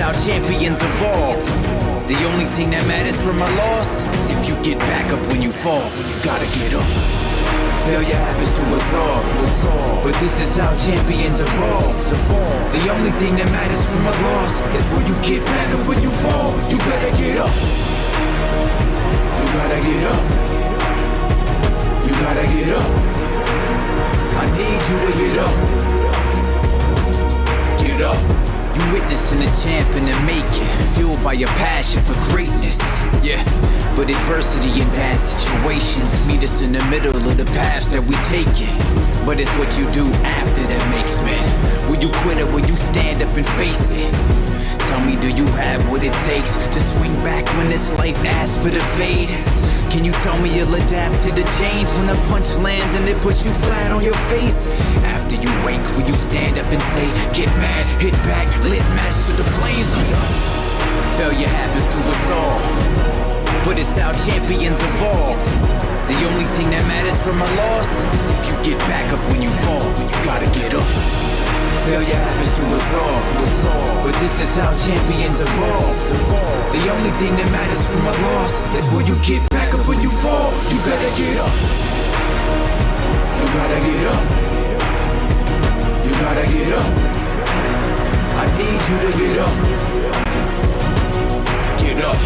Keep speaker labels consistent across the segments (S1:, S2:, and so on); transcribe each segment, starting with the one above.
S1: how champions evolve. The only thing that matters from a loss is if you get back up when you fall. You gotta get up. Failure happens to us all, but this is how champions evolve. The only thing that matters from a loss is will you get back up when you fall. You better get up. You gotta get up. You gotta get up. I need you to get up. Get up. You witnessing a champ in the making, fueled by your passion for greatness. Yeah, but adversity and bad situations meet us in the middle of the paths that we taking. But it's what you do after that makes men. Will you quit or will you stand up and face it? Tell me, do you have what it takes to swing back when this life asks for the fade? Can you tell me you'll adapt to the change when a punch lands and it puts you flat on your face? After you wake, will you stand up and say, get mad, hit back, lit match to the flames? Failure happens to us all, but it's how champions evolve. The only thing that matters from a loss is if you get back up when you fall. You gotta get up. Failure happens to us all, but this is how champions evolve. The only thing that matters from a loss is will you get back up when you fall. You gotta get up. You gotta get up. You gotta get up. I need you to get up. Get up.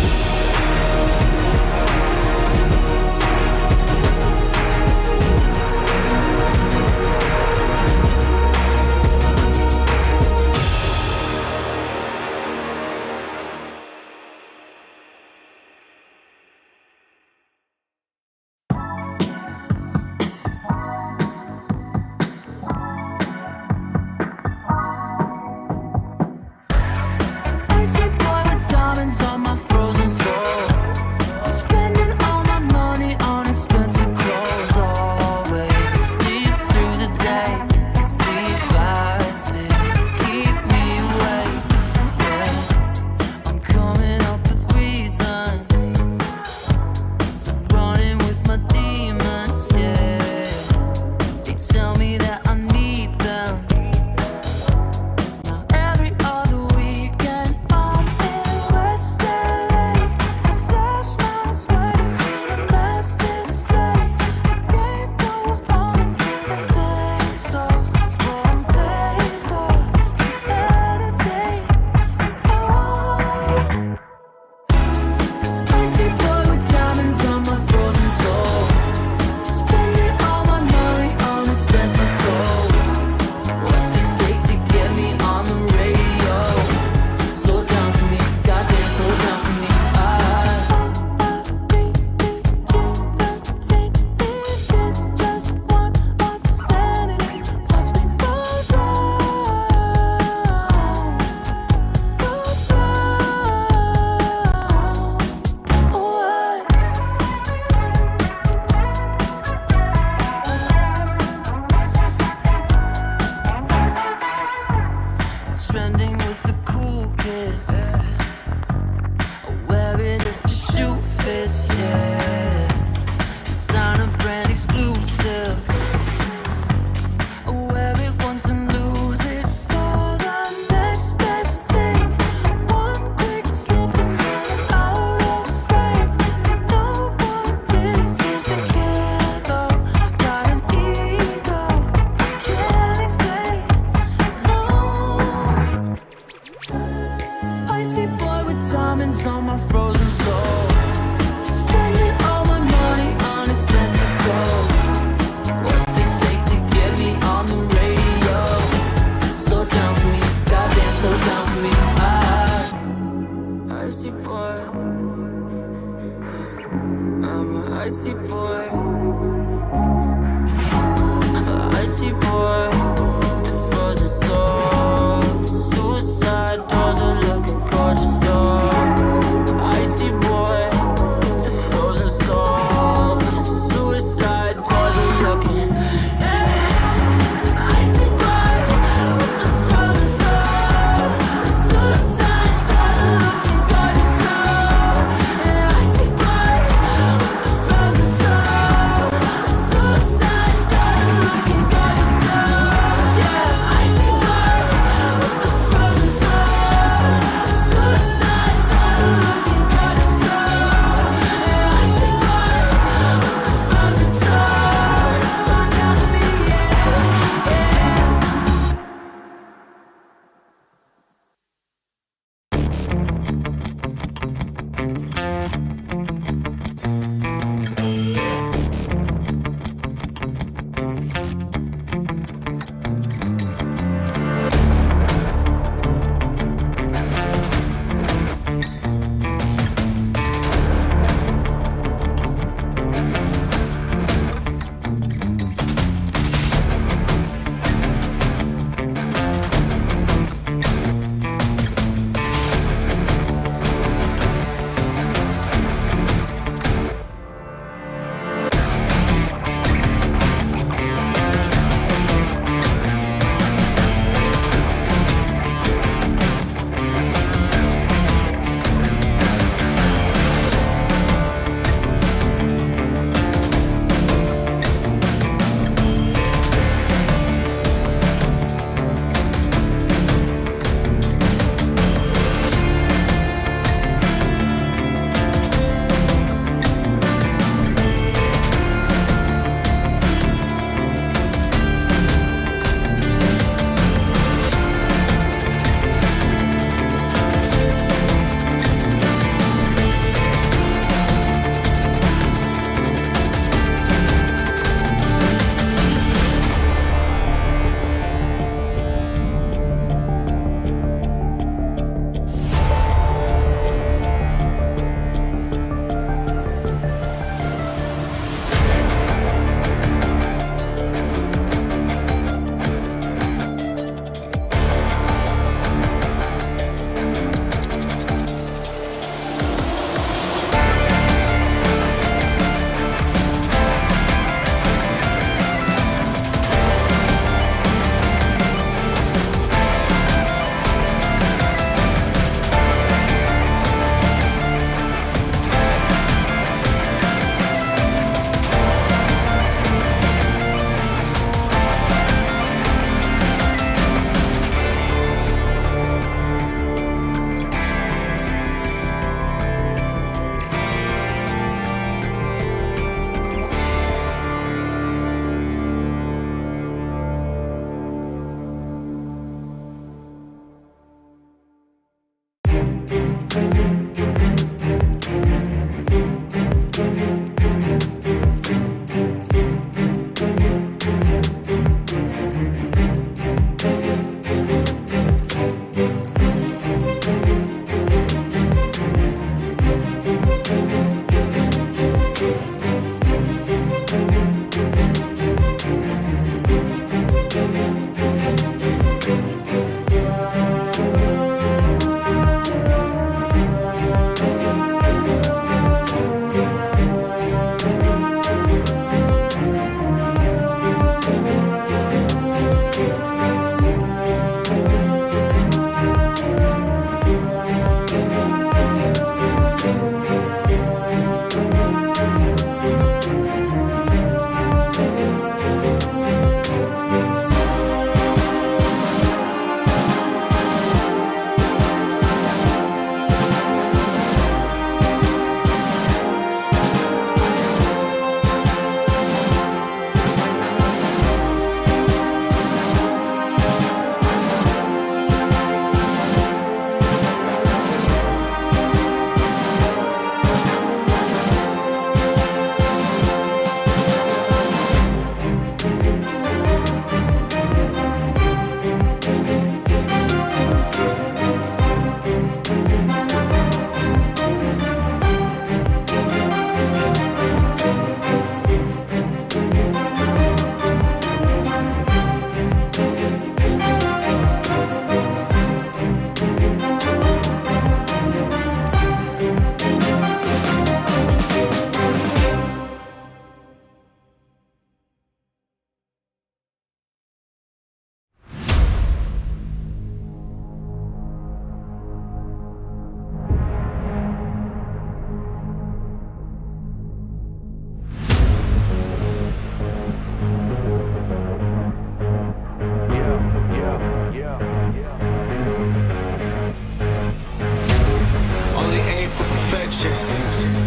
S1: perfection,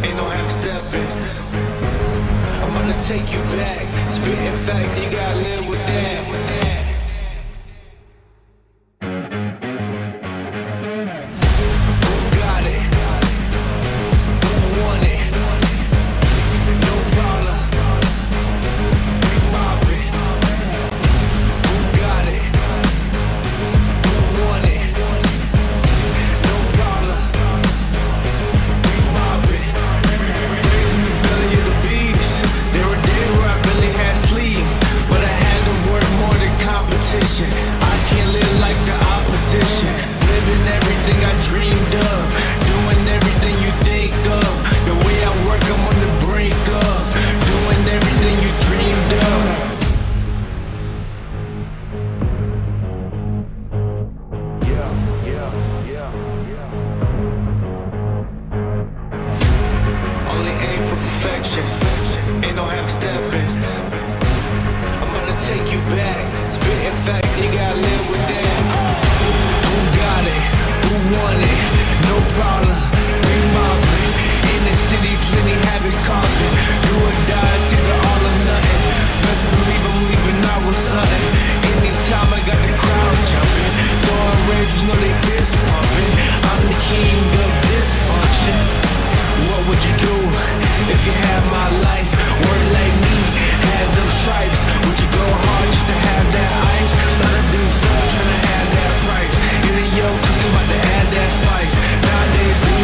S1: ain't no half stepping. I'm gonna take you back, spitting facts, you gotta live with that. Who got it? Who want it? No problem. We mobbing. Who got it? Who want it? No problem. We mobbing. Raising the belly of the beast. There were days where I barely had sleep, but I had to work more than competition. I can't live like the opposition. Living everything I dreamed of, doing everything you think of. The way I work, I'm on the brink of doing everything you dreamed of. Only aim for perfection, ain't no half stepping. I'm gonna take you back, spitting facts, you gotta live with that. Who got it? Who want it? No problem. We mobbing. In the city, plenty havoc causing. Do or die, it's either all or nothing. Best believe I'm leaving out with something. Anytime I got the crowd jumping, throwing rage, you know they fist pumping. I'm the king of dysfunction. What would you do if you had my life? Work like me, had those stripes. Would you go hard just to have that ice? Lot of dudes still trying to have that price. Either yo cooking about to add that spice. Nowadays, do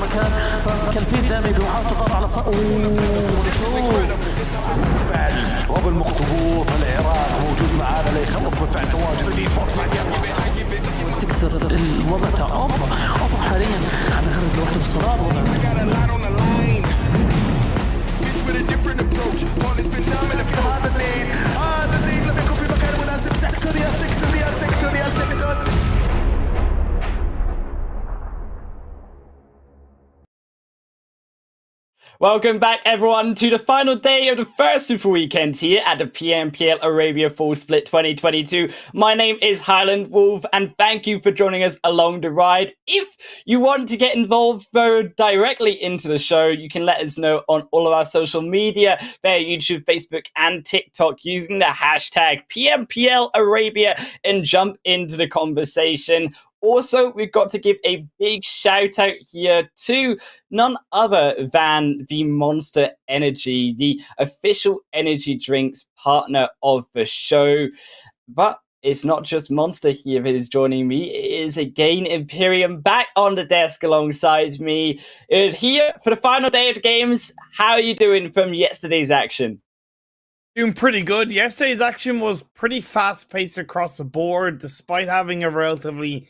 S2: مكان فكالفيت دامي بيحاول تضغط على
S3: فعل وبالمخطبوط العراق موجود معانا ليخلص مدفع تواجد الدي سبورت
S2: تكسر الوضع تاع اوبا حاليا على هرب لوحده بالصراط هذا الليد لم يكن في مكان مناسب. سيكتور يا سيكتور يا سيكتور يا سيكتور.
S4: Welcome back, everyone, to the final day of the first Super Weekend here at the PMPL Arabia Full Split 2022. My name is Highland Wolf, and thank you for joining us along the ride. If you want to get involved, go directly into the show. You can let us know on all of our social media, there, YouTube, Facebook, and TikTok, using the hashtag PMPL Arabia, and jump into the conversation. Also, we've got to give a big shout out here to none other than the Monster Energy, the official energy drinks partner of the show. But it's not just Monster here that is joining me. It is again Imperium back on the desk alongside me. Here for the final day of the games. How are you doing from yesterday's action?
S5: Doing pretty good. Yesterday's action was pretty fast-paced across the board, despite having a relatively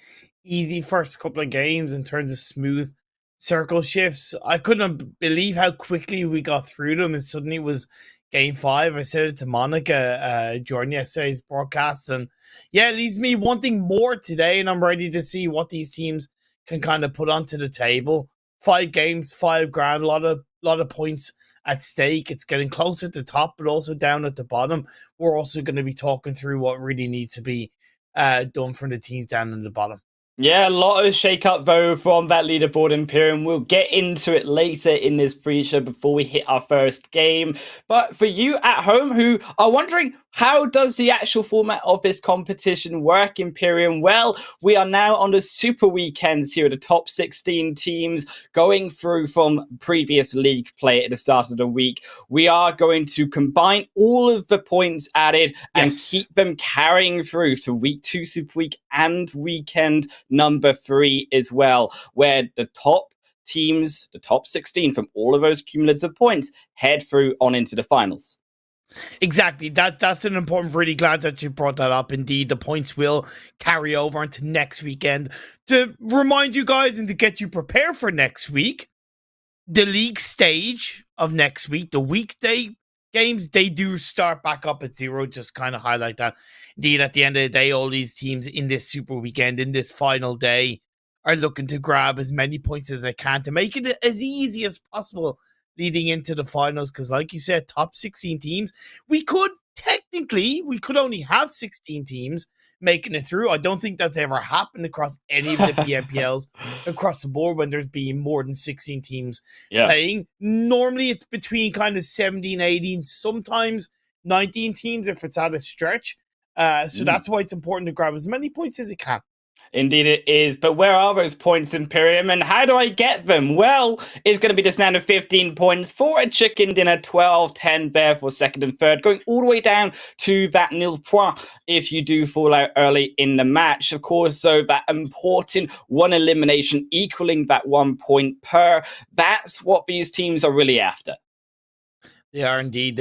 S5: easy first couple of games in terms of smooth circle shifts. I couldn't believe how quickly we got through them, and suddenly it was game 5. I said it to Monica during yesterday's broadcast, and yeah, it leaves me wanting more today, and I'm ready to see what these teams can kind of put onto the table. 5 games, $5,000, a lot of points at stake. It's getting closer to the top, but also down at the bottom. We're also going to be talking through what really needs to be done from the teams down in the bottom.
S4: Yeah, a lot of shake-up, though, from that leaderboard, Imperium. We'll get into it later in this pre-show before we hit our first game. But for you at home who are wondering, how does the actual format of this competition work, Imperium? Well, we are now on the Super Weekends here, the top 16 teams going through from previous league play at the start of the week. We are going to combine all of the points added and keep them carrying through to week 2 Super Week and weekend number 3 as well, where the top teams, the top 16 from all of those cumulative points, head through on into the finals.
S5: Exactly. That's an important. Really glad that you brought that up. Indeed, the points will carry over into next weekend. To remind you guys and to get you prepared for next week, the league stage of next week, the weekday games, they do start back up at 0. Just kind of highlight that. Indeed, at the end of the day, all these teams in this Super Weekend, in this final day, are looking to grab as many points as they can to make it as easy as possible leading into the finals. Because like you said, top 16 teams, we could only have 16 teams making it through. I don't think that's ever happened across any of the PMPLs across the board when there's been more than 16 teams playing. Normally it's between kind of 17, 18, sometimes 19 teams if it's at a stretch. So that's why it's important to grab as many points as you can.
S4: Indeed it is, but where are those points, Imperium, and how do I get them? Well, it's going to be the standard 15 points for a chicken dinner, 12, 10 there for second and third, going all the way down to that nil point if you do fall out early in the match. Of course, so that important 1 elimination equaling that 1 point per, that's what these teams are really after.
S5: They are indeed.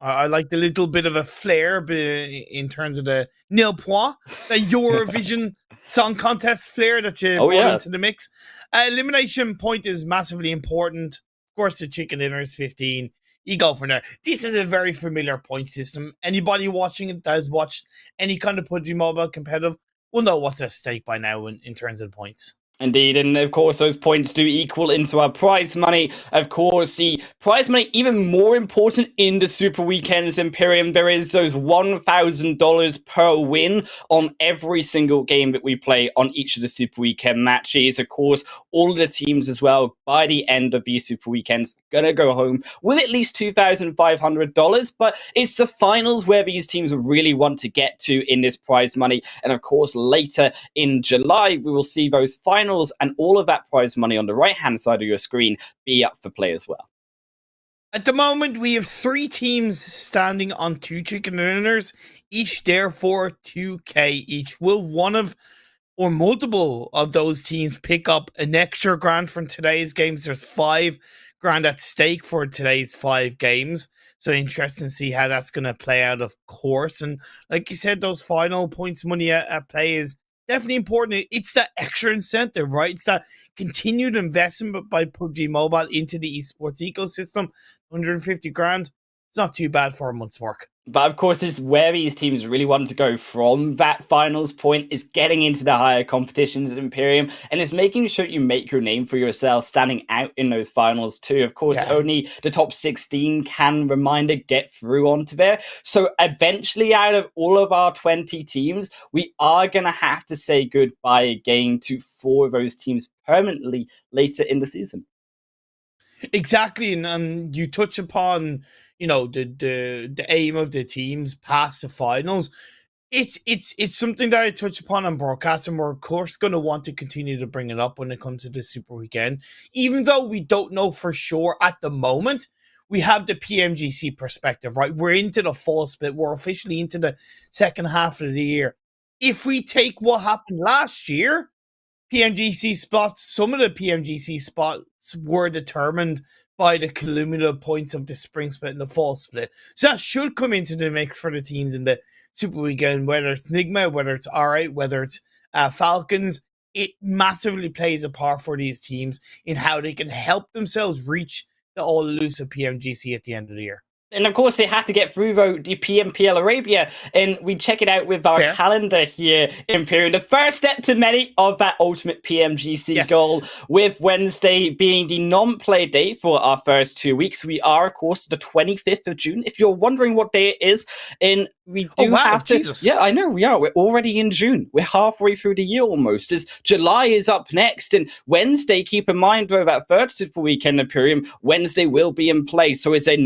S5: I like the little bit of a flair in terms of the nil point, the Eurovision Song Contest flair that you brought into the mix. Elimination point is massively important. Of course, the chicken dinner is 15. You go from there. This is a very familiar point system. Anybody watching it that has watched any kind of PUBG Mobile competitive will know what's at stake by now in terms of points.
S4: Indeed, and of course those points do equal into our prize money. Of course, the prize money even more important in the Super Weekends, Imperium. There is those $1,000 per win on every single game that we play on each of the Super Weekend matches. Of course, all of the teams as well, by the end of these Super Weekends, gonna go home with at least $2,500, but it's the finals where these teams really want to get to in this prize money. And of course, later in July, we will see those finals and all of that prize money on the right-hand side of your screen be up for play as well.
S5: At the moment, we have 3 teams standing on 2 chicken dinners, each there for $2,000 each. Will one of or multiple of those teams pick up an extra grand from today's games. There's 5 grand at stake for today's 5 games. So interesting to see how that's going to play out, of course. And like you said, those final points money at play is definitely important. It's that extra incentive, right? It's that continued investment by PUBG Mobile into the esports ecosystem. 150 grand. It's not too bad for a month's work.
S4: But of course, it's where these teams really want to go from that finals point is getting into the higher competitions at Imperium, and it's making sure you make your name for yourself, standing out in those finals too. Of course, only the top 16 can, reminder, get through onto there. So eventually, out of all of our 20 teams, we are going to have to say goodbye again to 4 of those teams permanently later in the season.
S5: Exactly, and you touch upon, you know, the aim of the teams past the finals. It's something that I touch upon on broadcast, and we're of course going to want to continue to bring it up when it comes to the Super Weekend, even though we don't know for sure at the moment. We have the PMGC perspective, right? We're into the fall split. We're officially into the second half of the year. If we take what happened last year, PMGC spots, some of the PMGC spots were determined by the cumulative points of the spring split and the fall split. So that should come into the mix for the teams in the Super Weekend, whether it's NIGMA, whether it's R8, whether it's Falcons. It massively plays a part for these teams in how they can help themselves reach the all-elusive PMGC at the end of the year.
S4: And of course, they have to get through, though, the PMPL Arabia, and we check it out with our calendar here, Imperium. The first step to many of that ultimate PMGC goal, with Wednesday being the non-play day for our first 2 weeks. We are, of course, the 25th of June. If you're wondering what day it is, and we do have to... Jesus. Yeah, I know, we are. We're already in June. We're halfway through the year almost, as July is up next. And Wednesday, keep in mind, though, that third Super Weekend Imperium, Wednesday will be in play. So it's a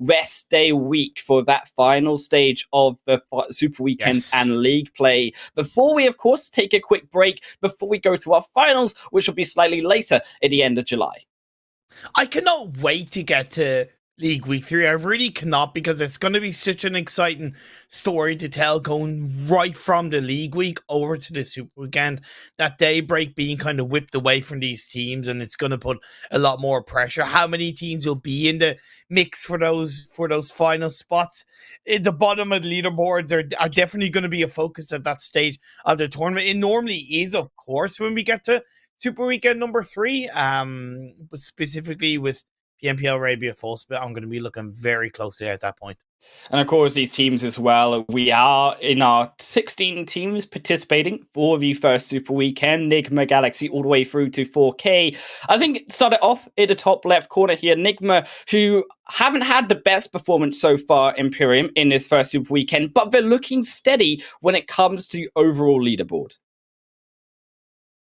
S4: rest day week for that final stage of the Super Weekend and League play. Before we, of course, take a quick break before we go to our finals, which will be slightly later at the end of July.
S5: I cannot wait to get to League Week 3. I really cannot, because it's going to be such an exciting story to tell, going right from the League Week over to the Super Weekend. That daybreak being kind of whipped away from these teams, and it's going to put a lot more pressure. How many teams will be in the mix for those final spots? The bottom of the leaderboards are definitely going to be a focus at that stage of the tournament. It normally is, of course, when we get to Super Weekend number 3, but specifically with PMPL Arabia full split, I'm going to be looking very closely at that point.
S4: And of course, these teams as well, we are in our 16 teams participating for the first Super Weekend, NIGMA Galaxy all the way through to 4K. I think it started off in the top left corner here, NIGMA, who haven't had the best performance so far, Imperium, in this first Super Weekend, but they're looking steady when it comes to overall leaderboard.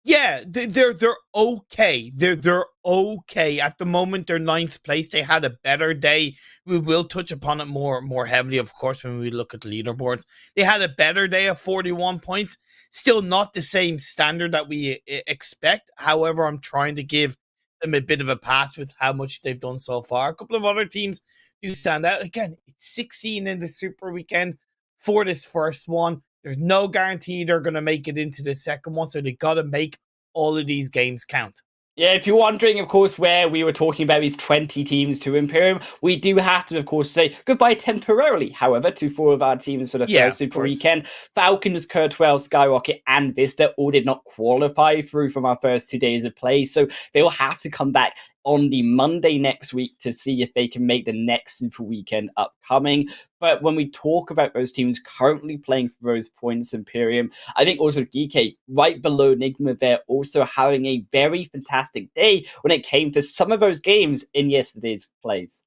S5: Yeah, they're okay. They're okay. At the moment, they're 9th place. They had a better day. We will touch upon it more heavily, of course, when we look at the leaderboards. They had a better day of 41 points. Still not the same standard that we expect. However, I'm trying to give them a bit of a pass with how much they've done so far. A couple of other teams do stand out. Again, it's 16 in the Super Weekend for this first one. There's no guarantee they're going to make it into the second one, so they got to make all of these games count.
S4: Yeah, if you're wondering, of course, where we were talking about these 20 teams to Imperium, we do have to, of course, say goodbye temporarily, however, to 4 of our teams for the first Super Weekend. Falcons, CONQUEROR, SKYROCKET, and VISTA all did not qualify through from our first 2 days of play, so they'll have to come back on the Monday next week to see if they can make the next Super Weekend upcoming. But when we talk about those teams currently playing for those points, Imperium, I think also GEEKAY, right below NIGMA there, also having a very fantastic day when it came to some of those games in yesterday's plays.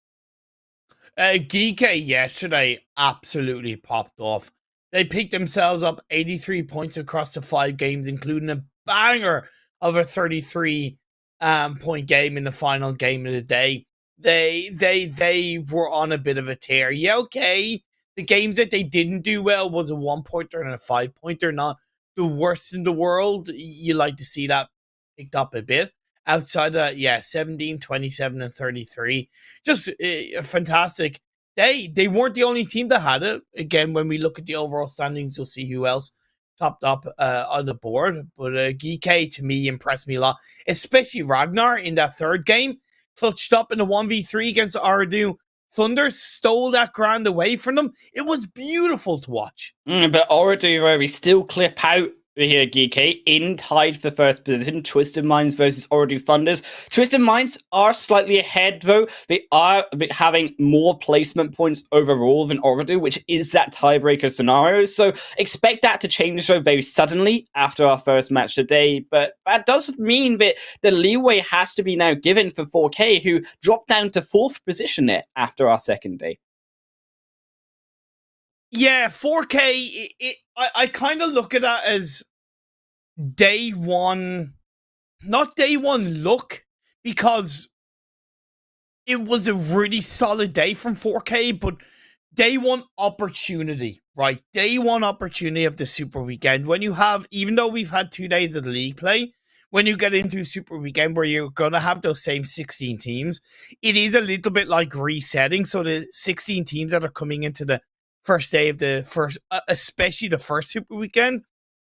S5: GEEKAY yesterday absolutely popped off. They picked themselves up 83 points across the 5 games, including a banger of a 33 point game in the final game of the day. They were on a bit of a tear. Yeah, okay. The games that they didn't do well was a 1-pointer and a 5-pointer, not the worst in the world. You like to see that picked up a bit. Outside of that, 17, 27, and 33. Just fantastic. They weren't the only team that had it. Again, when we look at the overall standings, you'll see who else topped up on the board. But GEEKAY, to me, impressed me a lot, especially Ragnar in that third game. Clutched up in the 1v3 against OOREDOO. Thunder stole that ground away from them. It was beautiful to watch.
S4: But OOREDOO, we still clip out here, GEEKAY, in tied for first position. Twisted Minds versus OOREDOO Thunders. Twisted Minds are slightly ahead, though. They are having more placement points overall than OOREDOO, which is that tiebreaker scenario. So expect that to change so very suddenly after our first match today. But that does mean that the leeway has to be now given for 4K, who dropped down to 4th position there after our second day.
S5: Yeah, 4K, I kind of look at that as day one, not day one luck, because it was a really solid day from 4K, but day one opportunity, right? Day one opportunity of the Super Weekend. When you have, even though we've had 2 days of the league play, when you get into Super Weekend where you're going to have those same 16 teams, it is a little bit like resetting. So the 16 teams that are coming into the first day of the first, especially the first Super Weekend,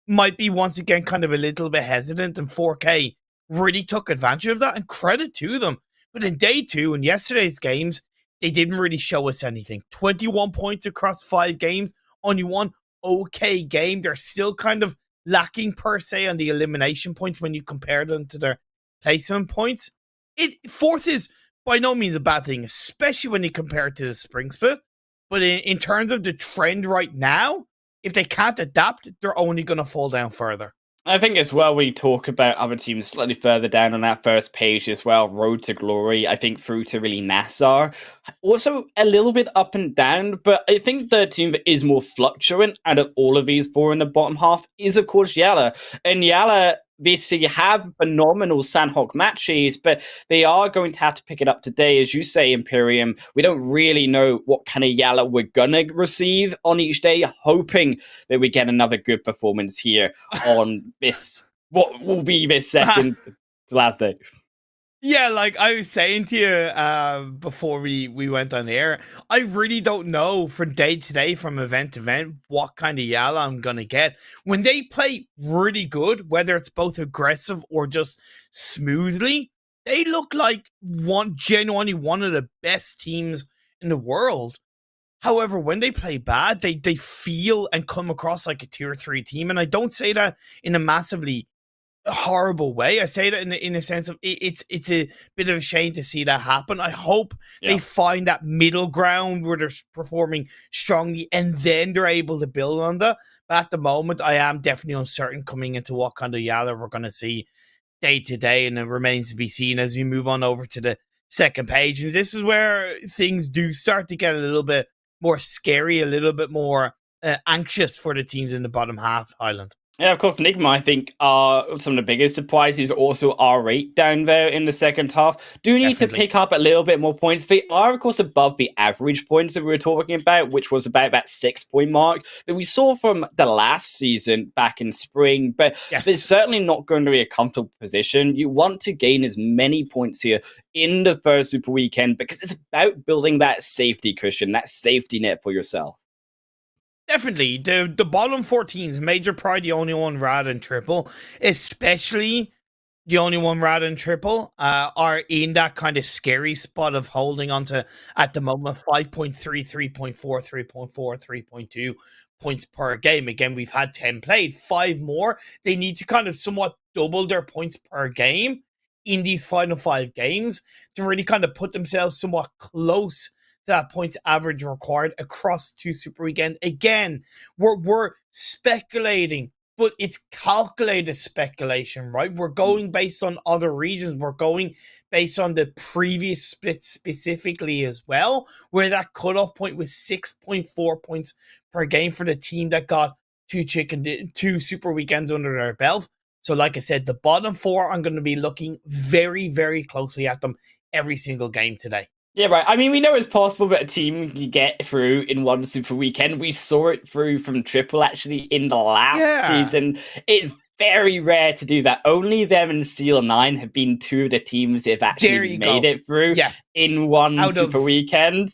S5: might be once again kind of a little bit hesitant, and 4K really took advantage of that, and credit to them. But in day two, in yesterday's games, they didn't really show us anything. 21 points across 5 games, only one okay game. They're still kind of lacking per se on the elimination points when you compare them to their placement points. Fourth is by no means a bad thing, especially when you compare it to the spring split. But in terms of the trend right now, if they can't adapt, they're only going to fall down further.
S4: I think as well, we talk about other teams slightly further down on that first page as well. Road to Glory, I think through to really NASR. Also a little bit up and down, but I think the team that is more fluctuant out of all of these 4 in the bottom half is, of course, YALLA. And YALLA basically have phenomenal Sanhok matches, but they are going to have to pick it up today. As you say, Imperium, we don't really know what kind of YALLA we're going to receive on each day, hoping that we get another good performance here on this, what will be this second to last day.
S5: Yeah, like I was saying to you before we went on the air, I really don't know from day to day, from event to event, what kind of YALLA I'm going to get. When they play really good, whether it's both aggressive or just smoothly, they look like genuinely one of the best teams in the world. However, when they play bad, they feel and come across like a tier 3 team. And I don't say that in a massively horrible way. I say that in a sense of it's a bit of a shame to see that happen. I hope they find that middle ground where they're performing strongly and then they're able to build on that. But at the moment, I am definitely uncertain coming into what kind of YALLA we're going to see day to day, and it remains to be seen as we move on over to the second page. And this is where things do start to get a little bit more scary, a little bit more anxious for the teams in the bottom half, Highland.
S4: Yeah, of course, NIGMA, I think, are some of the biggest surprises. Also, our rate down there in the second half do need to pick up a little bit more points. They are, of course, above the average points that we were talking about, which was about that 6-point mark that we saw from the last season back in spring. But it's certainly not going to be a comfortable position. You want to gain as many points here in the first Super Weekend because it's about building that safety cushion, that safety net for yourself.
S5: Definitely. The bottom 14s, Major Pride, the only one Rad and Triple, especially the only one Rad and Triple, are in that kind of scary spot of holding on to, at the moment, 5.3, 3.4, 3.4, 3.2 points per game. Again, we've had 10 played, 5 more. They need to kind of somewhat double their points per game in these final 5 games to really kind of put themselves somewhat close that points average required across 2 Super Weekend. Again, we're speculating, but it's calculated speculation, right? We're going based on other regions. We're going based on the previous split specifically as well, where that cutoff point was 6.4 points per game for the team that got 2 Super Weekends under their belt. So like I said, the bottom 4, I'm going to be looking very, very closely at them every single game today.
S4: Yeah, right. I mean, we know it's possible that a team can get through in one Super Weekend. We saw it through from Triple, actually, in the last season. It's very rare to do that. Only them and Seal9 have been 2 of the teams that have actually made it through in one Super Weekend.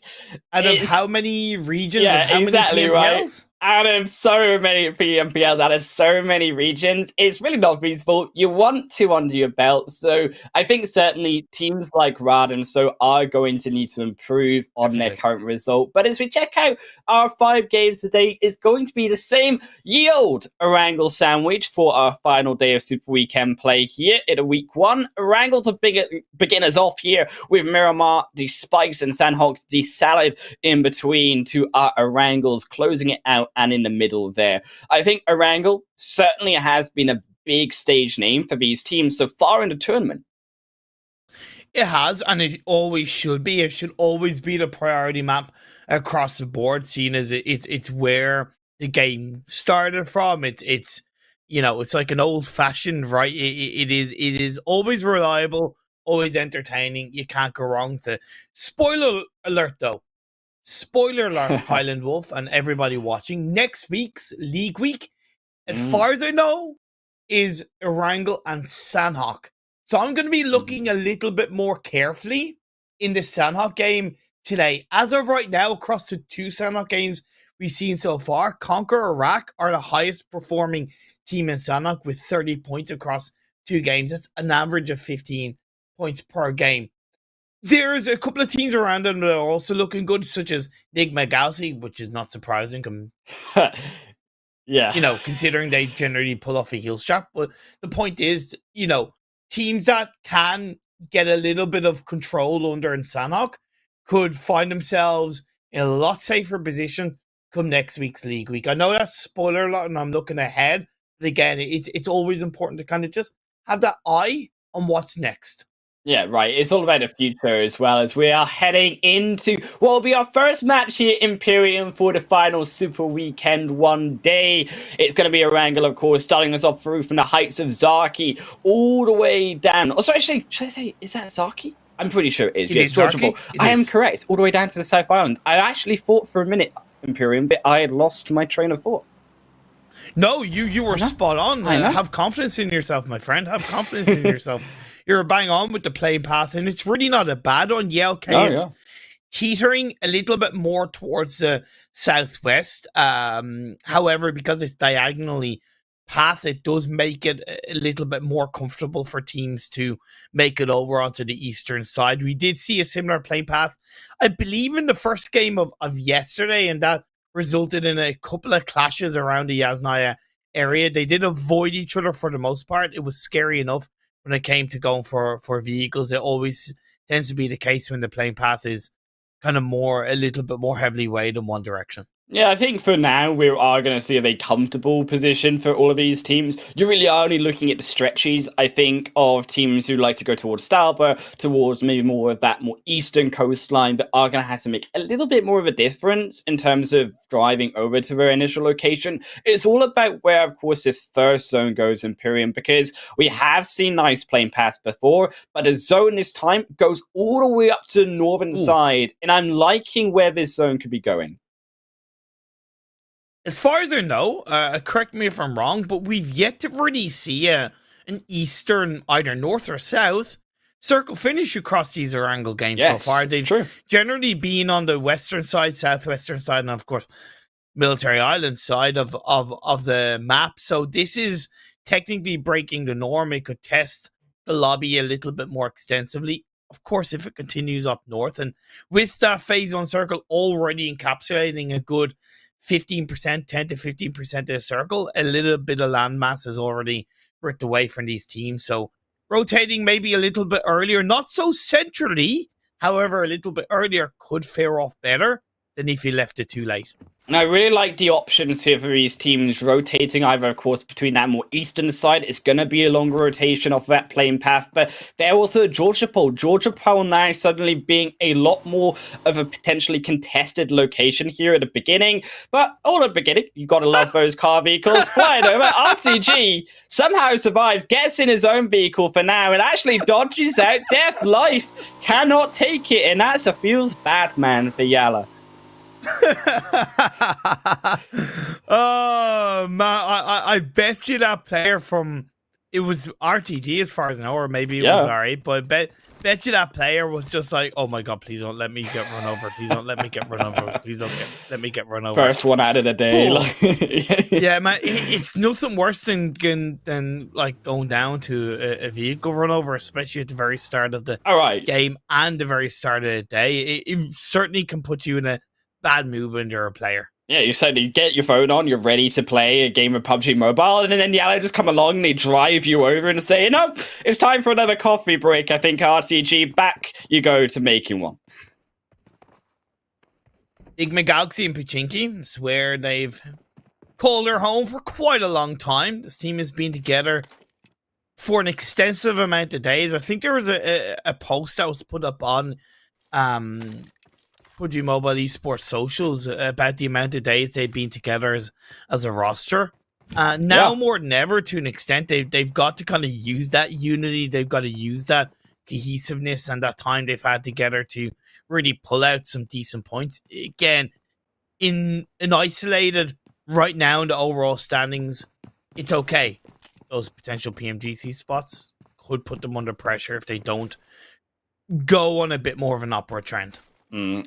S5: Out of how many regions and how many PMPLs?
S4: Right. out of so many PMPLs, out of so many regions, it's really not feasible. You want two under your belt. So I think certainly teams like Rad and so are going to need to improve on their current result. But as we check out our 5 games today, it's going to be the same yield Erangel sandwich for our final day of Super Weekend play here in week 1. Erangel to begin us off here with Miramar, the Spikes, and Sanhok, the salad in between to our Erangels, closing it out and in the middle there. I think Erangel certainly has been a big stage name for these teams so far in the tournament.
S5: It has, and it always should be. It should always be the priority map across the board, seeing as it's where the game started from. It's you know, it's like an old fashioned, right? It is always reliable, always entertaining. You can't go wrong with it. Spoiler alert, though. Spoiler alert, Highland Wolf and everybody watching. Next week's League Week, as far as I know, is Erangel and Sanhok. So I'm going to be looking a little bit more carefully in the Sanhok game today. As of right now, across the 2 Sanhok games we've seen so far, CONQUEROR are the highest performing team in Sanhok with 30 points across 2 games. That's an average of 15 points per game. There's a couple of teams around them that are also looking good, such as NIGMA Galaxy, which is not surprising.
S4: Yeah.
S5: You know, considering they generally pull off a heel strap. But the point is, you know, teams that can get a little bit of control under in Sanhok could find themselves in a lot safer position come next week's League Week. I know that's spoiler alert and I'm looking ahead, but again, it's always important to kind of just have that eye on what's next.
S4: Yeah, right. It's all about the future as well, as we are heading into what will be our first match here in Imperium for the final Super Weekend 1 day. It's going to be Erangel, of course, starting us off through from the heights of Zaki all the way down. Oh, sorry, actually, should I say, is that Zaki? I'm pretty sure it is.
S5: It is Zaki.
S4: I am correct. All the way down to the South Island. I actually thought for a minute, Imperium, but I had lost my train of thought.
S5: No, you were spot on. Have confidence in yourself, my friend. Have confidence in yourself. You're bang on with the play path, and it's really not a bad one. Yeah, okay, it's teetering a little bit more towards the southwest. However, because it's diagonally path, it does make it a little bit more comfortable for teams to make it over onto the eastern side. We did see a similar play path, I believe, in the first game of yesterday, and that resulted in a couple of clashes around the Yasnaya area. They did avoid each other for the most part. It was scary enough when it came to going for vehicles. It always tends to be the case when the playing path is kind of a little bit more heavily weighted in one direction.
S4: Yeah, I think for now we are going to see a very comfortable position for all of these teams. You really are only looking at the stretches, I think, of teams who like to go towards Stalba, towards maybe more of that more eastern coastline, that are going to have to make a little bit more of a difference in terms of driving over to their initial location. It's all about where, of course, this first zone goes, Imperium, because we have seen nice plane paths before, but the zone this time goes all the way up to the northern side, and I'm liking where this zone could be going.
S5: As far as I know, correct me if I'm wrong, but we've yet to really see an eastern, either north or south, circle finish across these Erangel games so far. They've generally been on the western side, southwestern side, and of course, Military Island side of the map. So this is technically breaking the norm. It could test the lobby a little bit more extensively. Of course, if it continues up north, and with that phase 1 circle already encapsulating a good 15%, 10 to 15% of the circle, a little bit of landmass is already ripped away from these teams. So rotating maybe a little bit earlier, not so centrally, however, a little bit earlier could fare off better than if you left it too late.
S4: And I really like the options here for these teams rotating either, of course, between that more eastern side. It's going to be a longer rotation off that plane path, but they're also Georgia Pole now suddenly being a lot more of a potentially contested location here at the beginning. But all at the beginning, you got to love those car vehicles. Flying over, RTG somehow survives, gets in his own vehicle for now, and actually dodges out Death Life. Cannot take it, and that's a feels bad man for Yalla.
S5: Oh man, I bet you that player from, it was RTG as far as I know, or maybe it was alright, but bet bet you that player was just like, oh my god, please don't let me get run over. Please don't let me get run over. Please don't let me get run over.
S4: First one out of the day. Like,
S5: yeah, man, it's nothing worse than like going down to a vehicle run over, especially at the very start of the game and the very start of the day. It certainly can put you in a bad mood when you're a player.
S4: Yeah, you said you get your phone on, you're ready to play a game of PUBG Mobile, and then Yalla just come along and they drive you over and say, no, it's time for another coffee break. I think RTG, back you go to making one.
S5: NIGMA, Galaxy, and Pachinki swear they've called their home for quite a long time. This team has been together for an extensive amount of days. I think there was a post that was put up on PUBG Mobile Esports socials about the amount of days they've been together as a roster. Now more than ever, to an extent, they've got to kind of use that unity. They've got to use that cohesiveness and that time they've had together to really pull out some decent points. Again, in an isolated right now in the overall standings, it's okay. Those potential PMGC spots could put them under pressure if they don't go on a bit more of an upward trend.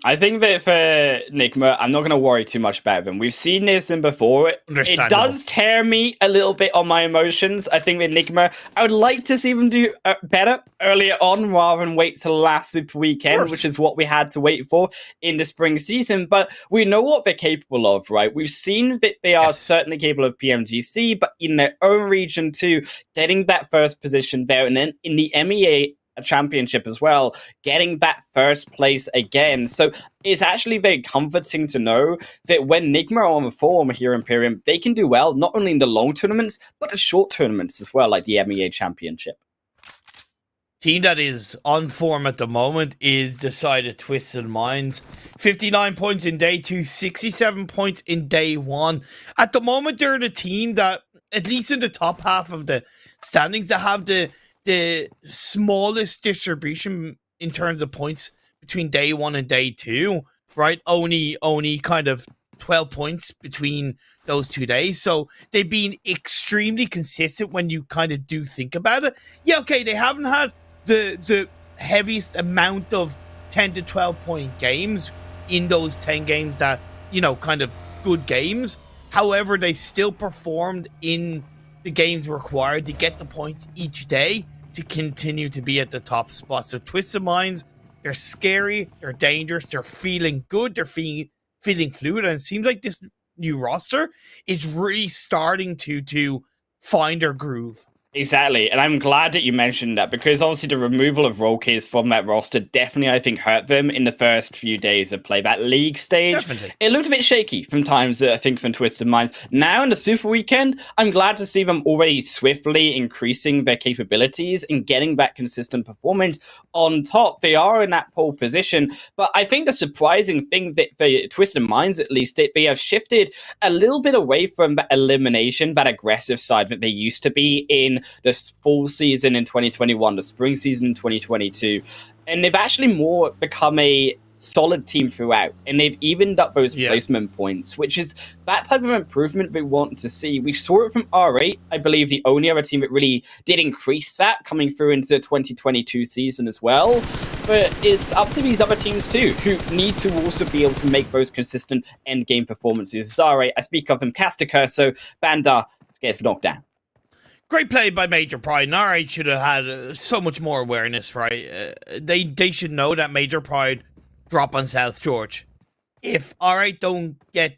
S4: I think that for NIGMA, I'm not going to worry too much about them. We've seen this in before. It does tear me a little bit on my emotions. I think with NIGMA, I would like to see them do better earlier on rather than wait till last Super Weekend, which is what we had to wait for in the spring season. But we know what they're capable of, right? We've seen that they are certainly capable of PMGC, but in their own region too, getting that first position there. And then in the MEA championship as well, getting that first place again. So it's actually very comforting to know that when NIGMA are on the form here in Imperium, they can do well, not only in the long tournaments, but the short tournaments as well, like the MEA championship.
S5: Team that is on form at the moment is Decided Twisted Minds. 59 points in day 2, 67 points in day 1. At the moment, they're the team that, at least in the top half of the standings, that have the smallest distribution in terms of points between day 1 and day 2, right? Only kind of 12 points between those 2 days. So they've been extremely consistent when you kind of do think about it. Yeah, okay, they haven't had the heaviest amount of 10 to 12 point games in those 10 games that, you know, kind of good games. However, they still performed in the games required to get the points each day to continue to be at the top spot. So Twisted Minds, they're scary, they're dangerous, they're feeling good, they're feeling fluid, and it seems like this new roster is really starting to find their groove.
S4: Exactly, and I'm glad that you mentioned that, because obviously the removal of role keys from that roster definitely, I think, hurt them in the first few days of play. That league stage, it looked a bit shaky from times, I think, from Twisted Minds. Now in the Super Weekend, I'm glad to see them already swiftly increasing their capabilities and getting that consistent performance on top. They are in that pole position, but I think the surprising thing that for Twisted Minds, at least, they have shifted a little bit away from that elimination, that aggressive side that they used to be in the fall season in 2021, the spring season in 2022, and they've actually more become a solid team throughout, and they've evened up those placement points, which is that type of improvement we want to see. We saw it from R8, I believe, the only other team that really did increase that coming through into the 2022 season as well. But it's up to these other teams too, who need to also be able to make those consistent end game performances. R8, I speak of them, Castica, so Banda gets knocked down.
S5: Great play by Major Pride. And R8 should have had so much more awareness, right? They should know that Major Pride drop on South George. If R8 don't get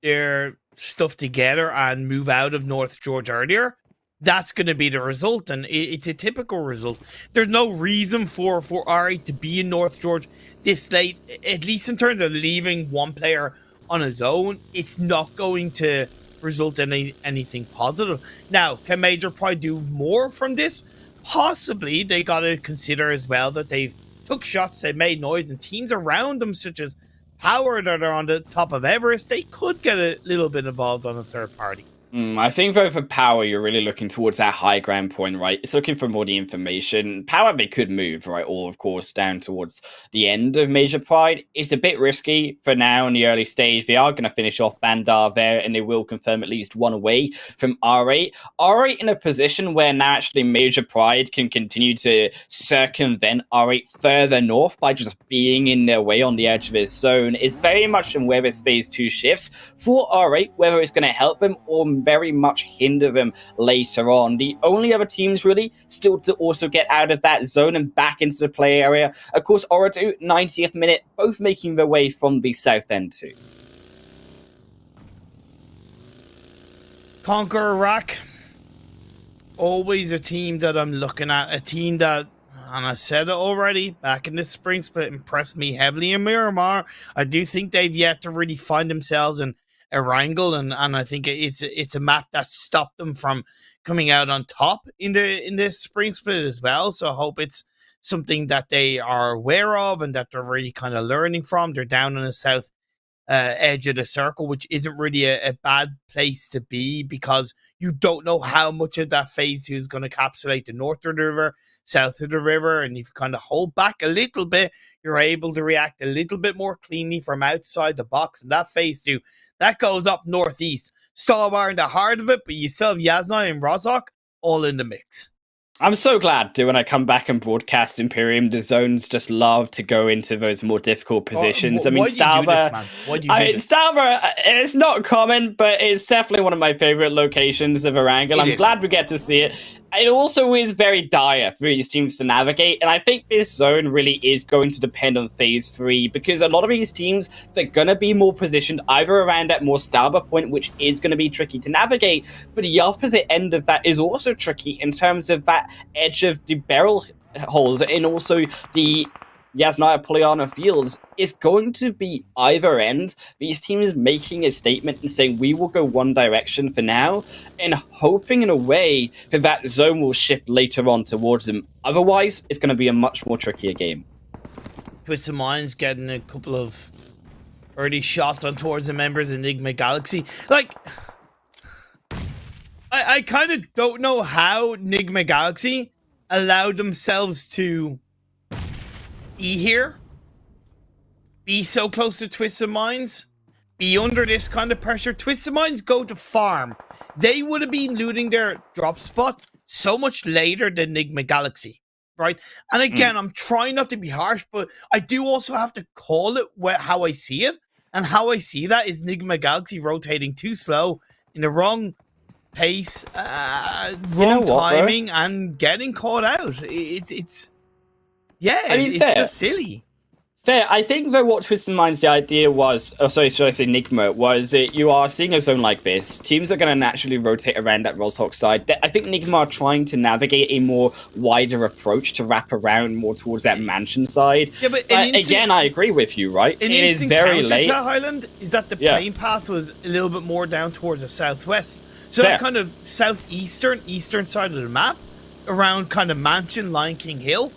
S5: their stuff together and move out of North George earlier, that's going to be the result. And it's a typical result. There's no reason for R8 to be in North George this late, at least in terms of leaving one player on his own. It's not going to result in anything positive. Now, can Major Pride do more from this? Possibly. They got to consider as well that they've took shots, they made noise, and teams around them, such as POWR, that are on the top of Everest, they could get a little bit involved on a third party.
S4: I think though for Power, you're really looking towards that high ground point, right? It's looking for more the information. Power, they could move, right? Or of course down towards the end of Major Pride. It's a bit risky for now in the early stage. They are going to finish off Bandar there, and they will confirm at least one away from R8. R8 in a position where now actually Major Pride can continue to circumvent R8 further north by just being in their way on the edge of his zone is very much in where this phase 2 shifts for R8, whether it's going to help them or very much hinder them later on. The only other teams really still to also get out of that zone and back into the play area, of course, OOREDOO, 90th minute, both making their way from the south end too.
S5: CONQUEROR, always a team that I'm looking at, a team that, and I said it already, back in the spring split, impressed me heavily in Miramar. I do think they've yet to really find themselves in Erangel, and I think it's a map that stopped them from coming out on top in the spring split as well. So I hope it's something that they are aware of and that they're really kind of learning from. They're down on the south edge of the circle, which isn't really a bad place to be, because you don't know how much of that phase 2 is going to encapsulate the north of the river, south of the river, and if you kind of hold back a little bit, you're able to react a little bit more cleanly from outside the box. And that phase 2, that goes up northeast. Stalbar in the heart of it, but you still have Yasna and Rozhok all in the mix.
S4: I'm so glad when I come back and broadcast Imperium, the zones just love to go into those more difficult positions. I mean, Stalbar, it's not common, but it's definitely one of my favorite locations of Erangel. I'm glad we get to see it. It also is very dire for these teams to navigate, and I think this zone really is going to depend on phase 3, because a lot of these teams, they're going to be more positioned either around that more Stalbar point, which is going to be tricky to navigate, but the opposite end of that is also tricky in terms of that edge of the barrel holes, and also the Yasnaya Polyana Fields is going to be either end. These teams making a statement and saying we will go one direction for now, and hoping in a way that that zone will shift later on towards them. Otherwise, it's going to be a much more trickier game.
S5: Twisted Minds getting a couple of early shots on towards the members of NIGMA Galaxy. Like, I kind of don't know how NIGMA Galaxy allowed themselves to be here, be so close to Twisted Minds, be under this kind of pressure. Twisted Minds go to farm. They would have been looting their drop spot so much later than NIGMA Galaxy, right? And again, I'm trying not to be harsh, but I do also have to call it how I see it. And how I see that is NIGMA Galaxy rotating too slow in the wrong pace, wrong timing, and getting caught out. It's yeah, I mean, it's just silly.
S4: Fair. I think though what Twisted Minds, the idea was, sorry, should I say NIGMA, was that you are seeing a zone like this. Teams are going to naturally rotate around that Rozhok side. I think NIGMA are trying to navigate a more wider approach to wrap around more towards that mansion side. Yeah, but again, I agree with you, right?
S5: It is very late. Highland is that the plane path was a little bit more down towards the southwest. So that kind of eastern side of the map, around kind of Mansion, Lion King Hill,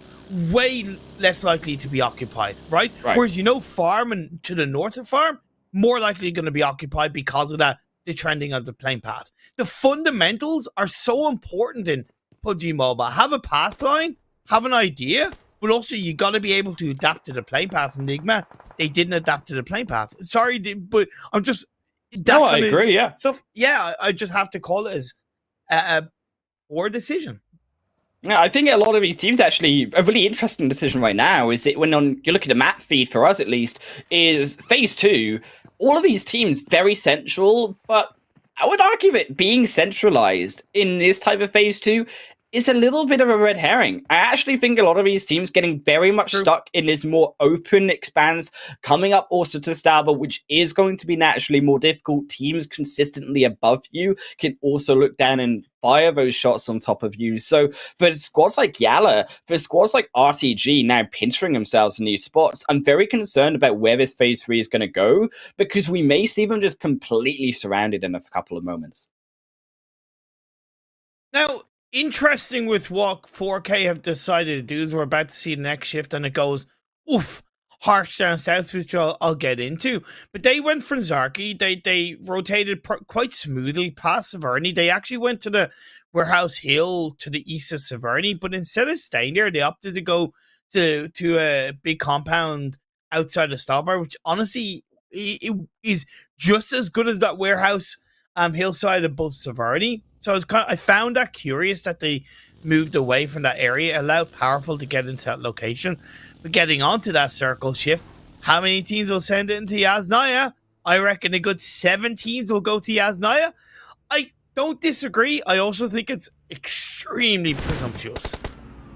S5: way less likely to be occupied, right? Whereas, you know, Farm and to the north of Farm, more likely going to be occupied because of that, the trending of the plane path. The fundamentals are so important in PUBG Mobile. Have a path line, have an idea, but also you got to be able to adapt to the plane path. Enigma, they didn't adapt to the plane path. Sorry, but I'm just...
S4: No, I agree, yeah.
S5: So, yeah, I just have to call it as a poor decision.
S4: Yeah, I think a lot of these teams actually, a really interesting decision right now is it when you look at the map feed for us at least, is phase 2, all of these teams very central, but I would argue that being centralized in this type of phase 2 is a little bit of a red herring. I actually think a lot of these teams getting very much stuck in this more open expanse, coming up also to Stalbar, which is going to be naturally more difficult. Teams consistently above you can also look down and fire those shots on top of you. So for squads like YALLA, for squads like RTG now pinching themselves in these spots, I'm very concerned about where this phase 3 is going to go, because we may see them just completely surrounded in a couple of moments.
S5: Now, interesting with what 4K have decided to do is we're about to see the next shift, and it goes, oof, harsh down south, which I'll get into. But they went for Zarky. They rotated quite smoothly past Severny. They actually went to the Warehouse Hill to the east of Severny, but instead of staying there, they opted to go to a big compound outside of Stallbar, which honestly it is just as good as that Warehouse hillside above Severny. So I found that curious that they moved away from that area, allowed Powerful to get into that location. But getting onto that circle shift, how many teams will send it into Yasnaya? I reckon a good 7 teams will go to Yasnaya. I don't disagree. I also think it's extremely presumptuous.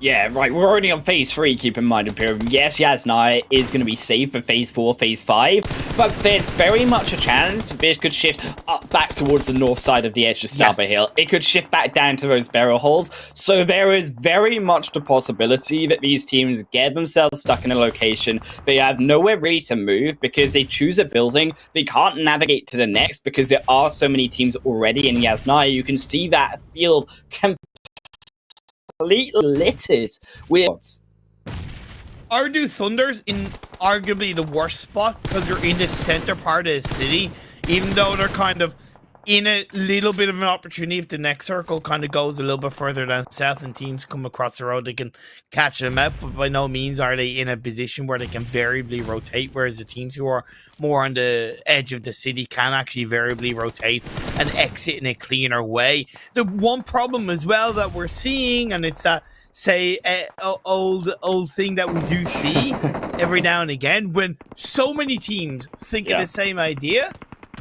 S4: Yeah, right. We're already on phase 3, keep in mind, Imperium. Yes, Yasnaya is going to be safe for phase 4, phase 5, but there's very much a chance that this could shift up back towards the north side of the edge of Stallbar Hill. It could shift back down to those barrel holes. So there is very much the possibility that these teams get themselves stuck in a location. They have nowhere really to move because they choose a building. They can't navigate to the next because there are so many teams already in Yasnaya. You can see that field completely littered with
S5: OOREDOO Thunder's in arguably the worst spot because they're in the center part of the city, even though they're kind of in a little bit of an opportunity. If the next circle kind of goes a little bit further down south and teams come across the road, they can catch them out, but by no means are they in a position where they can variably rotate, whereas the teams who are more on the edge of the city can actually variably rotate and exit in a cleaner way. The one problem as well that we're seeing, and it's that old thing that we do see every now and again, when so many teams think of the same idea,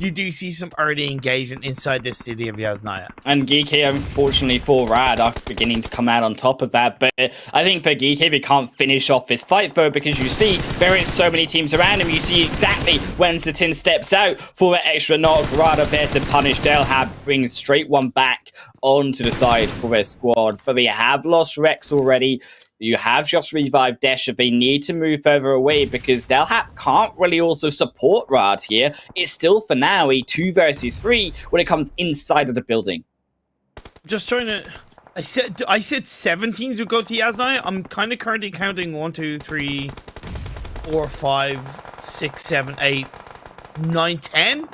S5: you do see some early engagement inside the city of Yasnaya.
S4: And GEEKAY, unfortunately for Rad, are beginning to come out on top of that. But I think for GEEKAY, they can't finish off this fight, though, because you see there is so many teams around him. You see exactly when Zatin steps out for that extra knock. Rad are there to punish. They'll bring straight one back onto the side for their squad. But they have lost Rex already. You have just revived Desha. They need to move further away because Delhap can't really also support Rad here. It's still, for now, a 2 versus 3 when it comes inside of the building.
S5: Just trying to... I said 17s would go to Yasnaya. I'm kind of currently counting 1, 2, 3, 4, 5, 6, 7, 8, 9, 10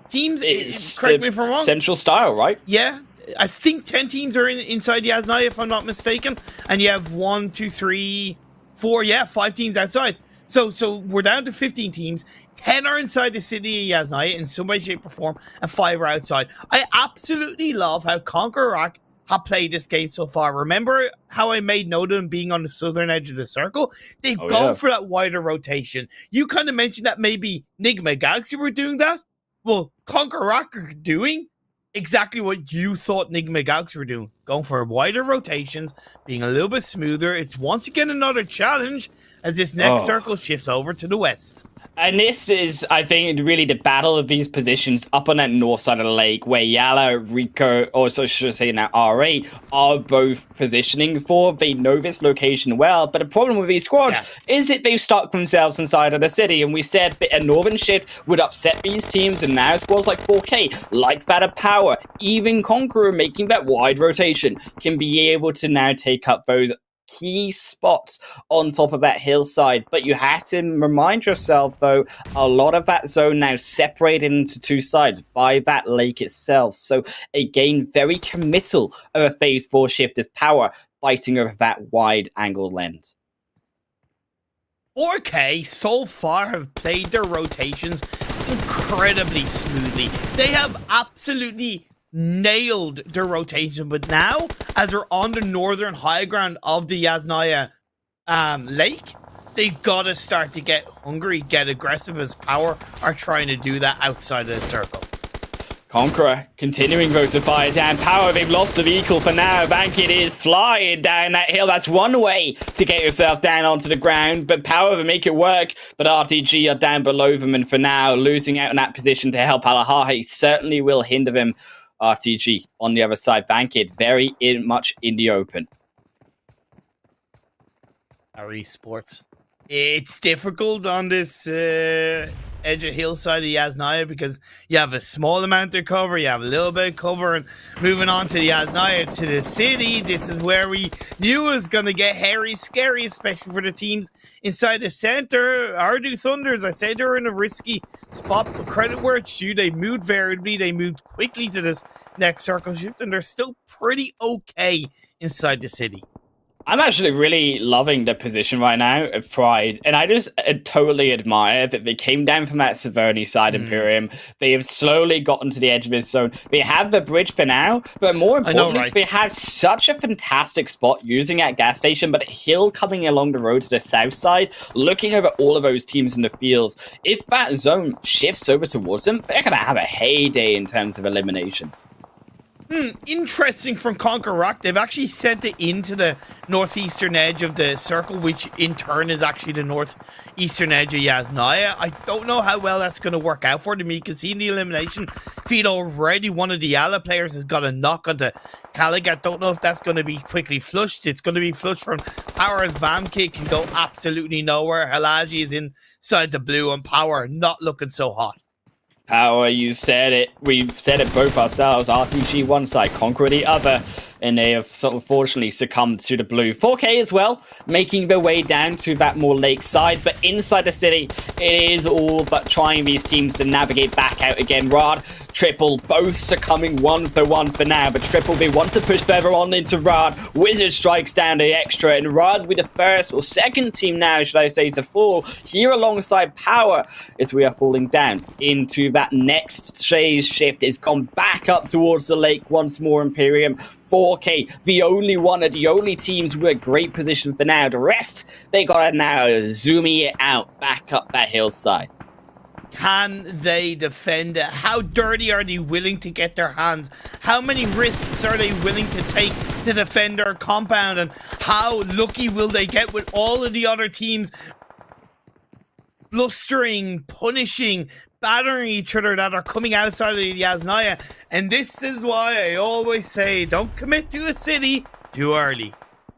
S5: teams.
S4: It's
S5: correct me if I'm wrong.
S4: Central style, right?
S5: Yeah. I think 10 teams are inside Yasnaya, if I'm not mistaken. And you have 1, 2, 3, 4, 5 teams outside. So we're down to 15 teams. 10 are inside the city of Yasnaya in some way, shape, or form, and 5 are outside. I absolutely love how CONQUEROR have played this game so far. Remember how I made note of them being on the southern edge of the circle? They've gone for that wider rotation. You kind of mentioned that maybe NIGMA Galaxy were doing that. Well, CONQUEROR are doing exactly what you thought NIGMA Galaxy were doing. Going for wider rotations, being a little bit smoother. It's once again another challenge as this next circle shifts over to the west.
S4: And this is, I think, really the battle of these positions up on that north side of the lake where YALLA, Rico, or so should I say now RA, are both positioning for. They know this location well, but the problem with these squads is that they've stuck themselves inside of the city, and we said that a northern shift would upset these teams, and now squads like 4K, like that of POWR, even CONQUEROR making that wide rotation, can be able to now take up those key spots on top of that hillside. But you have to remind yourself, though, a lot of that zone now separated into 2 sides by that lake itself. So again, very committal of a phase 4 shift as POWR fighting over that wide angle lens.
S5: 4K so far have played their rotations incredibly smoothly. They have absolutely nailed their rotation, but now as they're on the northern high ground of the Yasnaya lake, they've got to start to get hungry, get aggressive, as POWR are trying to do that outside of the circle.
S4: CONQUEROR continuing though to fire down. POWR, they've lost a vehicle for now. Bankit is flying down that hill. That's one way to get yourself down onto the ground, but POWR will make it work. But RTG are down below them, and for now, losing out in that position to help Alahahi certainly will hinder them. RTG on the other side, Bankit very much in the open.
S5: Our esports, it's difficult on this edge of hillside of Yasnaya because you have a small amount of cover, you have a little bit of cover, and moving on to Yasnaya to the city, this is where we knew it was going to get hairy, scary, especially for the teams inside the center. OOREDOO Thunder, as I said, they're in a risky spot, but credit where it's due, they moved variably, they moved quickly to this next circle shift, and they're still pretty okay inside the city.
S4: I'm actually really loving the position right now of Pride, and I just totally admire that they came down from that Severny side Imperium. They have slowly gotten to the edge of this zone. They have the bridge for now, but more importantly, they have such a fantastic spot using that gas station, but a hill coming along the road to the south side, looking over all of those teams in the fields. If that zone shifts over towards them, they're going to have a heyday in terms of eliminations.
S5: Interesting from CONQUEROR. They've actually sent it into the northeastern edge of the circle, which in turn is actually the northeastern edge of Yasnaya. I don't know how well that's going to work out for them. You can see in the elimination feed already one of the YALLA players has got a knock onto Caligat. Don't know if that's going to be quickly flushed. It's going to be flushed from POWR's VAMKit, can go absolutely nowhere. Halaji is inside the blue, and POWR not looking so hot.
S4: POWR, you said it. We've said it both ourselves. RTG one side, Conqueror the other. And they have sort of fortunately succumbed to the blue. 4K as well, making their way down to that more lake side. But inside the city, it is all but trying these teams to navigate back out again. Rad, Triple, both succumbing 1-for-1 for now. But Triple, they want to push further on into Rad. Wizard strikes down the extra. And Rad with the first or second team now, should I say, to fall here alongside POWR as we are falling down into that next phase shift. It's gone back up towards the lake once more, Imperium. 4K, the only one of the only teams with a great position for now. The rest, they gotta now zooming it out back up that hillside.
S5: Can they defend it? How dirty are they willing to get their hands? How many risks are they willing to take to defend their compound? And how lucky will they get with all of the other teams blustering, punishing, battering each other that are coming outside of the Yasnaya? And this is why I always say, don't commit to a city too early.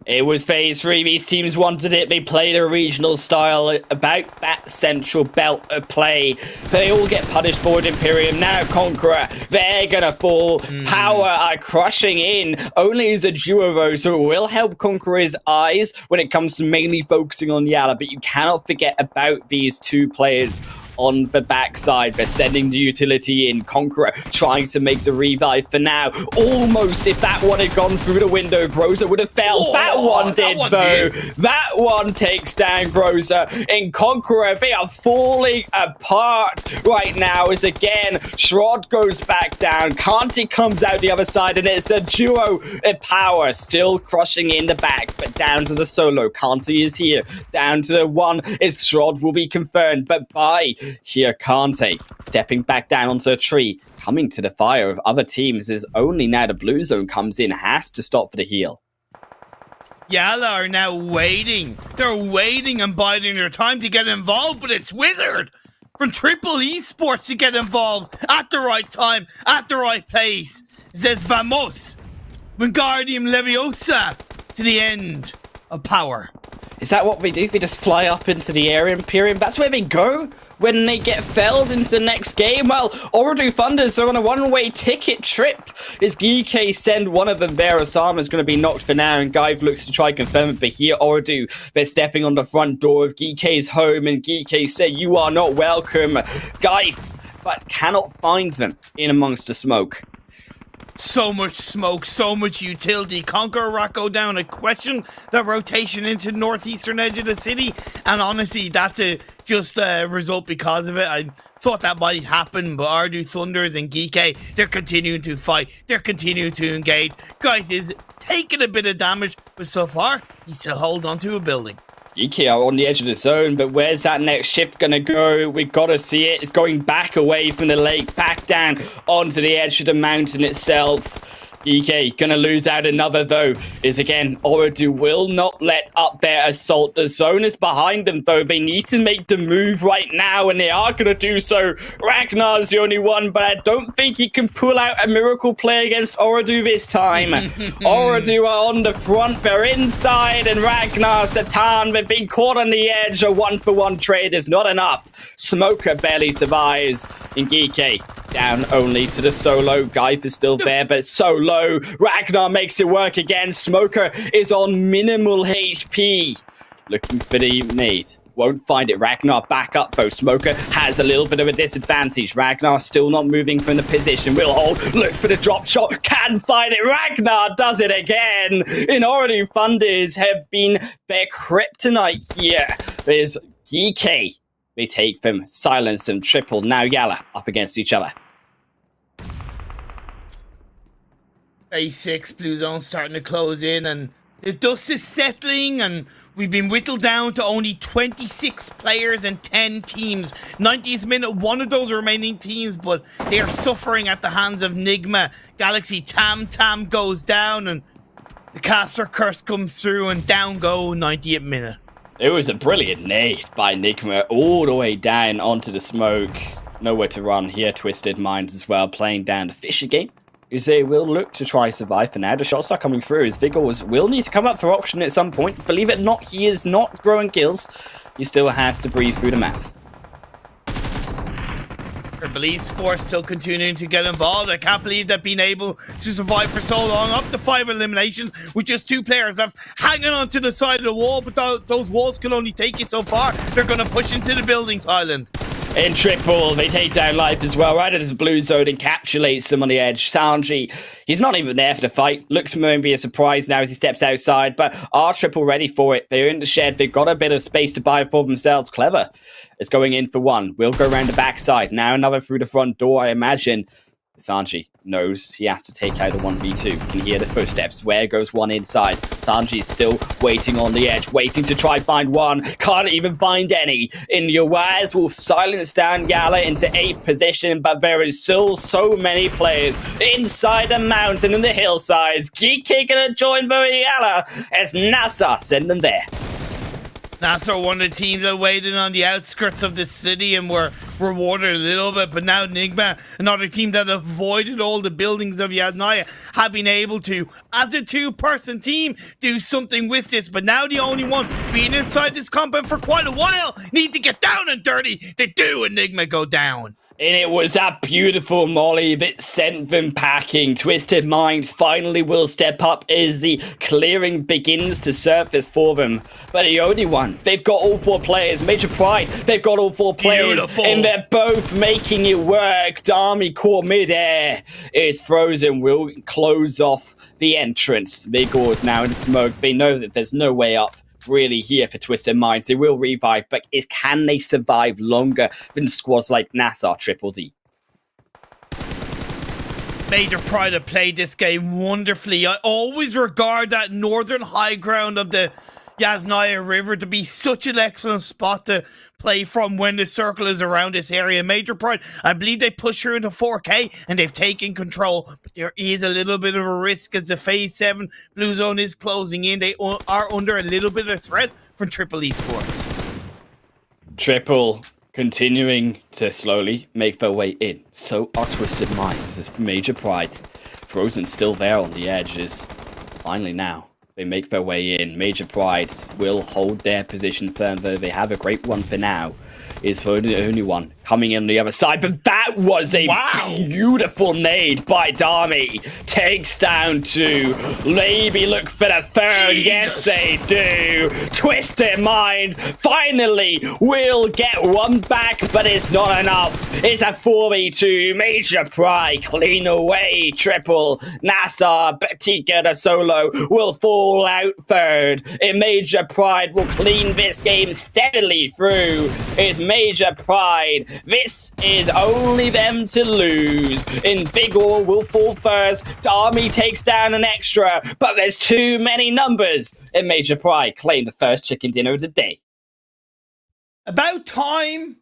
S4: It was phase 3. These teams wanted it. They played a regional style about that central belt of play. They all get punished for it. Imperium, now Conqueror. They're gonna fall. POWR are crushing in. Only as a duo though, so it will help Conqueror's eyes when it comes to mainly focusing on YALLA. But you cannot forget about these two players on the backside. They're sending the utility in. Conqueror trying to make the revive for now. Almost, if that one had gone through the window, Groza would have fell. That one did, though. That one takes down Groza. In Conqueror, they are falling apart right now as again, Shrod goes back down. Kanti comes out the other side, and it's a duo of POWR still crushing in the back, but down to the solo. Kanti is here. Down to the one is Shrod will be confirmed, but by here Kante stepping back down onto a tree, coming to the fire of other teams as only now the blue zone comes in, has to stop for the heal.
S5: YALLA are now waiting. They're waiting and biding their time to get involved, but it's Wizard from Triple Esports to get involved at the right time, at the right place. It says Vamos, Wingardium Leviosa to the end of POWR.
S4: Is that what they do? They just fly up into the area, Imperium? That's where they go when they get felled into the next game? Well, OOREDOO Thunders are on a one-way ticket trip. As GEEKAY send one of them there, Osama's going to be knocked for now, and Guy looks to try and confirm it, but here OOREDOO, they're stepping on the front door of GEEKAY's home, and GEEKAY say, you are not welcome, Guy, but cannot find them in amongst the smoke.
S5: So much smoke, so much utility. CONQUEROR go down. I question that rotation into the northeastern edge of the city, and honestly, that's just a result because of it. I thought that might happen, but OOREDOO Thunders and GEEKAY, they're continuing to fight. They're continuing to engage. Guys is taking a bit of damage, but so far, he still holds onto a building.
S4: GEEKAY are on the edge of the zone, but where's that next shift gonna go? We gotta see it. It's going back away from the lake, back down onto the edge of the mountain itself. GEEKAY gonna lose out another though, is again, OOREDOO will not let up their assault. The zone is behind them though. They need to make the move right now, and they are gonna do so. Ragnar's the only one, but I don't think he can pull out a miracle play against OOREDOO this time. OOREDOO are on the front, they're inside, and Ragnar, Satan, they've been caught on the edge. A 1-for-1 trade is not enough. Smoker barely survives, and GEEKAY down only to the solo. Geif is still there, but so low. Ragnar makes it work again. Smoker is on minimal HP. Looking for the nade. Won't find it. Ragnar back up though. Smoker has a little bit of a disadvantage. Ragnar still not moving from the position. Will hold. Looks for the drop shot. Can find it. Ragnar does it again. In OOREDOO, Thunders have been their kryptonite here. There's GEEKAY. They take them. Silence them. Triple. Now YALLA up against each other.
S5: Phase 6, Blue Zone starting to close in, and the dust is settling, and we've been whittled down to only 26 players and 10 teams. 90th minute, one of those remaining teams, but they are suffering at the hands of NIGMA. Galaxy Tam goes down, and the caster curse comes through, and down go 90th minute.
S4: It was a brilliant nade by NIGMA all the way down onto the smoke. Nowhere to run here. Twisted Minds as well, playing down the Fisher game. They will look to try survive for now. The shots are coming through. His Vigors will need to come up for auction at some point. Believe it or not, he is not growing kills. He still has to breathe through the map.
S5: ESPORT still continuing to get involved. I can't believe they've been able to survive for so long. Up to 5 eliminations with just 2 players left, hanging onto the side of the wall. But those walls can only take you so far. They're going to push into the buildings, Highland.
S4: In triple, they take down Life as well, right as the blue zone encapsulates him on the edge. Sanji, he's not even there for the fight. Looks maybe a surprise now as he steps outside, but are triple ready for it. They're in the shed. They've got a bit of space to buy for themselves. Clever is going in for one. Will go around the backside. Now another through the front door, I imagine. Sanji knows he has to take out the 1v2. Can hear the footsteps. Where goes one inside? Sanji's still waiting on the edge, waiting to try find one. Can't even find any. In your wires will silence down YALLA into 8th position, but there is still so many players inside the mountain and the hillsides. GEEKAY gonna join YALLA as NASR send them there.
S5: NASR, one of the teams that waited on the outskirts of the city and were rewarded a little bit, but now NIGMA, another team that avoided all the buildings of Yasnaya, have been able to, as a 2-person team, do something with this, but now the only one being inside this compound for quite a while need to get down and dirty. They do, and NIGMA go down.
S4: And it was that beautiful molly that sent them packing. Twisted Minds finally will step up as the clearing begins to surface for them. But the only one, they've got all 4 players. Major Pride, they've got all 4 players.
S5: Beautiful.
S4: And they're both making it work. Dami caught midair. Is frozen. Will close off the entrance. Vigors now in the smoke. They know that there's no way up really here for Twisted Minds. They will revive, but can they survive longer than squads like NASR Triple D?
S5: Major Pride have played this game wonderfully. I always regard that northern high ground of the Yasnaya River to be such an excellent spot to play from when the circle is around this area. Major Pride, I believe they push her into 4K and they've taken control, but there is a little bit of a risk as the Phase 7 Blue Zone is closing in. They are under a little bit of threat from Triple Esports.
S4: Triple continuing to slowly make their way in. So are Twisted Minds. This Major Pride. Frozen still there on the edges. Finally now, they make their way in. Major Pride will hold their position firm, though they have a great one for now. Is for the only one coming in the other side, but that was a beautiful nade by Dami. Takes down 2. Maybe look for the 3rd.
S5: Jesus.
S4: Yes, they do. Twisted Mind finally will get one back, but it's not enough. It's a 4v2. Major Pride clean away. Triple. NASR, Batika the solo will fall out 3rd. And Major Pride will clean this game steadily through. It's Major Pride. This is only them to lose. And Vigor will fall first. Dami takes down an extra, but there's too many numbers. And Major Pride claim the first chicken dinner of the day.
S5: About time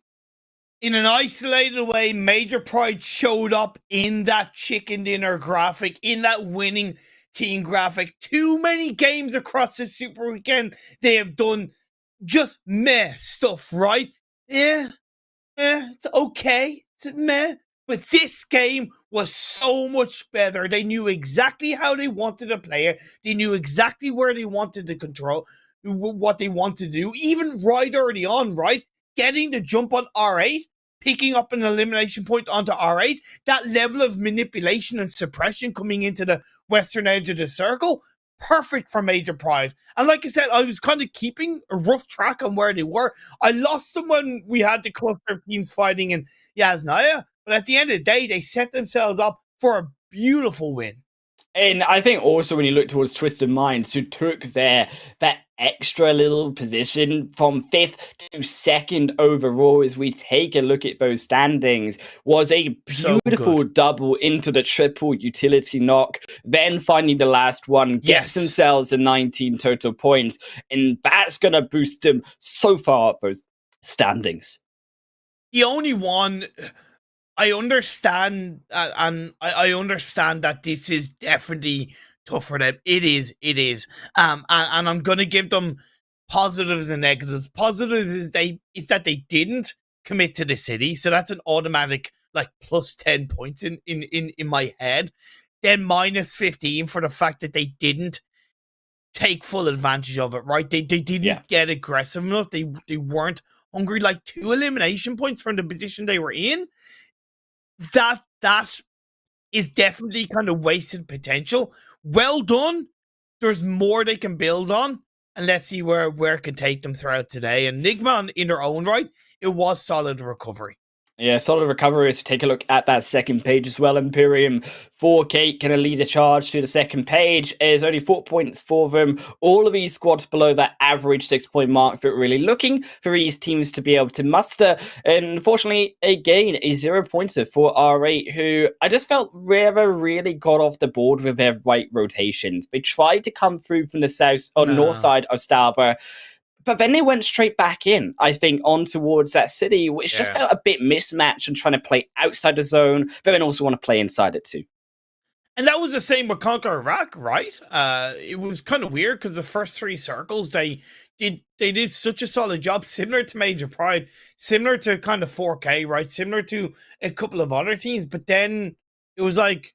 S5: in an isolated way, Major Pride showed up in that chicken dinner graphic, in that winning team graphic. Too many games across the Super Weekend. They have done just meh stuff, right? Yeah, it's okay. It's meh. But this game was so much better. They knew exactly how they wanted to play it. They knew exactly where they wanted to control, what they want to do. Even right early on, right? Getting the jump on R8, picking up an elimination point onto R8, that level of manipulation and suppression coming into the western edge of the circle, perfect for Major Pride. And like I said, I was kind of keeping a rough track on where they were. I lost someone we had the cluster of teams fighting in Yasnaya, but at the end of the day, they set themselves up for a beautiful win.
S4: And I think also when you look towards Twisted Minds, who took that extra little position from 5th to 2nd overall, as we take a look at those standings, was a beautiful double into the triple utility knock. Then finding the last one, gets themselves a 19 total points, and that's going to boost them so far up those standings.
S5: The only one... I understand, and I understand that this is definitely tough for them. It is. And I'm gonna give them positives and negatives. Positives is that they didn't commit to the city, so that's an automatic like plus 10 points in my head. Then minus 15 for the fact that they didn't take full advantage of it. Right? They didn't get aggressive enough. They weren't hungry. Like 2 elimination points from the position they were in. That is definitely kind of wasted potential. Well done. There's more they can build on, and let's see where it can take them throughout today. And NIGMA, in their own right, it was solid recovery.
S4: Yeah, solid recovery. As we take a look at that second page as well, Imperium 4K going to lead a charge to the second page. There's only 4 points for them. All of these squads below that average 6-point mark, but really looking for these teams to be able to muster. And unfortunately, again, a 0-pointer for R8, who I just felt never really got off the board with their right rotations. They tried to come through from the south or north side of Stauber, but then they went straight back in, I think, on towards that city, which just felt a bit mismatched and trying to play outside the zone, but then also want to play inside it too.
S5: And that was the same with CONQUEROR, right? It was kind of weird because the first 3 circles, they did such a solid job, similar to Major Pride, similar to kind of 4K, right? Similar to a couple of other teams, but then it was like,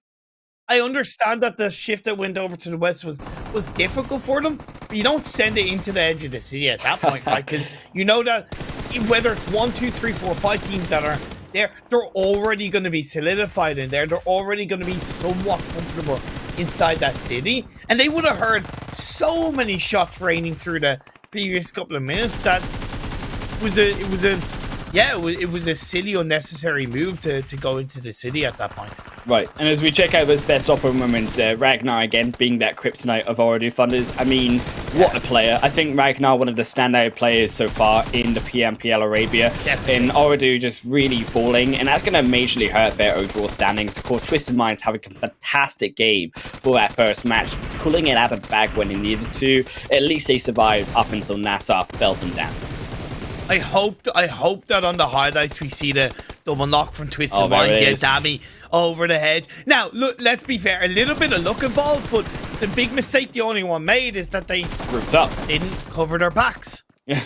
S5: I understand that the shift that went over to the west was difficult for them, but you don't send it into the edge of the city at that point, right? Because you know that whether it's 1, 2, 3, 4, 5 teams that are there, they're already going to be solidified in there. They're already going to be somewhat comfortable inside that city. And they would have heard so many shots raining through the previous couple of minutes that it was a silly, unnecessary move to go into the city at that point.
S4: Right, and as we check out those best opera moments, Ragnar again being that kryptonite of OOREDOO Thunders. I mean, what a player. I think Ragnar, one of the standout players so far in the PMPL Arabia.
S5: Definitely.
S4: And OOREDOO just really falling, and that's going to majorly hurt their overall standings. Of course, Twisted Minds having a fantastic game for that first match, pulling it out of the bag when they needed to. At least they survived up until NASR felt them down.
S5: I hope that on the highlights we see the double knock from Twisted Minds. Yeah, Dammy over the head. Now, look, let's be fair, a little bit of luck involved, but the big mistake the only one made is that they
S4: grouped up,
S5: didn't cover their backs.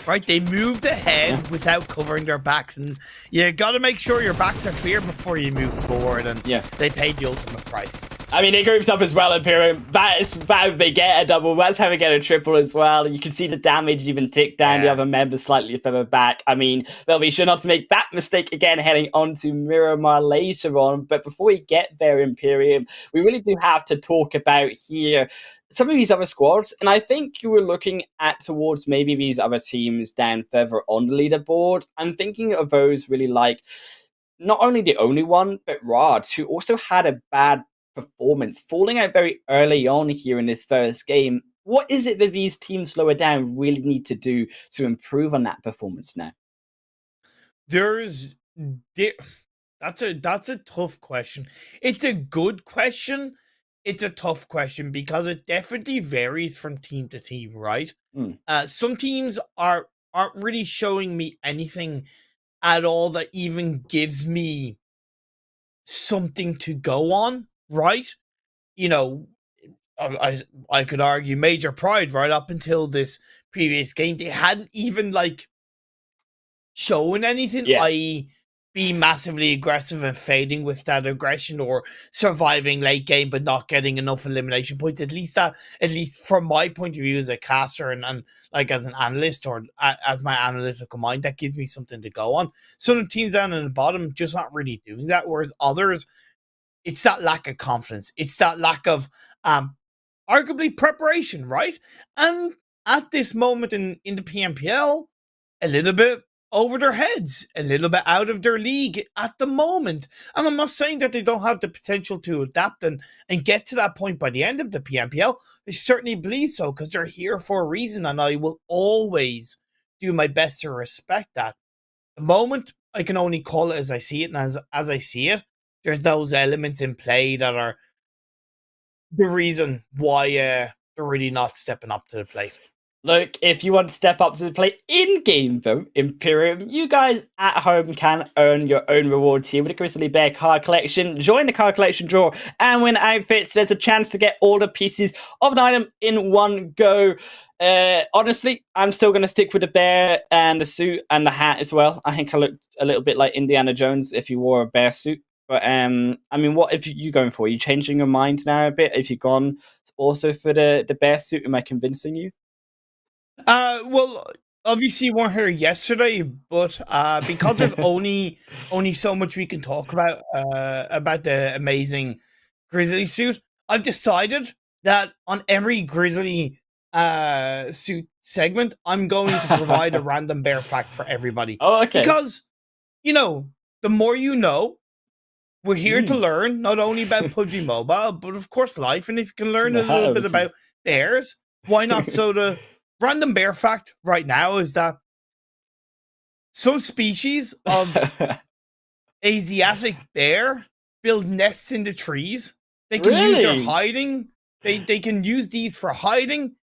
S5: Right? They moved ahead without covering their backs, and you got to make sure your backs are clear before you move forward, and they paid the ultimate price.
S4: I mean, it groups up as well, Imperium. That is how they get a double. That's how they get a triple as well. You can see the damage even tick down the other members slightly further back. I mean, they'll be sure not to make that mistake again heading on to Miramar later on. But before we get there, Imperium, we really do have to talk about here some of these other squads, and I think you were looking at towards maybe these other teams down further on the leaderboard. I'm thinking of those really like not only the only one, but Rod, who also had a bad performance, falling out very early on here in this first game. What is it that these teams lower down really need to do to improve on that performance now?
S5: That's a tough question. It's a good question. It's a tough question because it definitely varies from team to team, right? Some teams aren't really showing me anything at all that even gives me something to go on, right? You know, I could argue major pride right up until this previous game. They hadn't even like shown anything,
S4: Yeah.
S5: i.e., be massively aggressive and fading with that aggression, or surviving late game but not getting enough elimination points. At least from my point of view as a caster and like as an analyst, or as my analytical mind, that gives me something to go on. Some teams down in the bottom just not really doing that, whereas others, it's that lack of confidence. It's that lack of arguably preparation, right? And at this moment in the PMPL, a little bit over their heads, a little bit out of their league at the moment. And I'm not saying that they don't have the potential to adapt and get to that point by the end of the PMPL. I certainly believe so, because they're here for a reason, and I will always do my best to respect that. The moment, I can only call it as I see it, and as I see it, there's those elements in play that are the reason why they're really not stepping up to the plate.
S4: Look, if you want to step up to the plate in-game, though, Imperium, you guys at home can earn your own rewards here with the Grizzly Bear card collection. Join the card collection draw and win outfits. There's a chance to get all the pieces of an item in one go. Honestly, I'm still going to stick with the bear and the suit and the hat as well. I think I looked a little bit like Indiana Jones if you wore a bear suit. But, I mean, what if you going for? Are you changing your mind now a bit? If you've gone also for the bear suit, am I convincing you?
S5: Well, obviously you weren't here yesterday, but because there's only so much we can talk about the amazing Grizzly suit, I've decided that on every Grizzly suit segment, I'm going to provide a random bear fact for everybody.
S4: Oh, okay.
S5: Because, you know, the more you know, we're here to learn not only about PUBG Mobile, but of course life. And if you can learn a little bit about bears, why not? So the random bear fact right now is that some species of Asiatic bear build nests in the trees. They can use their hiding. They can use these for hiding,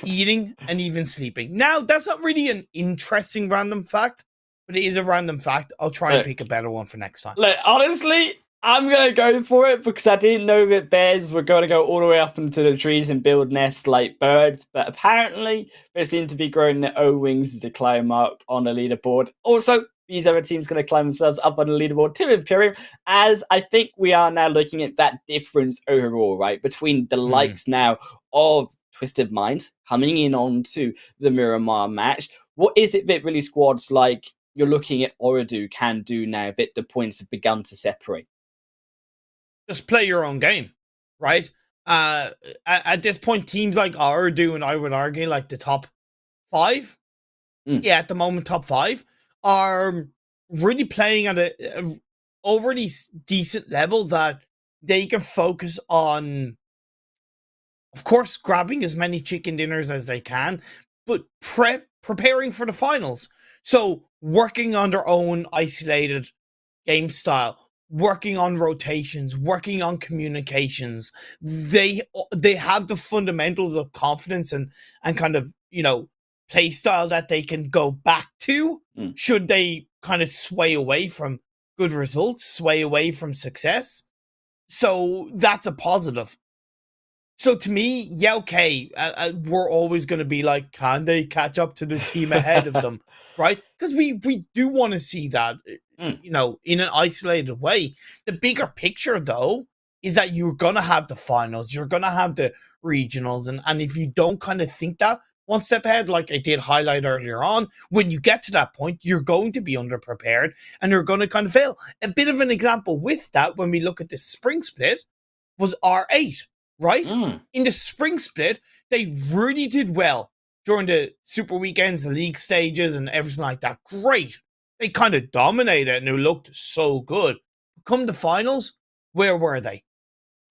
S5: eating, and even sleeping. Now, that's not really an interesting random fact, but it is a random fact. I'll try and pick a better one for next time.
S4: Look, honestly, I'm going to go for it because I didn't know that bears were going to go all the way up into the trees and build nests like birds, but apparently they seem to be growing their own wings to climb up on the leaderboard. Also, these other teams going to climb themselves up on the leaderboard to Imperium, as I think we are now looking at that difference overall, right, between the likes now of Twisted Minds coming in onto the Miramar match. What is it that really squads like you're looking at OOREDOO can do now that the points have begun to separate?
S5: Just play your own game, right? At this point, teams like OOREDOO, and I would argue like the top 5, at the moment, top 5, are really playing at a overly decent level that they can focus on, of course, grabbing as many chicken dinners as they can, but preparing for the finals. So working on their own isolated game style, working on rotations, working on communications. They have the fundamentals of confidence and kind of, you know, play style that they can go back to should they kind of sway away from good results, sway away from success. So that's a positive. So to me, yeah, okay, we're always going to be like, can they catch up to the team ahead of them, right? Because we do want to see that, you know, in an isolated way. The bigger picture, though, is that you're going to have the finals, you're going to have the regionals, and if you don't kind of think that one step ahead, like I did highlight earlier on, when you get to that point, you're going to be underprepared and you're going to kind of fail. A bit of an example with that, when we look at the spring split, was R8. Right? In the spring split, they really did well during the super weekends, the league stages, and everything like that. Great. They kind of dominated and it looked so good. Come the finals, where were they?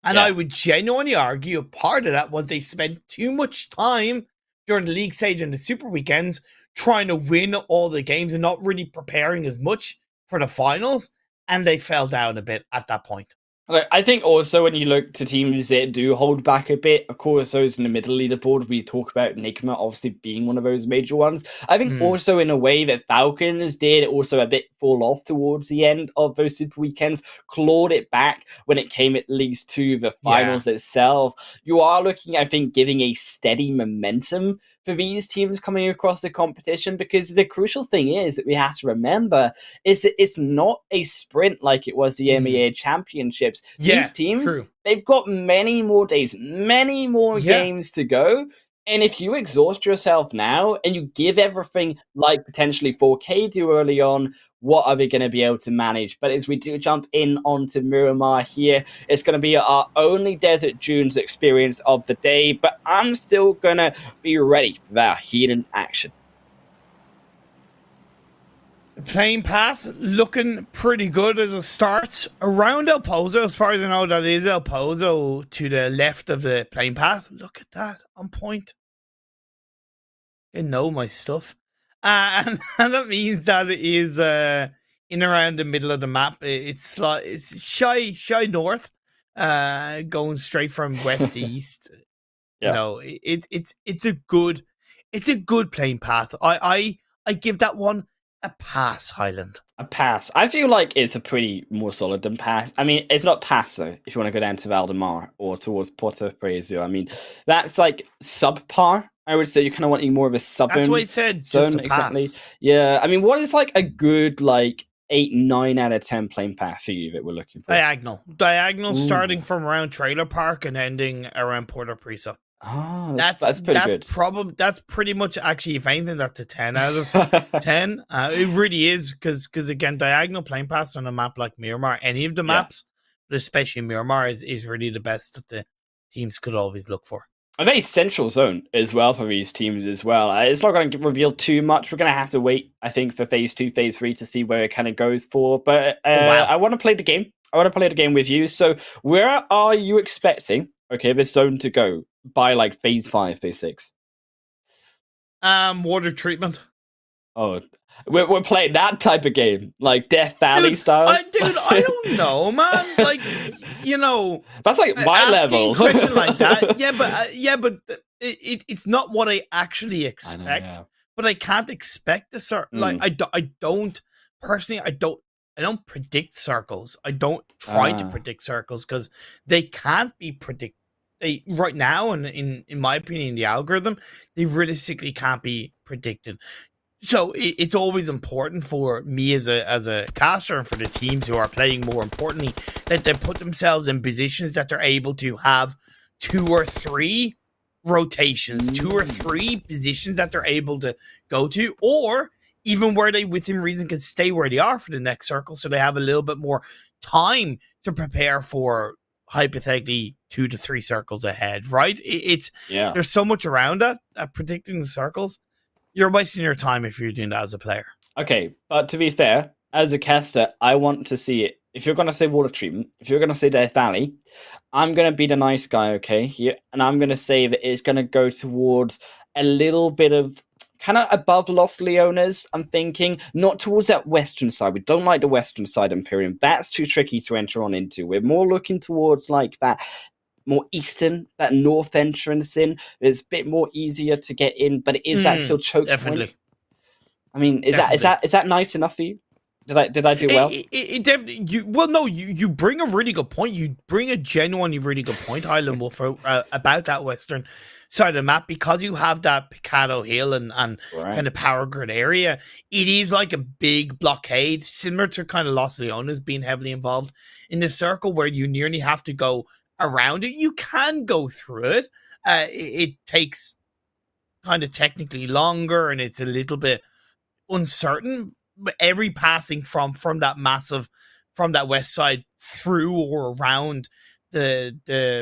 S5: And I would genuinely argue a part of that was they spent too much time during the league stage and the super weekends trying to win all the games and not really preparing as much for the finals. And they fell down a bit at that point.
S4: I think also when you look to teams that do hold back a bit, of course, those in the middle leaderboard, we talk about NIGMA obviously being one of those major ones. I think also in a way that Falcons did also a bit fall off towards the end of those Super Weekends, clawed it back when it came at least to the finals itself. You are looking, I think, giving a steady momentum for these teams coming across the competition, because the crucial thing is that we have to remember it's not a sprint like it was the MEA Championships. These teams, they've got many more days, many more games to go. And if you exhaust yourself now and you give everything like potentially 4K do early on, what are they going to be able to manage? But as we do jump in onto Miramar here, it's going to be our only Desert Dunes experience of the day, but I'm still going to be ready for that hidden action.
S5: Playing path looking pretty good as a start around El Pozo. As far as I know, that is El Pozo to the left of the playing path. Look at that, on point. I know my stuff. And that means that it is in around the middle of the map. It's like it's shy north, going straight from west to east. You know, it's a good playing path. I give that one a pass, Highland.
S4: A pass. I feel like it's a pretty more solid than pass. I mean, it's not pass though, if you want to go down to Valdemar or towards Porto Prezio. I mean, that's like subpar. I would say you're kind of wanting more of a sub.
S5: That's what he said. Just a pass.
S4: Yeah. I mean, what is like a good 8, 9 out of 10 playing path for you that we're looking for?
S5: Diagonal starting from around Trailer Park and ending around Porto Prezio.
S4: Oh, that's pretty good.
S5: That's pretty much, actually, if anything, that's a 10 out of 10. It really is, because again, diagonal playing paths on a map like Miramar, any of the maps, but especially Miramar, is really the best that the teams could always look for.
S4: A very central zone as well for these teams as well. It's not going to reveal too much. We're going to have to wait, I think, for phase 2, phase 3 to see where it kind of goes for. But I want to play the game. I want to play the game with you. So where are you expecting, this zone to go by phase 5, phase 6?
S5: Water treatment.
S4: Oh, we're playing that type of game, like Death Valley style.
S5: I don't know, man.
S4: That's my level.
S5: Question like that. But it's not what I actually expect. But I can't expect a certain. I don't personally. I don't predict circles. I don't try to predict circles because they can't be predicted. Right now, and in my opinion, the algorithm, they realistically can't be predicted. So it's always important for me as a caster and for the teams who are playing, more importantly, that they put themselves in positions that they're able to have 2 or 3 rotations, 2 or 3 positions that they're able to go to, or even where they, within reason, can stay where they are for the next circle, so they have a little bit more time to prepare for, hypothetically, 2 to 3 circles ahead, right? There's so much around that, predicting the circles. You're wasting your time if you're doing that as a player. Okay,
S4: but to be fair, as a caster, I want to see it. If you're going to say water treatment, if you're going to say Death Valley, I'm going to be the nice guy, here, and I'm going to say that it's going to go towards a little bit of kind of above Los Leones, I'm thinking, not towards that western side. We don't like the western side, Imperium. That's too tricky to enter on into. We're more looking towards that more eastern, that north entrance in. It's a bit more easier to get in, but is that still choke
S5: definitely
S4: point? I mean, is that nice enough for you? Did I do well?
S5: It definitely. You bring a really good point. You bring a genuinely really good point, Highland Wolf, about that western side of the map, because you have that Picado Hill and kind of power grid area. It is like a big blockade, similar to kind of Los Leones being heavily involved in the circle, where you nearly have to go around it. You can go through it. It takes kind of technically longer, and it's a little bit uncertain. But every pathing from that west side through or around the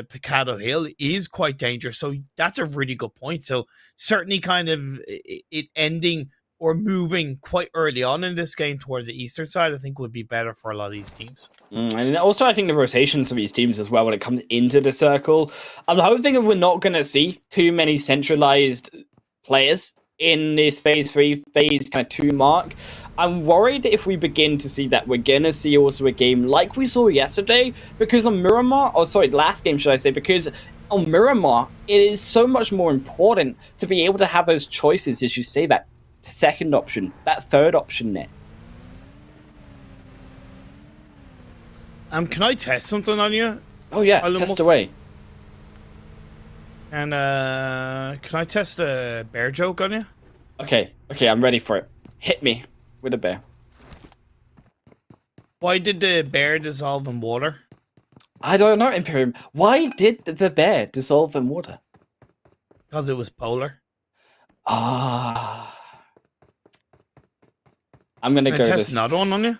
S5: Picado Hill is quite dangerous. So that's a really good point. So certainly kind of it ending or moving quite early on in this game towards the eastern side, I think would be better for a lot of these teams.
S4: And also I think the rotations of these teams as well when it comes into the circle, I'm hoping that we're not going to see too many centralized players in this phase 3, phase kind of 2 mark. I'm worried if we begin to see that we're gonna see also a game like we saw yesterday, because on Miramar, or sorry, last game should I say, because on Miramar, it is so much more important to be able to have those choices, as you say, that second option, that third option net.
S5: Can I test something on you?
S4: Oh yeah, test away.
S5: And can I test a bear joke on you?
S4: Okay, I'm ready for it. Hit me with a bear.
S5: Why did the bear dissolve in water?
S4: I don't know, Imperium. Why did the bear dissolve in water?
S5: Because it was polar.
S4: Ah. I'm gonna go
S5: test
S4: this.
S5: another one on you?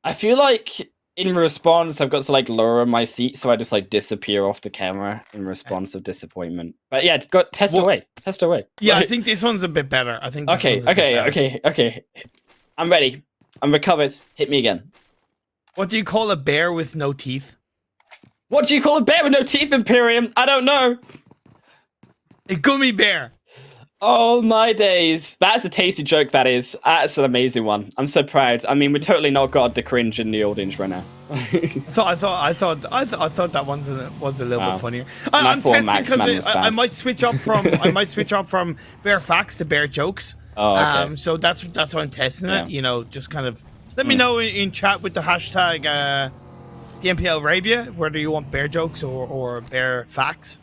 S4: I feel like in response, I've got to like lower my seat so I just like disappear off the camera in response of disappointment. But yeah, test away. Test away.
S5: Yeah,
S4: Like,
S5: I think this one's a bit better. I think.
S4: Okay. I'm ready. I'm recovered. Hit me again.
S5: What do you call a bear with no teeth?
S4: What do you call a bear with no teeth, Imperium? I don't know.
S5: A gummy bear.
S4: Oh my days. That's a tasty joke, that is. That's an amazing one. I'm so proud. I mean, we totally not got the cringe in the audience right now.
S5: I thought that one was a little bit funnier.
S4: And
S5: I'm testing
S4: Max
S5: because I
S4: bad.
S5: might switch up from bear facts to bear jokes.
S4: Oh, okay.
S5: So that's why I'm testing it.
S4: Yeah.
S5: You know, just kind of let me know in chat with the hashtag PMPL Arabia whether you want bear jokes or bear facts.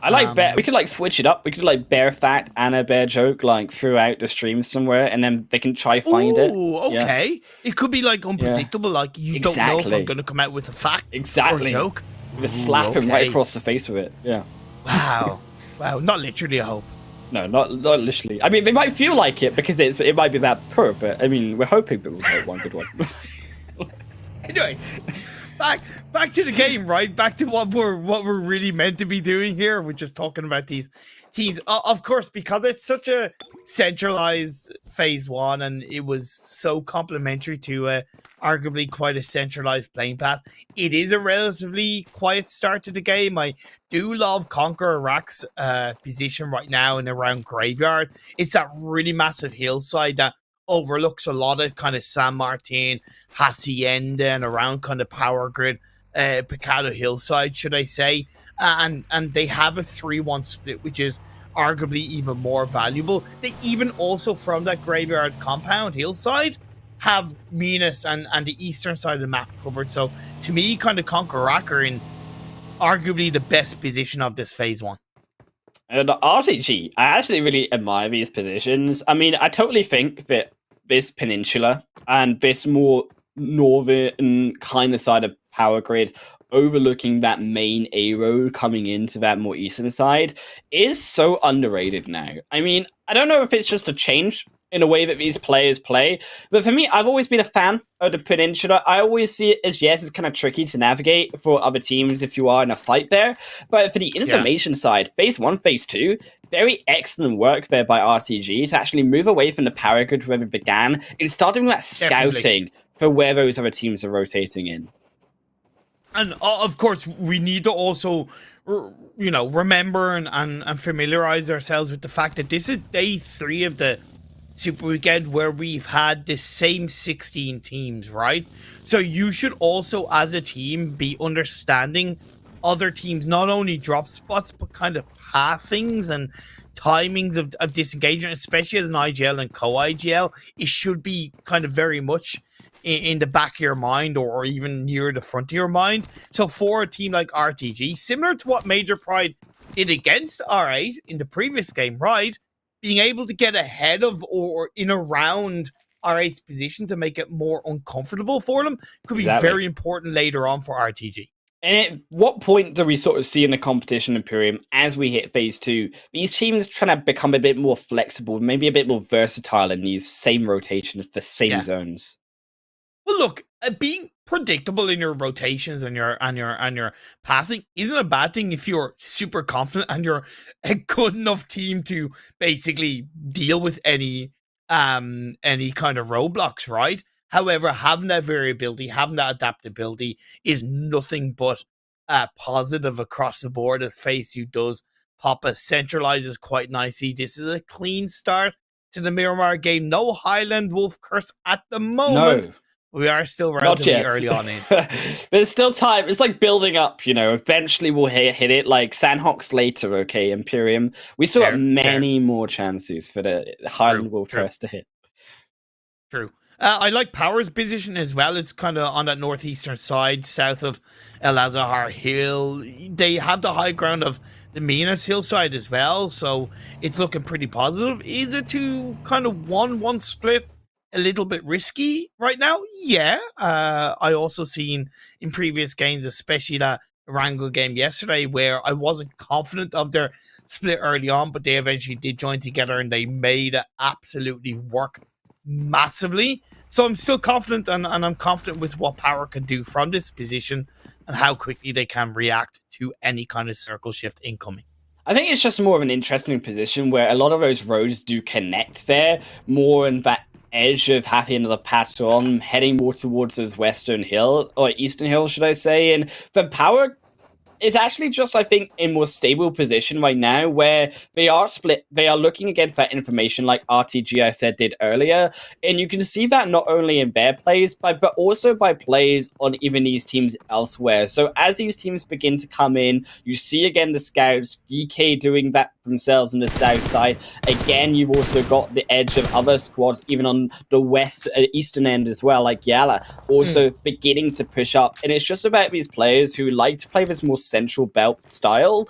S4: I like bear. We could like switch it up. We could like bear fact and a bear joke like throughout the stream somewhere, and then they can try find it.
S5: Ooh, okay. Yeah. It could be like unpredictable. Yeah. Like you don't know if I'm going to come out with a fact or a joke.
S4: Just slap him right across the face with it. Yeah.
S5: Wow. Wow. Not literally, I hope.
S4: No, not literally. I mean, they might feel like it because it might be that poor, but I mean, we're hoping that we'll get one good one.
S5: Anyway. Back to the game, right? Back to what we're really meant to be doing here, which is talking about these teams. Of course, because it's such a centralized phase one, and it was so complementary to arguably quite a centralized playing path. It is a relatively quiet start to the game. I do love CONQUEROR Rack's position right now in around Graveyard. It's that really massive hillside that overlooks a lot of kind of San Martin, Hacienda, and around kind of Power Grid, Picado Hillside, should I say. And they have a 3-1 split, which is arguably even more valuable. They even also, from that Graveyard compound hillside, have Minas and the eastern side of the map covered. So to me, kind of CONQUEROR Rack are in arguably the best position of this phase one.
S4: And RTG, I actually really admire these positions. I mean, I totally think that this peninsula and this more northern kind of side of Power Grid, overlooking that main A road coming into that more eastern side, is so underrated now. I mean, I don't know if it's just a change in a way that these players play, but for me, I've always been a fan of the peninsula. I always see it as, yes, it's kind of tricky to navigate for other teams if you are in a fight there, but for the information side, phase 1, phase 2, very excellent work there by RTG to actually move away from the Power Grid where it began and start doing that scouting for where those other teams are rotating in.
S5: And of course, we need to also, you know, remember and familiarize ourselves with the fact that this is day 3 of the Super Weekend where we've had the same 16 teams, right? So you should also, as a team, be understanding other teams, not only drop spots, but kind of pathings and timings of disengagement, especially as an IGL and co-IGL. It should be kind of very much in the back of your mind or even near the front of your mind. So for a team like RTG, similar to what Major Pride did against R8 in the previous game, right? Being able to get ahead of or in around R8's position to make it more uncomfortable for them could be very important later on for RTG.
S4: And at what point do we sort of see in the competition, Imperium, as we hit phase 2, these teams trying to become a bit more flexible, maybe a bit more versatile in these same rotations, the same zones?
S5: Well, look, being predictable in your rotations and your pathing isn't a bad thing if you're super confident and you're a good enough team to basically deal with any kind of roadblocks, right? However, having that variability, having that adaptability is nothing but positive across the board, as phase 2 does. Papa centralizes quite nicely. This is a clean start to the Miramar game. No Highland Wolf curse at the
S4: No.
S5: moment. We are still
S4: Not
S5: relatively
S4: yet.
S5: early on in.
S4: There's still time. It's like building up, you know. Eventually we'll hit it. Like Sanhok's later, okay, Imperium. We still got many more chances for the Highland Wolf curse to hit.
S5: True. I like POWR's position as well. It's kind of on that northeastern side, south of El Azahar Hill. They have the high ground of the Minas hillside as well, so it's looking pretty positive. Is it to kind of 1-1 split a little bit risky right now? Yeah. I also seen in previous games, especially that Erangel game yesterday, where I wasn't confident of their split early on, but they eventually did join together and they made it absolutely work massively. So I'm still confident, and I'm confident with what POWR can do from this position and how quickly they can react to any kind of circle shift incoming.
S4: I think it's just more of an interesting position where a lot of those roads do connect there, more in that edge of having another patron heading more towards those Western Hill, or Eastern Hill, should I say. And the POWR is actually just, I think, in more stable position right now, where they are split. They are looking again for that information, like RTG I said did earlier, and you can see that not only in their plays, but also by plays on even these teams elsewhere. So as these teams begin to come in, you see again the scouts, GEEKAY doing that themselves on the south side. Again, you've also got the edge of other squads, even on the eastern end as well, like YALLA, also beginning to push up. And it's just about these players who like to play this more central belt style,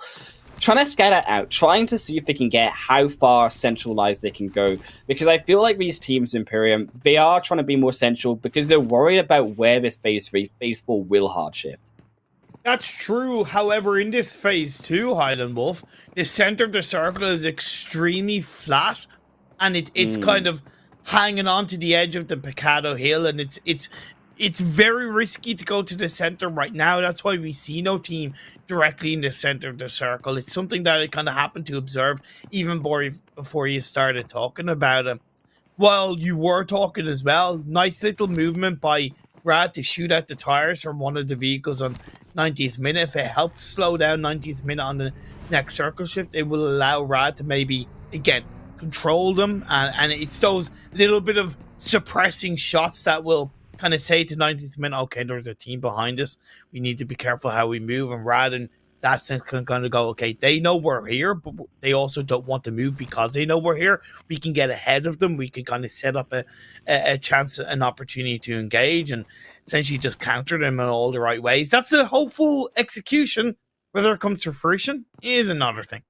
S4: trying to scatter out, trying to see if they can get how far centralized they can go. Because I feel like these teams, Imperium, they are trying to be more central because they're worried about where this phase 3, phase 4 will hard shift.
S5: That's true. However, in this phase 2, Highland Wolf, the center of the circle is extremely flat, and it's kind of hanging on to the edge of the Picado Hill, and it's very risky to go to the center right now. That's why we see no team directly in the center of the circle. It's something that I kind of happened to observe even before you started talking about it. While you were talking as well, nice little movement by Rad to shoot out the tires from one of the vehicles on 90th minute. If it helps slow down 90th minute on the next circle shift, it will allow Rad to maybe, again, control them. And it's those little bit of suppressing shots that will kind of say to 90th minute, okay, there's a team behind us. We need to be careful how we move. And Rad and that's can kind of go, okay, they know we're here, but they also don't want to move because they know we're here. We can get ahead of them. We can kind of set up a chance, an opportunity to engage and essentially just counter them in all the right ways. That's a hopeful execution. Whether it comes to fruition is another thing.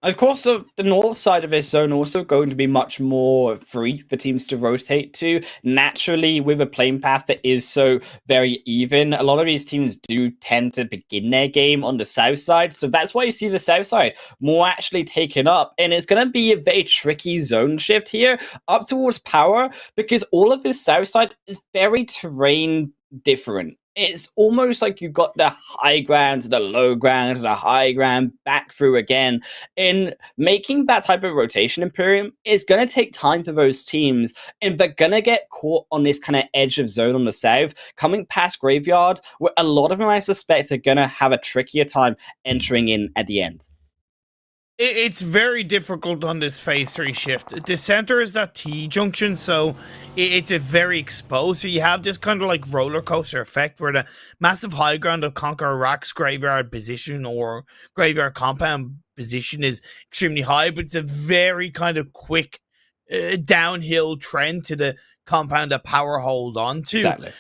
S4: Of course, the north side of this zone also going to be much more free for teams to rotate to. Naturally, with a playing path that is so very even, a lot of these teams do tend to begin their game on the south side. So that's why you see the south side more actually taken up. And it's going to be a very tricky zone shift here up towards POWR, because all of this south side is very terrain different. It's almost like you got the high ground to the low ground to the high ground back through again. In making that type of rotation, Imperium, it's going to take time for those teams, and they're going to get caught on this kind of edge of zone on the south, coming past Graveyard, where a lot of them, I suspect, are going to have a trickier time entering in at the end.
S5: It's very difficult on this phase 3 shift. The center is that T-junction, so it's a very exposed. So you have this kind of like roller coaster effect where the massive high ground of CONQUEROR's graveyard position or graveyard compound position is extremely high, but it's a very kind of quick downhill trend to the compound that POWR hold on to.
S4: Exactly.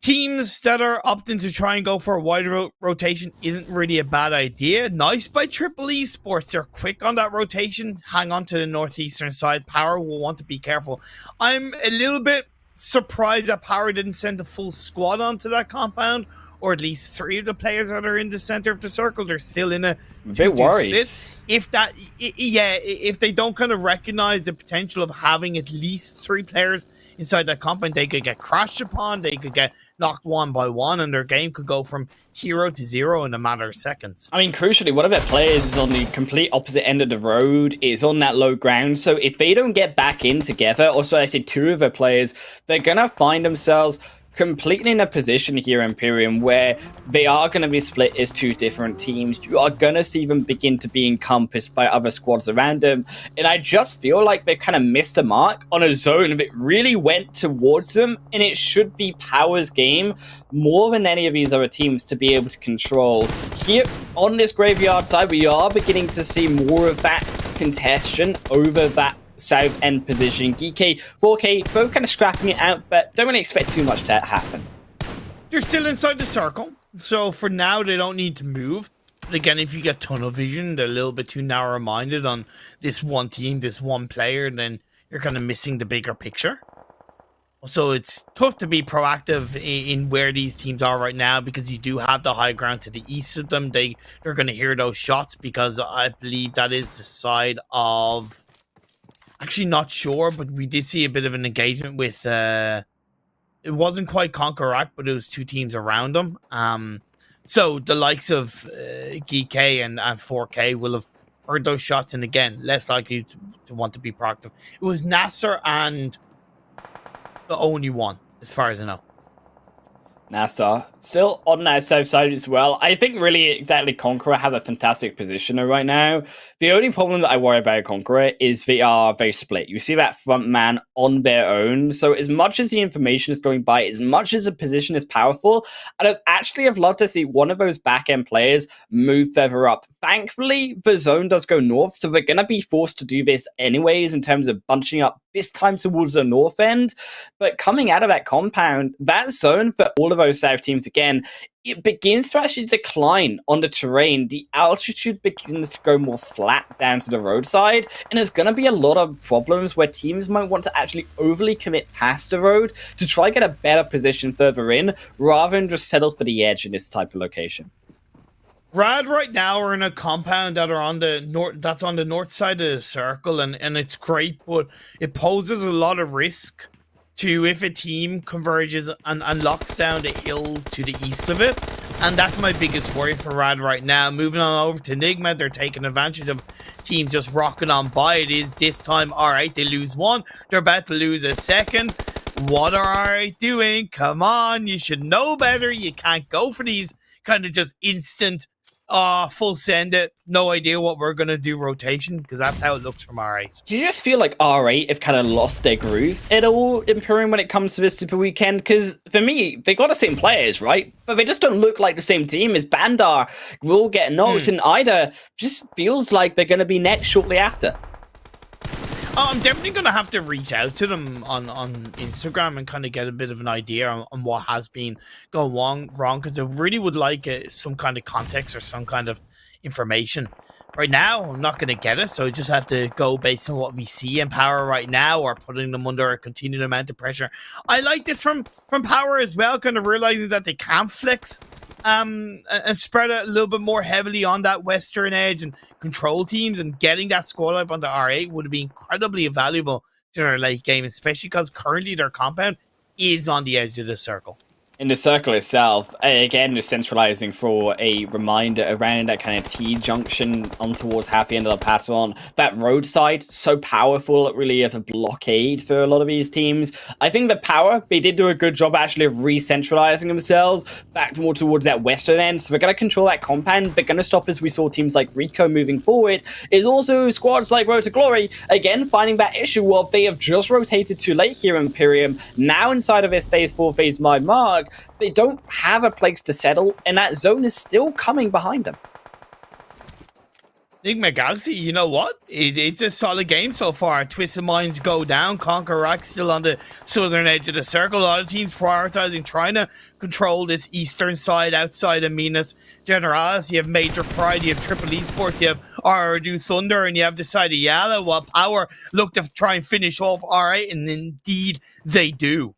S5: Teams that are opting to try and go for a wider rotation isn't really a bad idea. Nice by Triple Esports. They're quick on that rotation. Hang on to the northeastern side. POWR will want to be careful. I'm a little bit surprised that POWR didn't send a full squad onto that compound, or at least 3 of the players that are in the center of the circle. They're still in a
S4: bit worried.
S5: Split. If they don't kind of recognize the potential of having at least 3 players inside that compound, they could get crashed upon, they could get knocked one by one, and their game could go from hero to zero in a matter of seconds. I
S4: mean, crucially, one of their players is on the complete opposite end of the road, is on that low ground, so if they don't get back in together, or so I say 2 of their players, they're gonna find themselves completely in a position here, Imperium, where they are going to be split as two different teams. You are going to see them begin to be encompassed by other squads around them. And I just feel like they've kind of missed a mark on a zone that really went towards them. And it should be POWR's game more than any of these other teams to be able to control. Here on this graveyard side, we are beginning to see more of that contention over that south end position. GEEKAY, 4K, both kind of scrapping it out, but don't really expect too much to happen.
S5: They're still inside the circle, so for now they don't need to move. But again, if you get tunnel vision, they're a little bit too narrow-minded on this one team, this one player, then you're kind of missing the bigger picture. So it's tough to be proactive in where these teams are right now, because you do have the high ground to the east of them. They're going to hear those shots, because I believe that is the side of... Actually, not sure, but we did see a bit of an engagement with... it wasn't quite CONQUEROR, but it was two teams around them. So the likes of GEEKAY and 4K will have heard those shots, and again, less likely to want to be proactive. It was NASR and the only one, as far as I know.
S4: NASR still on that south side as well. I think really exactly CONQUEROR have a fantastic positioner right now. The only problem that I worry about CONQUEROR is they are very split. You see that front man on their own. So as much as the information is going by, as much as the position is powerful, I'd actually have loved to see one of those back end players move further up. Thankfully, the zone does go north, so they're going to be forced to do this anyways in terms of bunching up this time towards the north end. But coming out of that compound, that zone for all of those south teams, again, it begins to actually decline on the terrain. The altitude begins to go more flat down to the roadside, and there's going to be a lot of problems where teams might want to actually overly commit past the road to try get a better position further in, rather than just settle for the edge in this type of location.
S5: Rad right now are in a compound that are on the north. That's on the north side of the circle, and it's great, but it poses a lot of risk to if a team converges and locks down the hill to the east of it. And that's my biggest worry for Rad right now. Moving on over to NIGMA, they're taking advantage of teams just rocking on by. It is this time, alright, they lose one. They're about to lose a second. What are alright doing? Come on, you should know better. You can't go for these kind of just instant full send it, no idea what we're gonna do rotation, because that's how it looks from R8.
S4: Do you just feel like R8 have kind of lost their groove at all, Imperium, when it comes to this Super Weekend? Because for me, they got the same players, right? But they just don't look like the same team. As Bandar will get knocked, and Ida just feels like they're gonna be next shortly after.
S5: I'm definitely going to have to reach out to them on Instagram and kind of get a bit of an idea on what has been going wrong, because I really would like some kind of context or some kind of information. Right now, I'm not going to get it, so I just have to go based on what we see in POWR right now, or putting them under a continued amount of pressure. I like this from POWR as well, kind of realizing that they can flex and spread it a little bit more heavily on that western edge and control teams, and getting that squad up onto R8 would be incredibly valuable to their late game, especially because currently their compound is on the edge of the circle.
S4: In the circle itself, again, they're centralizing for a reminder around that kind of T-junction on towards half the end of the pattern. That roadside, so powerful, really as a blockade for a lot of these teams. I think the POWR, they did do a good job actually of re-centralizing themselves back more towards that western end. So they're going to control that compound. They're going to stop, as we saw teams like Rico moving forward. Is also squads like Road to Glory, again, finding that issue of they have just rotated too late here in Imperium. Now inside of this phase 4, phase 5 mark, they don't have a place to settle, and that zone is still coming behind them.
S5: NIGMA Galaxy, you know what? It's a solid game so far. Twisted Minds go down. CONQUEROR still on the southern edge of the circle. A lot of teams prioritizing trying to control this eastern side outside of Minas Generalis. You have Major Pride, you have Triple Esports, you have OOREDOO Thunder, and you have the side of YALLA, while POWR look to try and finish off R8, and indeed they do.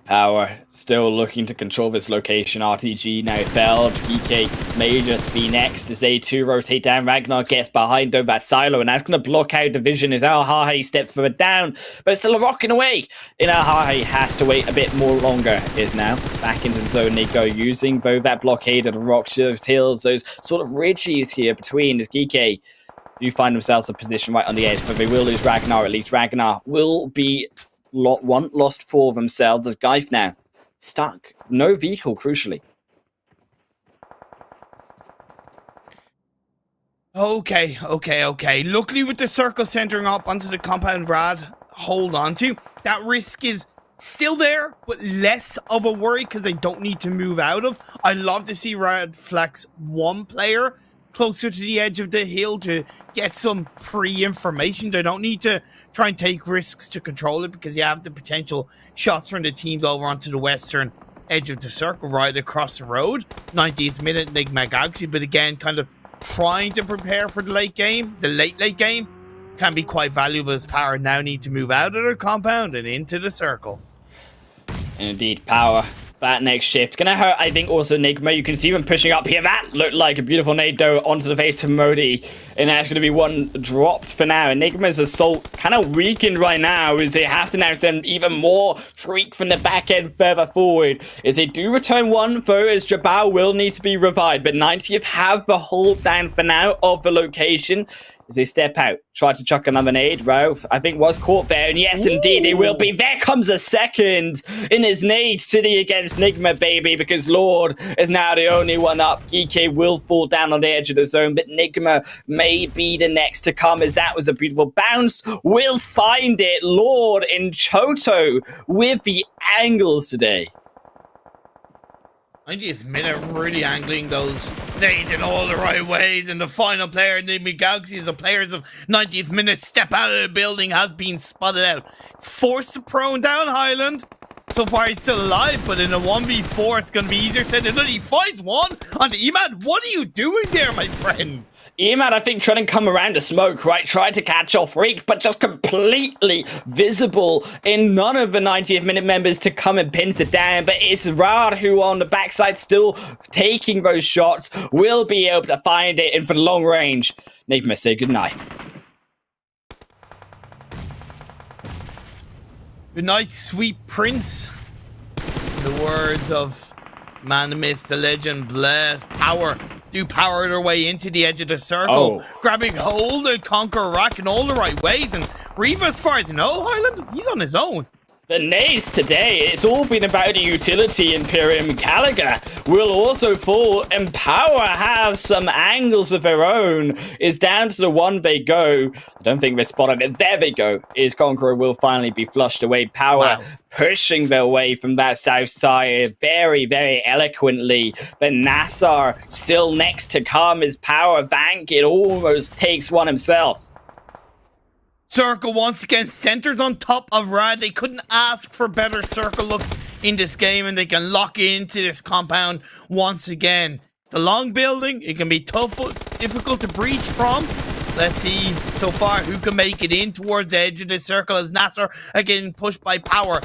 S4: POWR still looking to control this location. RTG now felled. GEEKAY may just be next as A2 rotate down. Ragnar gets behind though that silo, and that's going to block out the vision as Alhahe steps further down, but it's still rocking away. And Alhahe has to wait a bit more longer. Is now back into the zone they go, using both that blockade and the rock hills, those sort of ridges here between as GEEKAY do find themselves a position right on the edge, but they will lose Ragnar. At least Ragnar will be lost for themselves as Geif now stuck. No vehicle, crucially.
S5: Okay. Luckily with the circle centering up onto the compound Rad hold on to, that risk is still there, but less of a worry because they don't need to move out of. I love to see Rad flex one player closer to the edge of the hill to get some pre-information. They don't need to try and take risks to control it because you have the potential shots from the teams over onto the western edge of the circle right across the road. 90th minute NIGMA Galaxy, but again, kind of trying to prepare for the late game. The late game can be quite valuable as Power now need to move out of their compound and into the circle.
S4: Indeed, Power. That next shift gonna hurt, I think, also NIGMA. You can see them pushing up here. That looked like a beautiful nade, though, onto the face of Modi. And that's gonna be one dropped for now. And NIGMA's assault kind of weakened right now as they have to now send even more Freak from the back end further forward. As they do return one, though, as Jabal will need to be revived. But 90th have the hold down for now of the location. As they step out, try to chuck another nade. Ralph, I think, was caught there. And yes, indeed, he will be. There comes a second in his nade city against NIGMA, baby, because Lord is now the only one up. GEEKAY will fall down on the edge of the zone, but NIGMA may be the next to come, as that was a beautiful bounce. Will find it. Lord in Choto with the angles today.
S5: 90th minute, really angling those nades in all the right ways, and the final player in the Galaxy as the players of 90th minute step out of the building has been spotted out. It's forced to prone down Highland. So far he's still alive, but in a 1v4 it's going to be easier said than done. He finds one on the Emad. What are you doing there, my friend?
S4: Emad, I think, trying to come around the smoke, right? Tried to catch off Freak, but just completely visible in none of the 90th minute members to come and pin it down. But it's Rad who on the backside still taking those shots, will be able to find it in for the long range. NIGMA, say goodnight.
S5: Good night, sweet prince. In the words of man, the myth, the legend, bless, Power. Do power their way into the edge of the circle, grabbing hold of CONQUEROR in all the right ways. And Reaver, as far as you know, Highland, he's on his own.
S4: The nades today, it's all been about the utility. Imperium Gallagher will also fall, and Power have some angles of their own. Is down to the one they go. I don't think they spotted it. There they go. Is CONQUEROR will finally be flushed away. Power pushing their way from that south side very, very eloquently. But NASR still next to come. Is Power bank? It almost takes one himself.
S5: Circle once again centers on top of Rad. They couldn't ask for better circle look in this game, and they can lock into this compound once again. The long building, it can be tough, difficult to breach from. Let's see so far who can make it in towards the edge of this circle as NASR are getting pushed by Power.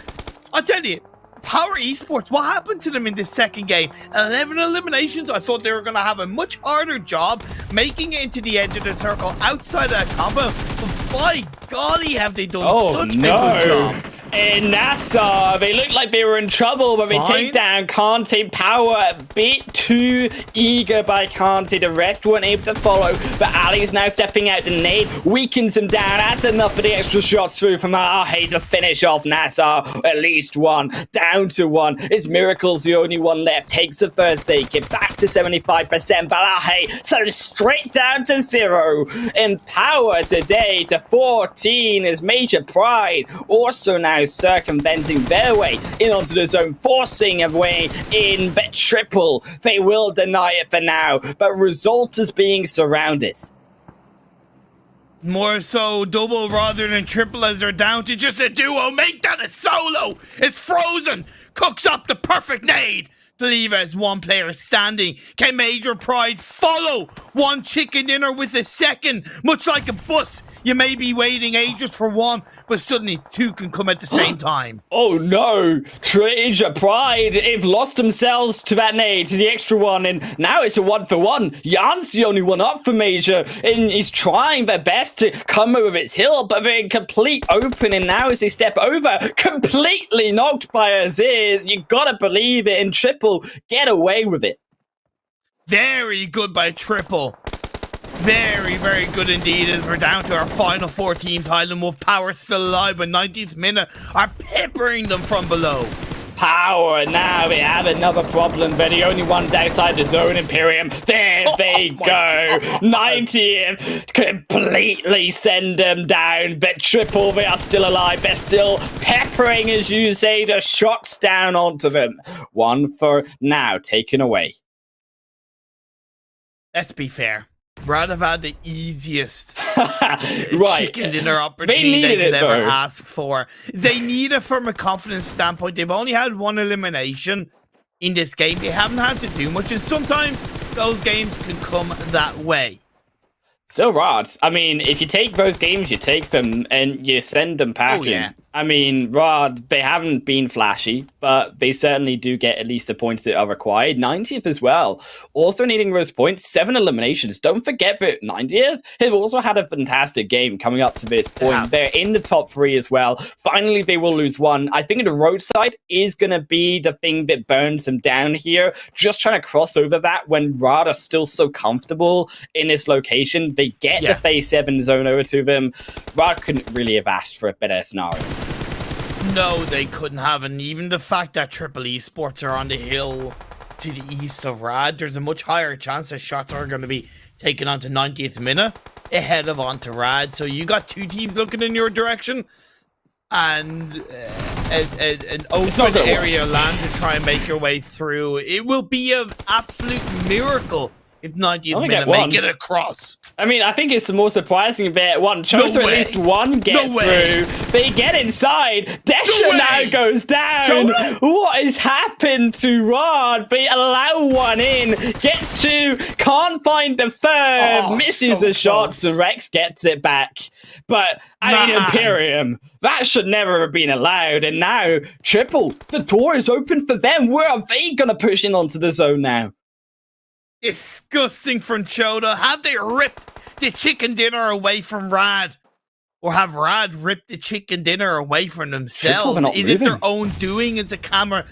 S5: I'll tell you, Power Esports, what happened to them in this second game? 11 eliminations. I thought they were going to have a much harder job making it into the edge of the circle outside of that combo. But by golly, have they done such a good job.
S4: And NASR, they looked like they were in trouble, but they take down Kante. Power a bit too eager by Kante. The rest weren't able to follow, but Ali's now stepping out. The nade weakens him down. That's enough for the extra shots through from Ahe to finish off NASR. At least one, down to one. Is Miracle's the only one left? Takes the first take, get back to 75%, but Ahe so straight down to 0. And Power today to 14 is Major Pride. Also now circumventing their way in onto the zone, forcing a way in, but triple. They will deny it for now, but result is being surrounded.
S5: More so double rather than triple as they're down to just a duo. Make that a solo. It's frozen. Cooks up the perfect nade to leave as one player standing. Can Major Pride follow one chicken dinner with a second? Much like a bus, you may be waiting ages for one, but suddenly two can come at the same time.
S4: Oh no, Major Pride, they've lost themselves to that nade, to the extra one, and now it's a 1-for-1. Jan's the only one up for Major, and he's trying their best to come over its hill, but they're in complete open, and now as they step over, completely knocked by Aziz. You gotta believe it, and Triple get away with it.
S5: Very good by Triple. Very, very good indeed as we're down to our final 4 teams. Highland Wolf Power still alive, but 90th minute are peppering them from below.
S4: POWR. Now we have another problem. They're the only ones outside the zone, Imperium. There they go. 90th. Completely send them down. But Triple, they are still alive. They're still peppering, as you say, the shots down onto them. One for now, taken away.
S5: Let's be fair. Rad have had the easiest
S4: right.
S5: chicken dinner opportunity they could ever
S4: though.
S5: ask for. They need it from a confidence standpoint. They've only had one elimination in this game. They haven't had to do much, and sometimes those games can come that way.
S4: Still Rod. I mean, if you take those games, you take them and you send them packing.
S5: Oh, yeah.
S4: I mean, Rod, they haven't been flashy, but they certainly do get at least the points that are required. 90th as well. Also needing those points. 7 eliminations. Don't forget that 90th have also had a fantastic game coming up to this point. They're in the top 3 as well. Finally, they will lose one. I think the roadside is going to be the thing that burns them down here. Just trying to cross over that when Rod are still so comfortable in this location. They get the phase 7 zone over to them. Rod couldn't really have asked for a better scenario.
S5: No, they couldn't have, and even the fact that Triple Esports are on the hill to the east of Rad, there's a much higher chance that shots are going to be taken onto 90th minute ahead of onto Rad. So you got 2 teams looking in your direction, and an open area land to try and make your way through. It will be an absolute miracle if 90th minute make it across.
S4: I mean, I think it's the more surprising bit. One, chose at least one gets through. They get inside. Desha now goes down. What has happened to Rod? They allow one in. Gets 2. Can't find the third. Misses the shots. And Rex gets it back. But, I mean, Imperium, that should never have been allowed. And now, Triple, the door is open for them. Where are they going to push in onto the zone now?
S5: Disgusting from Choda. Have they ripped the chicken dinner away from Rad? Or have Rad ripped the chicken dinner away from themselves? Is it their own doing as the camera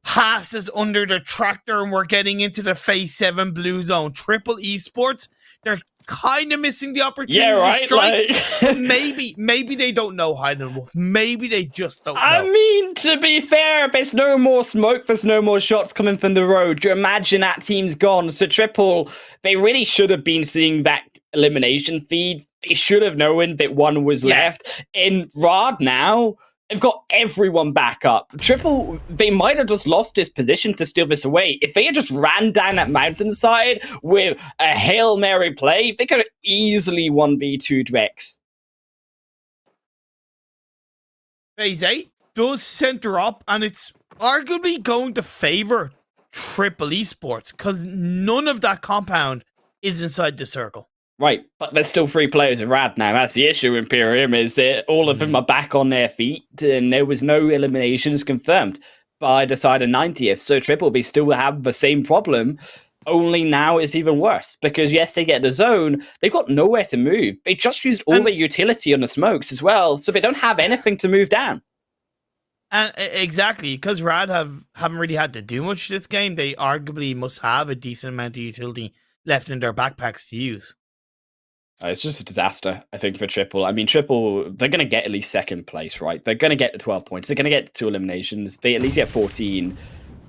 S5: passes under the tractor and we're getting into the phase 7 blue zone? Triple Esports, they're kind of missing the opportunity to strike. Like... maybe they don't know Hide and Wolf. Maybe they just don't know.
S4: I mean, to be fair, there's no more smoke, there's no more shots coming from the road. You imagine that team's gone. So Triple, they really should have been seeing that elimination feed. They should have known that one was left. In Rod now, they've got everyone back up. Triple, they might have just lost this position to steal this away. If they had just ran down that mountainside with a Hail Mary play, they could have easily 1v2'd Rex.
S5: Phase 8 does center up, and it's arguably going to favor Triple Esports, because none of that compound is inside the circle.
S4: Right, but there's still 3 players of Rad now. That's the issue, Imperium, is that all of them are back on their feet, and there was no eliminations confirmed by the side of 90th. So Triple, they still have the same problem, only now it's even worse. Because yes, they get the zone, they've got nowhere to move. They just used all their utility on the smokes as well, so they don't have anything to move down.
S5: And exactly, because Rad haven't really had to do much this game, they arguably must have a decent amount of utility left in their backpacks to use.
S4: It's just a disaster, I think, for Triple. I mean, Triple, they're going to get at least 2nd place, right? They're going to get the 12 points. They're going to get 2 eliminations. They at least get 14.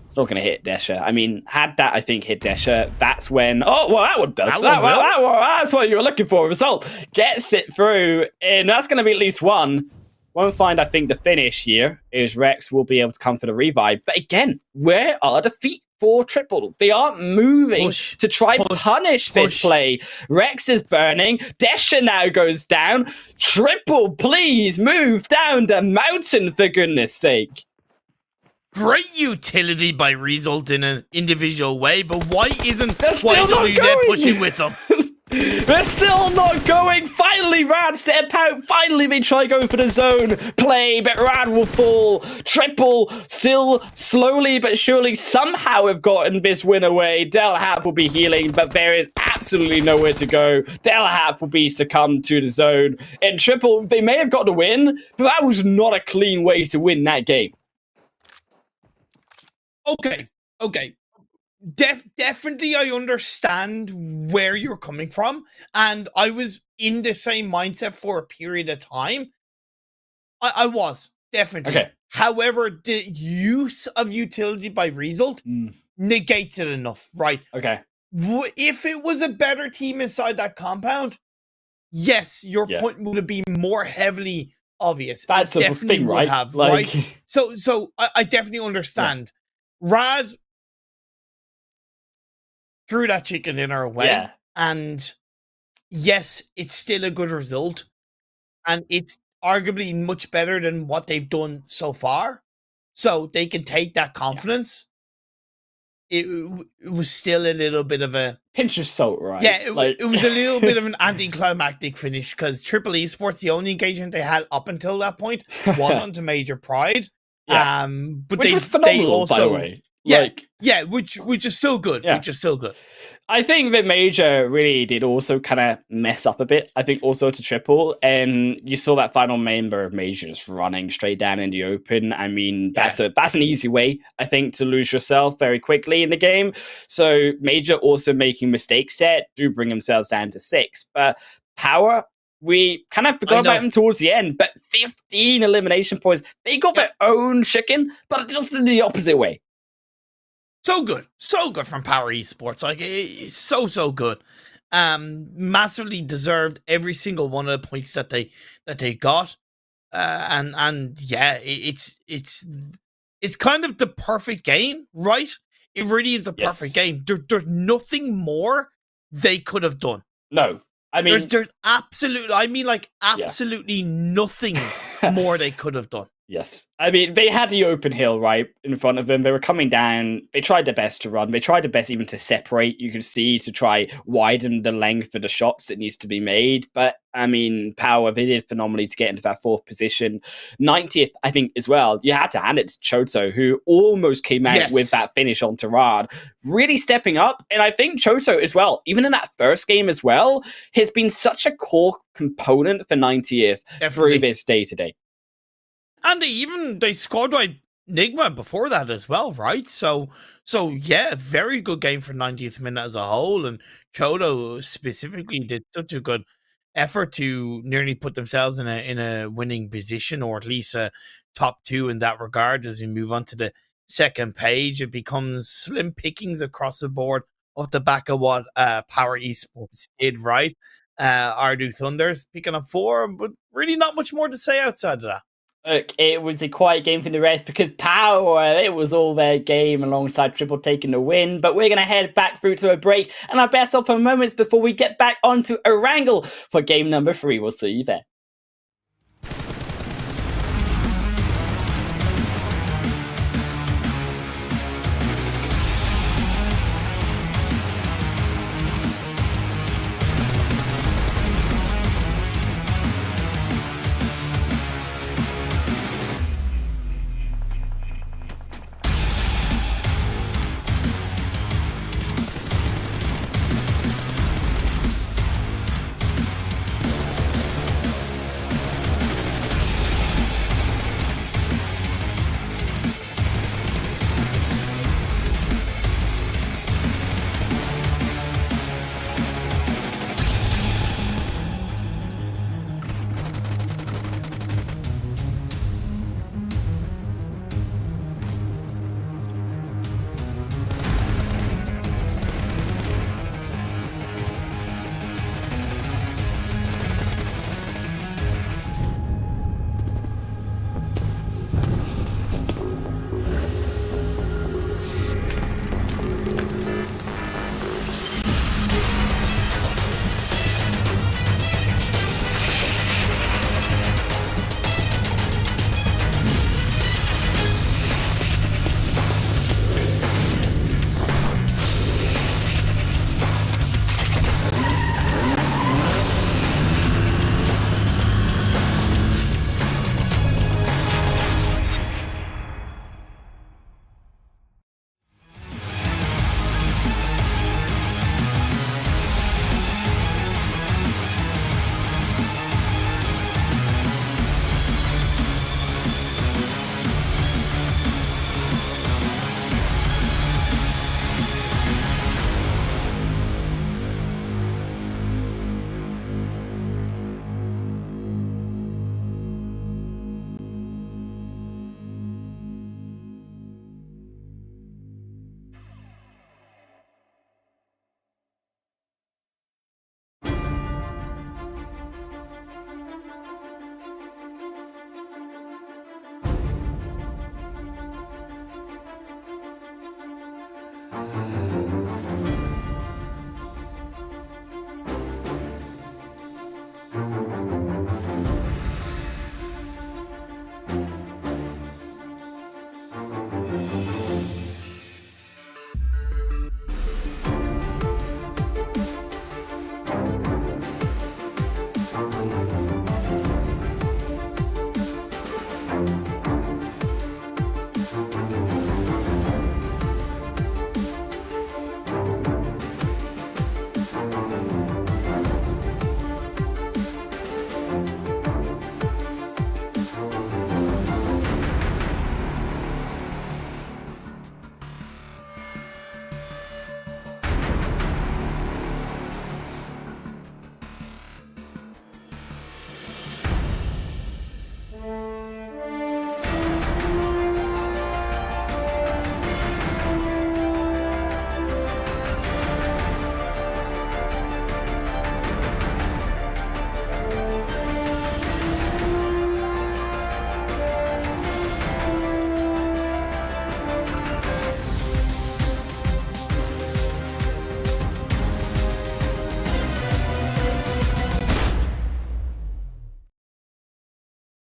S4: It's not going to hit Desha. I mean, had that, I think, hit Desha, that's when... Oh, well, that one does. That's what you were looking for. Result gets it through, and that's going to be at least 1. Won't find, I think, the finish here is Rex will be able to come for the revive. But again, where are the feet for Triple? They aren't moving to try and punish this play. Rex is burning. Desha now goes down. Triple, please move down the mountain, for goodness sake.
S5: Great utility by Result in an individual way, but why isn't
S4: YWZ
S5: pushing with them?
S4: They're still not going. Finally, Rad step out. Finally, they try going for the zone play, but Rad will fall. Triple still slowly but surely somehow have gotten this win away. Delhap will be healing, but there is absolutely nowhere to go. Delhap will be succumbed to the zone. And Triple, they may have got the win, but that was not a clean way to win that game.
S5: Okay. Definitely, I understand where you're coming from, and I was in the same mindset for a period of time. I was definitely.
S4: Okay.
S5: However, the use of utility by result negates it enough, right?
S4: Okay.
S5: If it was a better team inside that compound, yes, your point would have been more heavily obvious.
S4: That's
S5: it
S4: a
S5: definitely
S4: thing,
S5: would
S4: right?
S5: have,
S4: Like...
S5: right? So I definitely understand. Rad threw that chicken dinner away, and yes, it's still a good result, and it's arguably much better than what they've done so far. So they can take that confidence. It was still a little bit of a
S4: pinch of salt, right?
S5: Yeah, it was a little bit of an anticlimactic finish because Triple Esports, the only engagement they had up until that point, wasn't a major pride. But
S4: which was phenomenal, also, by the way.
S5: Which is still good. Which is still good.
S4: I think that Major really did also kind of mess up a bit. I think also to Triple, and you saw that final member of Major just running straight down in the open. I mean, that's an easy way, I think, to lose yourself very quickly in the game. So Major also making mistakes set do bring themselves down to 6. But POWR, we kind of forgot about them towards the end, but 15 elimination points. They got their own chicken, but just in the opposite way.
S5: So good from POWR Esports. Like, it's so good. Massively deserved every single one of the points that they got. And yeah, it's kind of the perfect game, right? It really is the perfect game. There's nothing more they could have done.
S4: No. I mean,
S5: there's absolutely nothing more they could have done.
S4: Yes. I mean, they had the open hill right in front of them. They were coming down. They tried their best to run. They tried their best even to separate, you could see, to try widen the length of the shots that needs to be made. But, I mean, POWR, they did phenomenally to get into that 4th position. 90th, I think, as well. You had to hand it to Choto, who almost came out with that finish on Rad. Really stepping up. And I think Choto as well, even in that first game as well, has been such a core component for 90th through this day-to-day.
S5: And they squad wiped NIGMA before that as well, right? So yeah, very good game for 90th minute as a whole. And Choto specifically did such a good effort to nearly put themselves in a winning position, or at least a top 2 in that regard. As we move on to the second page, it becomes slim pickings across the board off the back of what POWR Esports did, right? Ardu Thunders picking up 4, but really not much more to say outside of that.
S4: Look, it was a quiet game for the rest because POWR, it was all their game alongside Triple taking the win. But we're going to head back through to a break and our best of moments before we get back onto Erangel for game number 3. We'll see you there.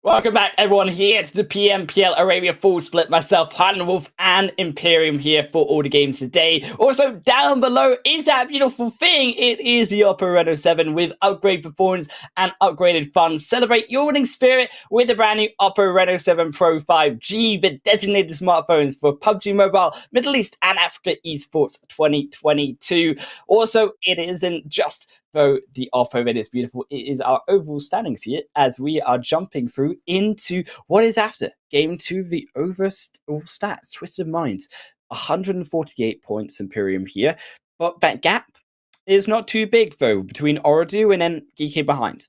S4: Welcome back, everyone, here to the PMPL Arabia Full Split. Myself, Highland Wolf, and Imperium here for all the games today. Also, down below is that beautiful thing. It is the Oppo Reno 7 with upgrade performance and upgraded fun. Celebrate your winning spirit with the brand new Oppo Reno 7 Pro 5G, the designated smartphones for PUBG Mobile, Middle East, and Africa Esports 2022. Also, it isn't just though the Oppo that is beautiful, it is our overall standings here as we are jumping through into what is after game 2 of the overall stats. Twisted Minds, 148 points Imperium here, but that gap is not too big though between OOREDOO and then GEEKAY behind.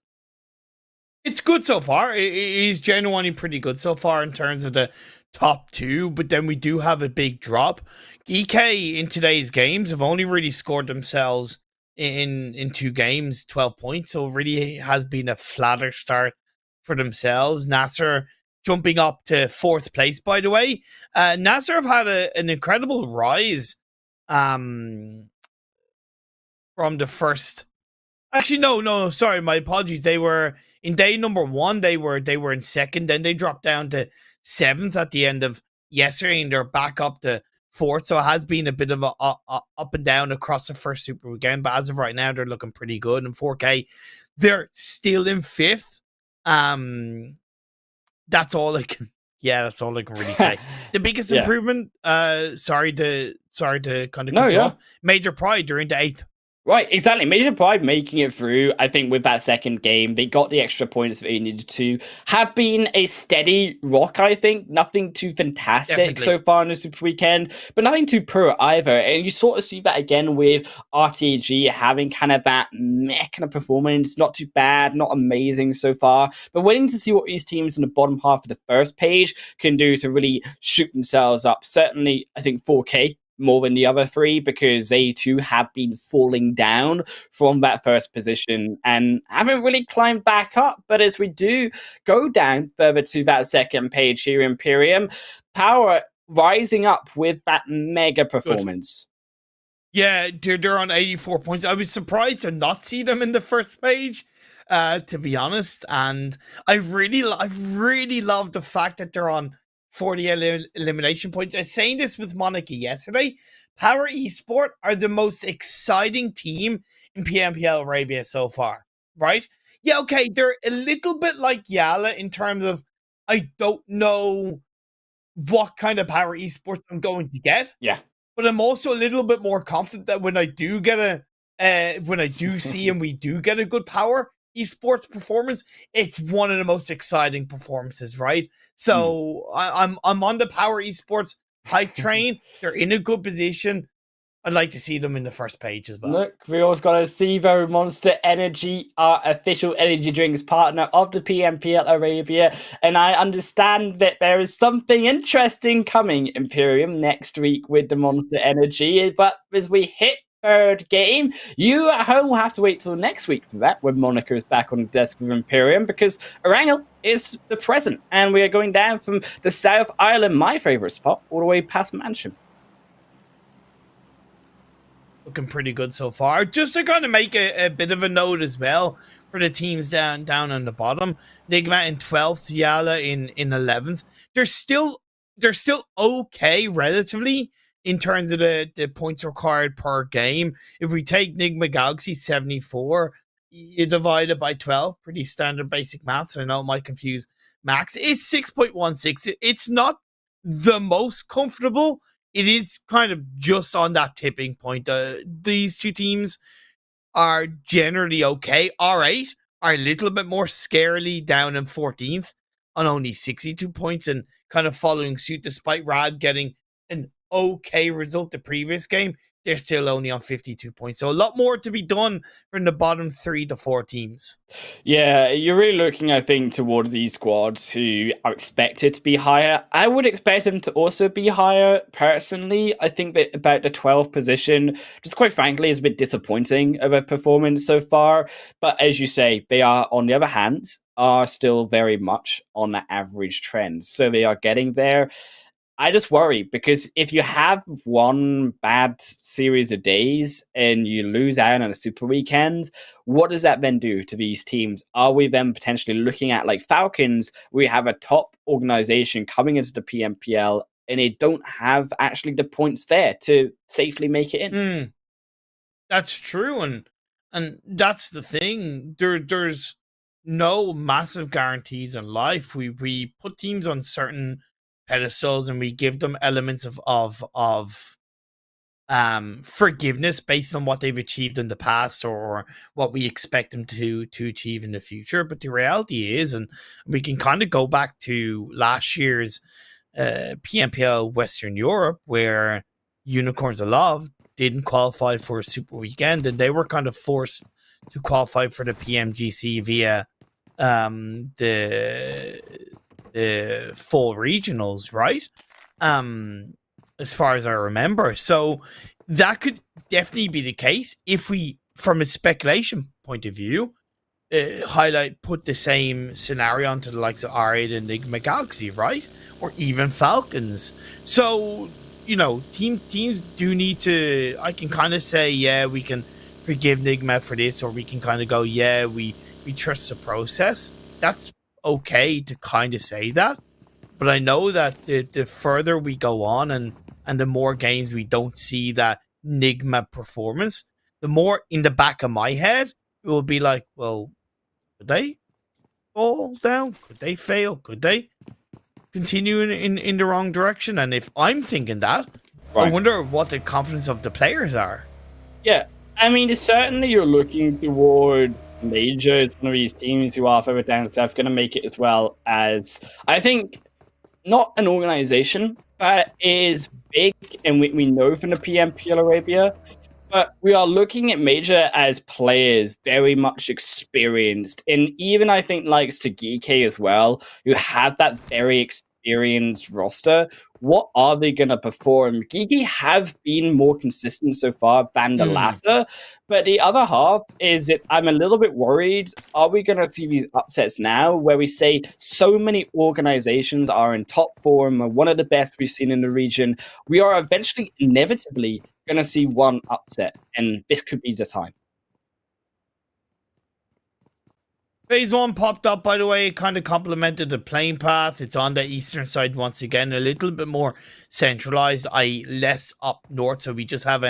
S5: It's good so far. It is genuinely pretty good so far in terms of the top 2, but then we do have a big drop. GEEKAY in today's games have only really scored themselves in 2 games, 12 points, so it really has been a flatter start for themselves. NASR jumping up to 4th place, by the way. NASR have had an incredible rise from the first. Actually, no, sorry, my apologies. They were in day number 1. They were in 2nd, then they dropped down to 7th at the end of yesterday, and they're back up to 4th, so it has been a bit of a up and down across the first Super Weekend, but as of right now, they're looking pretty good. And 4K, they're still in 5th. That's all I can. Yeah, that's all I can really say. The biggest improvement. Sorry to kind of cut you off. Major Pride, they're into 8th.
S4: Right, exactly. Major Pride making it through, I think, with that second game. They got the extra points that they needed to. Have been a steady rock, I think. Nothing too fantastic so far in the Super Weekend, but nothing too poor either. And you sort of see that again with RTG having kind of that meh kind of performance. Not too bad, not amazing so far, but waiting to see what these teams in the bottom half of the first page can do to really shoot themselves up. Certainly, I think 4K more than the other 3 because they too have been falling down from that first position and haven't really climbed back up. But as we do go down further to that second page here, Imperium, POWR rising up with that mega performance.
S5: Yeah, they're on 84 points. I was surprised to not see them in the first page, to be honest. And I really love the fact that they're on 40 elimination points. I was saying this with Monica yesterday. POWR Esport are the most exciting team in PMPL Arabia so far, right? Yeah, okay, they're a little bit like YALLA in terms of I don't know what kind of POWR Esports I'm going to get.
S4: Yeah.
S5: But I'm also a little bit more confident that when I do get when I do see and we do get a good POWR Esports performance, it's one of the most exciting performances, right? So I'm on the POWR Esports hype train. They're in a good position. I'd like to see them in the first page as well.
S4: Look, we also got to see though Monster Energy, our official energy drinks partner of the PMPL Arabia, and I understand that there is something interesting coming, Imperium, next week with the Monster Energy. But as we hit 3rd game, you at home will have to wait till next week for that, when Monica is back on the desk with Imperium, because Erangel is the present, and we are going down from the South Island, my favorite spot, all the way past Mansion.
S5: Looking pretty good so far. Just to kind of make a bit of a note as well for the teams down on the bottom. NIGMA in 12th, YALLA in 11th. They're still okay relatively in terms of the points required per game. If we take NIGMA Galaxy 74, you divide it by 12, pretty standard basic maths. I know it might confuse Max. It's 6.16. It's not the most comfortable. It is kind of just on that tipping point. These 2 teams are generally okay. R8 are a little bit more scarily down in 14th on only 62 points and kind of following suit despite Rad getting an okay result the previous game. They're still only on 52 points. So a lot more to be done from the bottom 3 to 4 teams.
S4: Yeah, you're really looking, I think, towards these squads who are expected to be higher. I would expect them to also be higher, personally. I think that about the 12th position, just quite frankly, is a bit disappointing of a performance so far. But as you say, they are, on the other hand, are still very much on the average trend. So they are getting there. I just worry because if you have one bad series of days and you lose out on a super weekend, what does that then do to these teams? Are we then potentially looking at like Falcons? We have a top organization coming into the PMPL and they don't have actually the points there to safely make it in.
S5: That's true, and that's the thing. There's no massive guarantees in life. We put teams on certain pedestals and we give them elements of forgiveness based on what they've achieved in the past or what we expect them to achieve in the future. But the reality is, and we can kind of go back to last year's PMPL Western Europe, where Unicorns of Love didn't qualify for a super weekend, and they were kind of forced to qualify for the PMGC via the full regionals, right? As far as I remember. So that could definitely be the case if we, from a speculation point of view, put the same scenario onto the likes of OOREDOO and NIGMA Galaxy, right? Or even Falcons. So, you know, teams do need to, I can kind of say, yeah, we can forgive NIGMA for this, or we can kind of go, yeah, we trust the process. That's okay to kind of say that. But I know that the further we go on and the more games we don't see that NIGMA performance, the more in the back of my head, it will be like, well, could they fall down? Could they fail? Could they continue in the wrong direction? And if I'm thinking that, right, I wonder what the confidence of the players are.
S4: Yeah, I mean, certainly you're looking towards Major, one of these teams who are further down south, going to make it as well as, I think, not an organization, but is big, and we know from the PMPL Arabia, but we are looking at Major as players very much experienced, and even I think likes to GEEKAY as well, who have that very experienced roster. What are they going to perform? GEEKAY have been more consistent so far than the NASR, but the other half is that I'm a little bit worried. Are we going to see these upsets now where we say so many organizations are in top form, one of the best we've seen in the region? We are eventually, inevitably, going to see one upset, and this could be the time.
S5: Phase 1 popped up, by the way. It kind of complemented the playing path. It's on the eastern side once again, a little bit more centralized, i.e. less up north. So we just have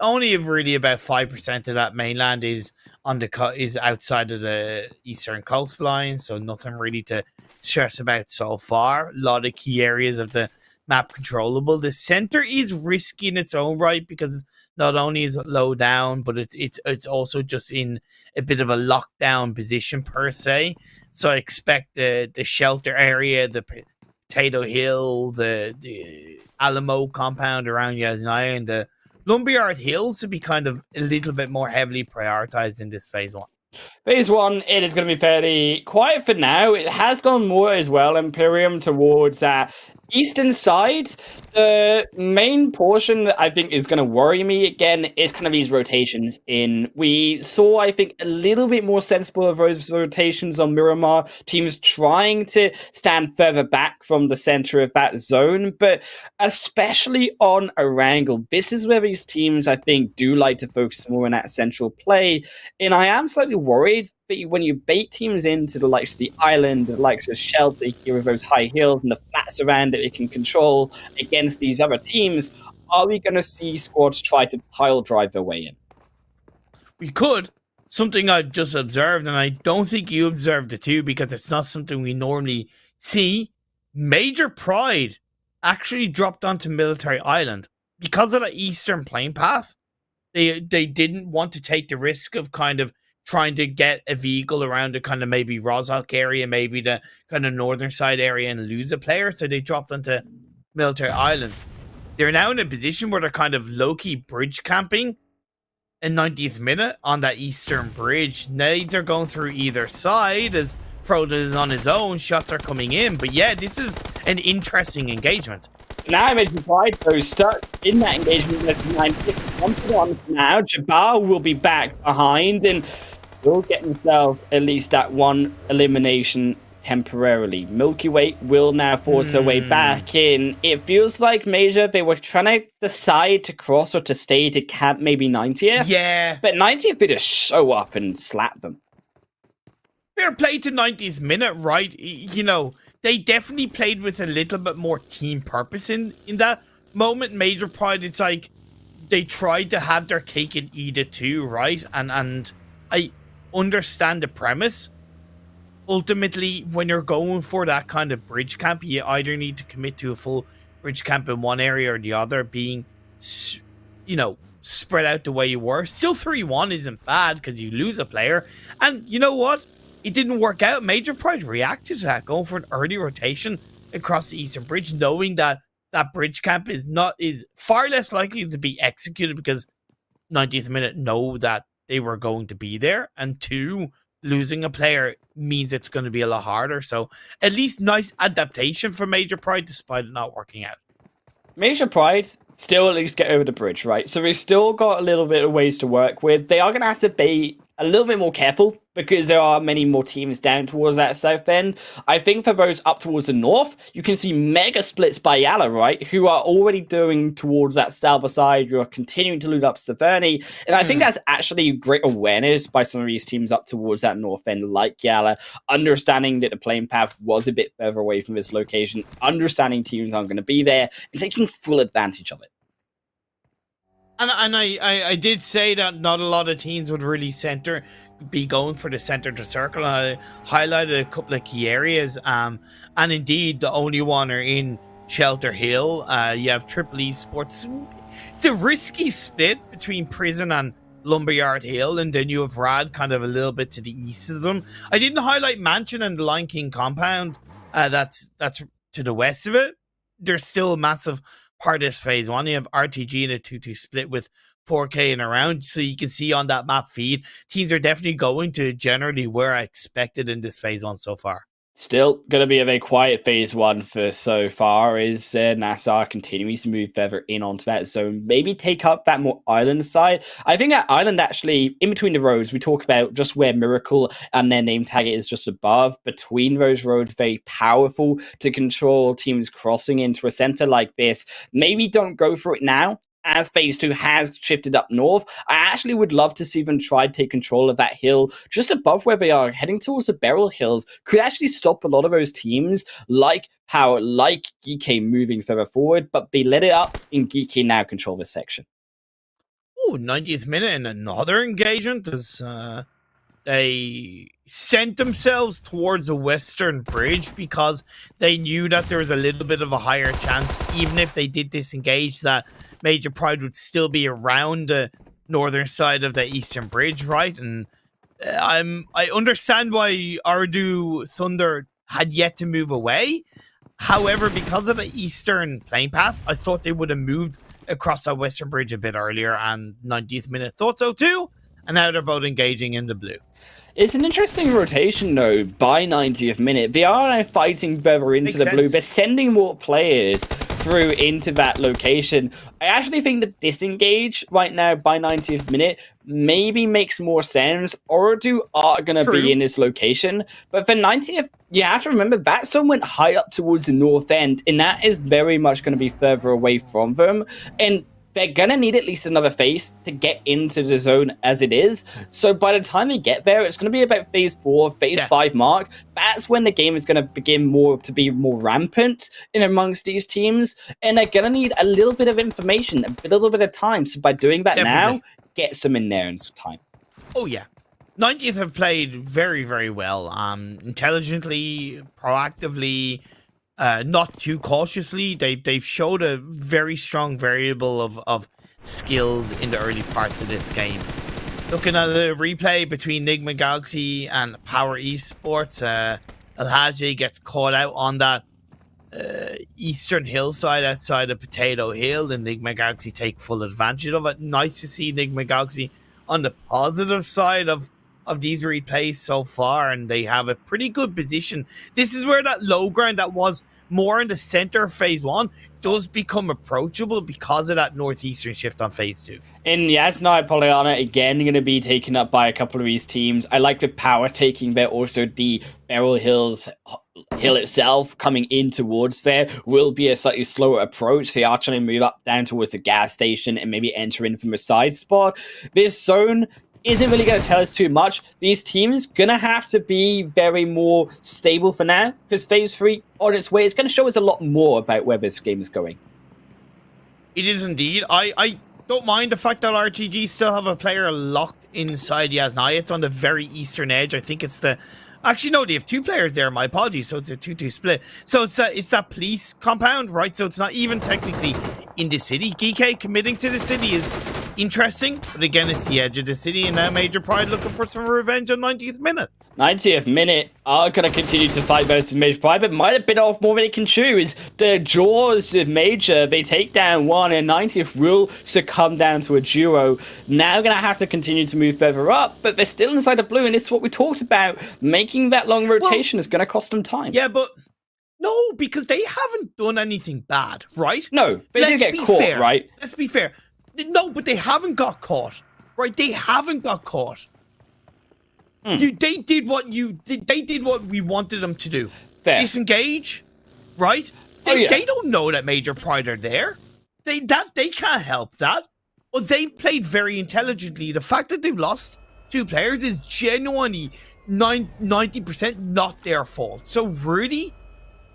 S5: only really about 5% of that mainland is is outside of the eastern coastline. So nothing really to stress about so far. A lot of key areas of the map controllable. The center is risky in its own right because not only is it low down, but it's also just in a bit of a lockdown position per se. So I expect the shelter area, the Potato Hill, the Alamo compound around Yasnaya, and the Lumberyard Hills to be kind of a little bit more heavily prioritized in this phase 1.
S4: Phase 1, it is going to be fairly quiet for now. It has gone more as well, Imperium, towards that eastern side. The main portion that I think is going to worry me again is kind of these rotations in. We saw, I think, a little bit more sensible of those rotations on Miramar. Teams trying to stand further back from the center of that zone, but especially on Erangel, this is where these teams, I think, do like to focus more on that central play. And I am slightly worried that when you bait teams into the likes of the island, the likes of shelter here with those high hills and the flats around it can control against these other teams, are we going to see squads try to pile drive their way in?
S5: We could. Something I've just observed, and I don't think you observed it too, because it's not something we normally see. Major Pride actually dropped onto Military Island because of the eastern plane path. They didn't want to take the risk of kind of trying to get a vehicle around the kind of maybe Rozhok area, maybe the kind of northern side area, and lose a player. So they dropped onto Military Island. They're now in a position where they're kind of low-key bridge camping in 90th minute on that eastern bridge. Nades are going through either side as Frodo is on his own. Shots are coming in. But yeah, this is an interesting engagement.
S4: Now Major Pride, though, stuck in that engagement. Now Jabbar will be back behind and will get himself at least that one elimination temporarily. Milky Way will now force their way back in. It feels like Major, they were trying to decide to cross or to stay to camp maybe 90th.
S5: Yeah.
S4: But 90th they just show up and slap them.
S5: Fair play to 90th minute, right? You know, they definitely played with a little bit more team purpose in that moment. Major Pride, it's like they tried to have their cake and eat it too, right? And I understand the premise. Ultimately, when you're going for that kind of bridge camp, you either need to commit to a full bridge camp in one area or the other, being, you know, spread out the way you were. Still 3-1 isn't bad because you lose a player. And you know what? It didn't work out. Major Pride reacted to that, going for an early rotation across the Eastern Bridge, knowing that that bridge camp is far less likely to be executed because 90th minute know that they were going to be there, and 2, losing a player means it's going to be a lot harder. So at least nice adaptation for Major Pride despite it not working out.
S4: Major Pride still at least get over the bridge, right? So we've still got a little bit of ways to work with. They are going to have to be a little bit more careful because there are many more teams down towards that south end. I think for those up towards the north, you can see mega splits by YALLA, right? Who are already doing towards that Stalber side. You are continuing to loot up Severny. And I think that's actually great awareness by some of these teams up towards that north end, like YALLA, understanding that the playing path was a bit further away from this location, understanding teams aren't going to be there, and taking full advantage of it.
S5: And I did say that not a lot of teams would really be going for the center to circle. I highlighted a couple of key areas. And indeed, the only one are in Shelter Hill. You have Triple Esports. It's a risky split between Prison and Lumberyard Hill. And then you have Rad kind of a little bit to the east of them. I didn't highlight Mansion and the Lion King compound. That's to the west of it. There's still a massive part of this phase 1. You have RTG in a 2-2 split with 4K and around, so you can see on that map feed teams are definitely going to generally where I expected in this phase 1 so far.
S4: Still going to be a very quiet phase 1 for so far is NASR continues to move further in onto that zone, maybe take up that more island side. I think that island actually, in between the roads, we talk about just where Miracle and their name tag is just above. Between those roads, very powerful to control teams crossing into a center like this. Maybe don't go for it now, as phase 2 has shifted up north. I actually would love to see them try to take control of that hill just above where they are, heading towards the Beryl Hills. Could actually stop a lot of those teams like POWR, like GEEKAY moving further forward, but they let it up, and GEEKAY now control this section.
S5: Oh, 90th minute and another engagement as they sent themselves towards the Western Bridge because they knew that there was a little bit of a higher chance, even if they did disengage, that Major Pride would still be around the northern side of the Eastern Bridge, right? And I understand why OOREDOO Thunder had yet to move away. However, because of the eastern playing path, I thought they would have moved across that Western Bridge a bit earlier, and 90th minute thought so too, and now they're both engaging in the blue.
S4: It's an interesting rotation, though, by 90th minute. They are now fighting further into the blue. They're sending more players through into that location. I actually think that disengage right now by 90th minute maybe makes more sense. OOREDOO are going to be in this location. But for 90th, you have to remember that zone went high up towards the north end, and that is very much going to be further away from them. And they're going to need at least another phase to get into the zone as it is. So by the time they get there, it's going to be about phase 4, phase 5 mark. That's when the game is going to begin to be more rampant in amongst these teams. And they're going to need a little bit of information, a little bit of time. So by doing that now, get some in there in some time.
S5: Oh, yeah. 90th have played very, very well. Intelligently, proactively, not too cautiously. They've showed a very strong variable of skills in the early parts of this game. Looking at the replay between NIGMA Galaxy and POWR Esports, Alhaji gets caught out on that eastern hillside outside of Potato Hill, and NIGMA Galaxy take full advantage of it. Nice to see NIGMA Galaxy on the positive side of of these replays so far, and they have a pretty good position. This is where that low ground that was more in the center of phase 1 does become approachable because of that northeastern shift on phase 2.
S4: And yes, now Pollyanna again going to be taken up by a couple of these teams. I like the power taking there. Also, the Beryl Hill itself coming in towards there will be a slightly slower approach. They are trying to move up down towards the gas station and maybe enter in from a side spot. This zone isn't really going to tell us too much. These teams going to have to be very more stable for now, because phase 3 on its way is going to show us a lot more about where this game is going.
S5: It is indeed. I don't mind the fact that RTG still have a player locked inside Yasnaya. It's on the very eastern edge. I think it's the... Actually, no, they have 2 players there. My apologies. So it's a 2-2 split. So it's that police compound, right? So it's not even technically in the city. GEEKAY committing to the city is interesting, but again, it's the edge of the city, and now Major Pride looking for some revenge on 90th minute.
S4: 90th minute are going to continue to fight versus Major Pride, but might have been off more than it can chew. Is the jaws of Major, they take down one, and 90th will succumb down to a duo. Now going to have to continue to move further up, but they're still inside the blue, and it's what we talked about. Making that long rotation is going to cost them time.
S5: Yeah, but no, because they haven't done anything bad, right?
S4: No, they did get caught, right?
S5: Let's be fair. No, but they haven't got caught, right? They haven't got caught. They did what we wanted them to do.
S4: Fair.
S5: Disengage, right? They don't know that Major Pride are there. They can't help that. But they've played very intelligently. The fact that they've lost 2 players is genuinely 90% not their fault. So really,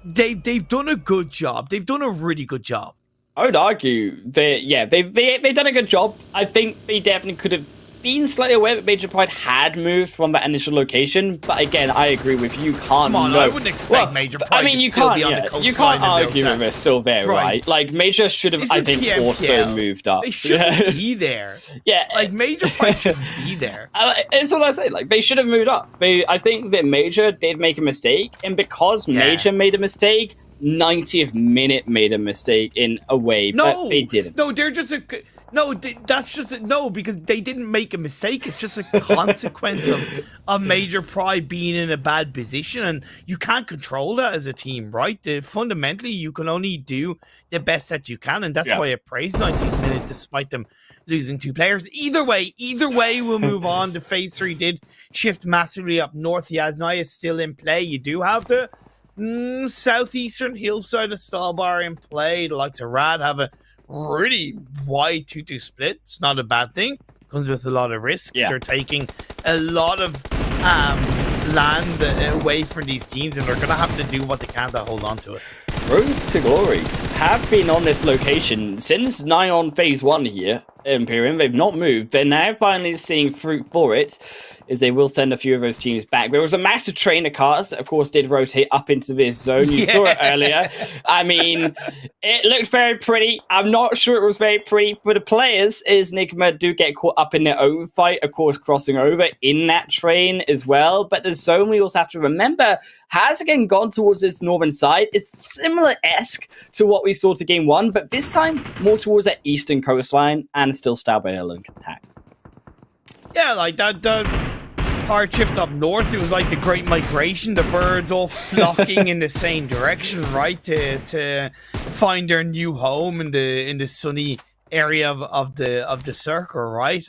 S5: they've done a good job. They've done a really good job.
S4: I would argue they've done a good job. I think they definitely could have been slightly aware that Major Pride had moved from that initial location, but again, I agree with you. Can't.
S5: Come on, I wouldn't expect Major Pride.
S4: I mean,
S5: you can't. You
S4: can't argue with they're still there, right? Like Major should have, I think,
S5: PMPL.
S4: Also moved up.
S5: They shouldn't be there.
S4: Yeah,
S5: like Major Pride shouldn't be there.
S4: It's what I say. Like they should have moved up. I think that Major did make a mistake, and because Major made a mistake, 90th minute made a mistake in a way, but they didn't.
S5: No, they're just because they didn't make a mistake. It's just a consequence of Major Pride being in a bad position, and you can't control that as a team, right? Fundamentally, you can only do the best that you can, and that's why I praise 90th minute despite them losing 2 players. Either way, we'll move on. The phase 3 did shift massively up north. Yasnaya is still in play. You do have the southeastern hillside of Stalbar in play. The likes of Rad have a really wide 2-2 split. It's not a bad thing. Comes with a lot of risks. They're taking a lot of land away from these teams, and they're going to have to do what they can to hold on to it.
S4: Road to Glory have been on this location since 9 on phase 1 here, Imperium. They've not moved. They're now finally seeing fruit for it, is they will send a few of those teams back. There was a massive train of cars that, of course, did rotate up into this zone. You saw it earlier. I mean, it looked very pretty. I'm not sure it was very pretty for the players, as NIGMA do get caught up in their own fight, of course, crossing over in that train as well. But the zone, we also have to remember, has again gone towards this northern side. It's similar-esque to what we saw to game 1, but this time more towards that eastern coastline and still Stalbar Hill and attack.
S5: Yeah, like that hard shift up north, it was like the Great Migration, the birds all flocking in the same direction, right, to find their new home in the sunny area of the circle, right?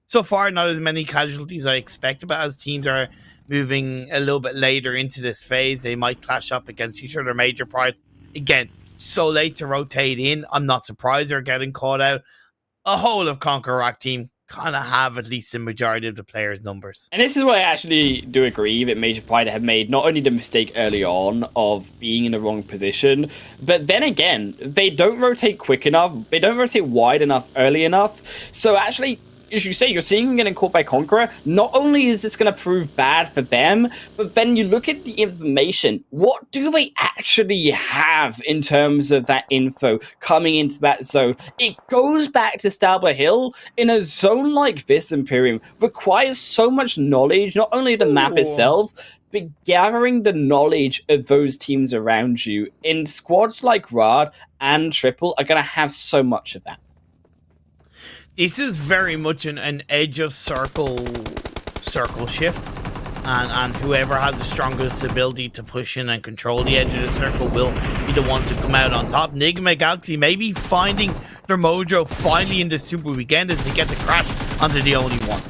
S5: So far, not as many casualties I expected, but as teams are moving a little bit later into this phase, they might clash up against each other. Major Pride, again, so late to rotate in. I'm not surprised they're getting caught out. A whole of CONQUEROR team kind of have at least the majority of the players' numbers.
S4: And this is where I actually do agree that Major Pride have made not only the mistake early on of being in the wrong position, but then again, they don't rotate quick enough, they don't rotate wide enough early enough. So actually, as you say, you're seeing them getting caught by CONQUEROR. Not only is this going to prove bad for them, but then you look at the information. What do they actually have in terms of that info coming into that zone? It goes back to Stalbar Hill. In a zone like this, Imperium requires so much knowledge, not only the map itself, but gathering the knowledge of those teams around you. In squads like Rad and Triple are going to have so much of that.
S5: This is very much an edge of circle circle shift. And whoever has the strongest ability to push in and control the edge of the circle will be the ones who come out on top. NIGMA Galaxy maybe finding their mojo finally in this Super Weekend as they get the crash onto the only one.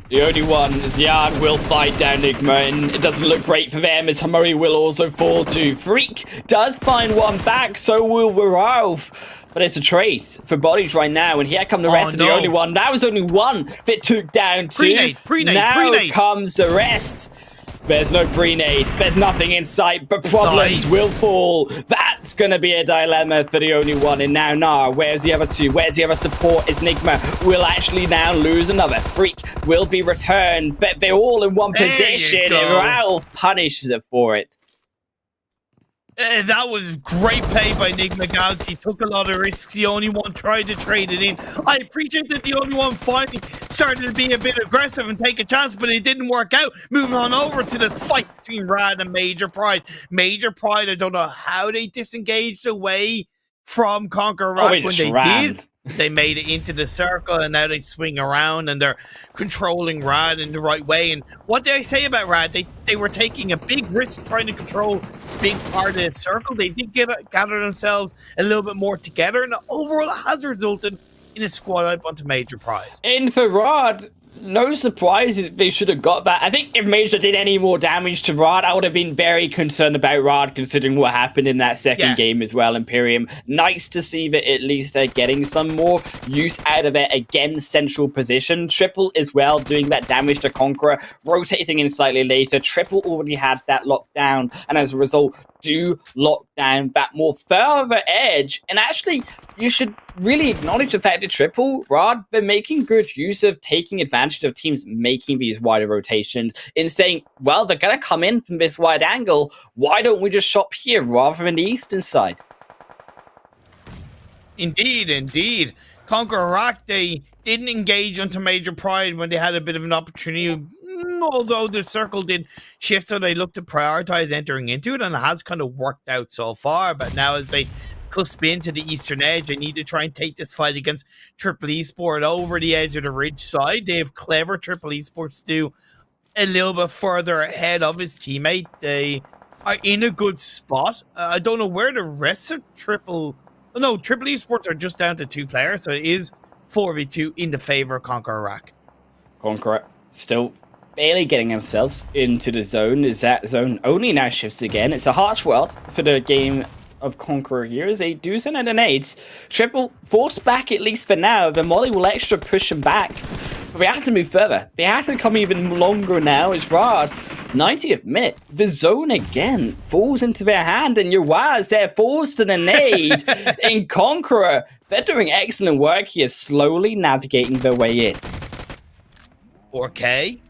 S4: The only one is Yard will fight down NIGMA, and it doesn't look great for them as Hamori will also fall to. Freak does find one back, so will Ralph. But it's a trade for bodies right now, and here come the rest of the only one. That was only one that took down two. Now comes the rest. There's no pre-nade. There's nothing in sight, but problems will fall. That's going to be a dilemma for the only one. And now, nah, where's the other two? Where's the other support? Is NIGMA will actually now lose another. Freak will be returned, but they're all in one position, and Ralph punishes it for it.
S5: That was great play by NIGMA Galaxy. Took a lot of risks. The only one tried to trade it in. I appreciate that the only one finally started to be a bit aggressive and take a chance, but it didn't work out. Moving on over to the fight between Rad and Major Pride. Major Pride, I don't know how they disengaged away from CONQUEROR when they did. They made it into the circle, and now they swing around, and they're controlling Rad in the right way. And what did I say about Rad? They were taking a big risk trying to control a big part of the circle. They did gather themselves a little bit more together, and overall it has resulted in a squad wipe onto Major Pride.
S4: And for Rad, no surprise they should have got that. I think if Major did any more damage to Rad, I would have been very concerned about Rad considering what happened in that second game as well, Imperium. Nice to see that at least they're getting some more use out of it. Again, central position. Triple as well, doing that damage to CONQUEROR, rotating in slightly later. Triple already had that locked down, and as a result, do lock down that more further edge. And actually, you should really acknowledge the fact that Triple, Rad, been making good use of taking advantage of teams making these wider rotations in saying, well, they're going to come in from this wide angle. Why don't we just shop here rather than the eastern side?
S5: Indeed, indeed. CONQUEROR, they didn't engage onto Major Pride when they had a bit of an opportunity. Although the circle did shift, so they looked to prioritize entering into it, and it has kind of worked out so far. But now as they cusp into the eastern edge, they need to try and take this fight against Triple Esport over the edge of the ridge side. They have clever Triple Esports do a little bit further ahead of his teammate. They are in a good spot. I don't know where the rest of Triple Esports are just down to 2 players, so it is 4v2 in the favor of CONQUEROR.
S4: CONQUEROR still barely getting themselves into the zone, as that zone only now shifts again. It's a harsh world for the game of CONQUEROR here as they do send in an 8. Triple forced back at least for now. The Molly will extra push them back. But they have to move further. They have to come even longer now as Rad. 90th minute, the zone again falls into their hand, and Yawaz, they're forced to the nade in CONQUEROR. They're doing excellent work here, slowly navigating their way in.
S5: 4K.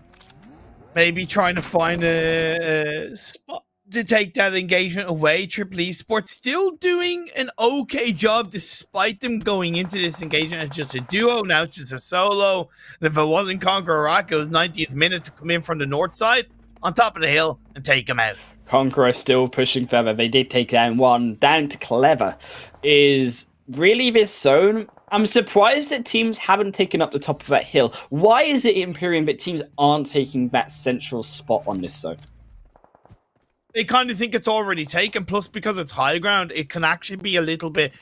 S5: Maybe trying to find a spot to take that engagement away. Triple Esports still doing an okay job despite them going into this engagement as just a duo. Now it's just a solo. And if it wasn't CONQUEROR, it was 90th minute to come in from the north side on top of the hill and take him out.
S4: CONQUEROR still pushing further. They did take down one. Down to Clever is really this zone. I'm surprised that teams haven't taken up the top of that hill. Why is it Imperium that teams aren't taking that central spot on this zone?
S5: They kind of think it's already taken, plus because it's high ground, it can actually be a little bit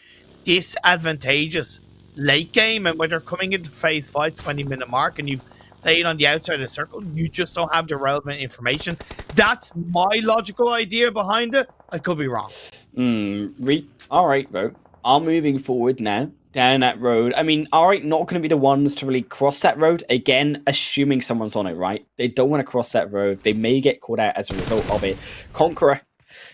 S5: disadvantageous late game, and when they're coming into phase 5, 20-minute mark, and you've played on the outside of the circle, you just don't have the relevant information. That's my logical idea behind it. I could be wrong.
S4: All right, bro. I'm moving forward now down that road. I mean, all right, not going to be the ones to really cross that road. Again, assuming someone's on it, right? They don't want to cross that road. They may get caught out as a result of it. CONQUEROR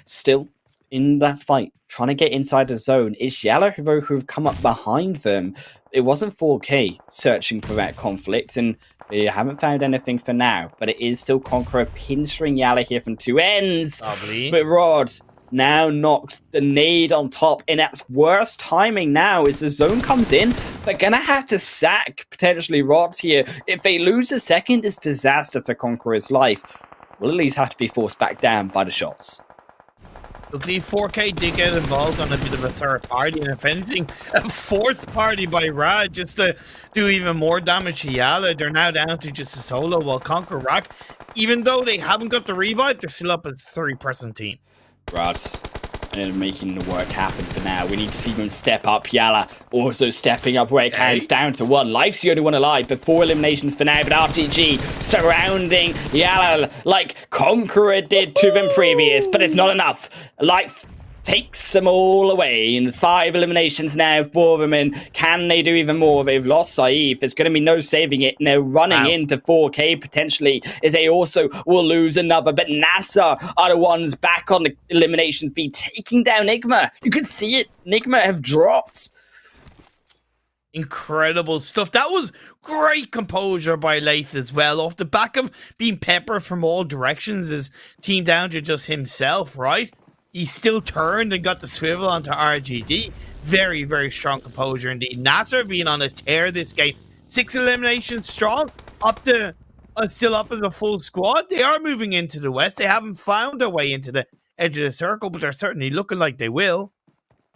S4: still in that fight, trying to get inside the zone. It's YALLA who've come up behind them. It wasn't 4K searching for that conflict, and they haven't found anything for now. But it is still CONQUEROR pinstring YALLA here from 2 ends.
S5: Lovely.
S4: But Rod now knocked the nade on top, and that's worse timing now as the zone comes in. They're gonna have to sack potentially Rod here. If they lose a second, it's disaster for CONQUEROR's life. Will at least have to be forced back down by the shots.
S5: Luckily, 4K did get involved on a bit of a third party, and if anything, a fourth party by Rad just to do even more damage to Yalla. They're now down to just a solo, while CONQUEROR, even though they haven't got the revive, they're still up as a 3-person team.
S4: Rad and making the work happen for now. We need to see them step up. Yalla also stepping up where it counts down to 1. Life's the only one alive, but 4 eliminations for now. But RTG surrounding Yalla like CONQUEROR did to them previous, but it's not enough. Life takes them all away in 5 eliminations now for them, and can they do even more? They've lost Saif. There's going to be no saving it. They're running into 4K potentially, as they also will lose another, but NASR are the ones back on the elimination feed, taking down NIGMA. You can see it. NIGMA have dropped.
S5: Incredible stuff. That was great composure by Lath as well, off the back of being peppered from all directions, his team down to just himself, right? He still turned and got the swivel onto RGD. Very, very strong composure indeed. NASR being on a tear this game. 6 eliminations strong. Up to still up as a full squad. They are moving into the west. They haven't found their way into the edge of the circle, but they're certainly looking like they will.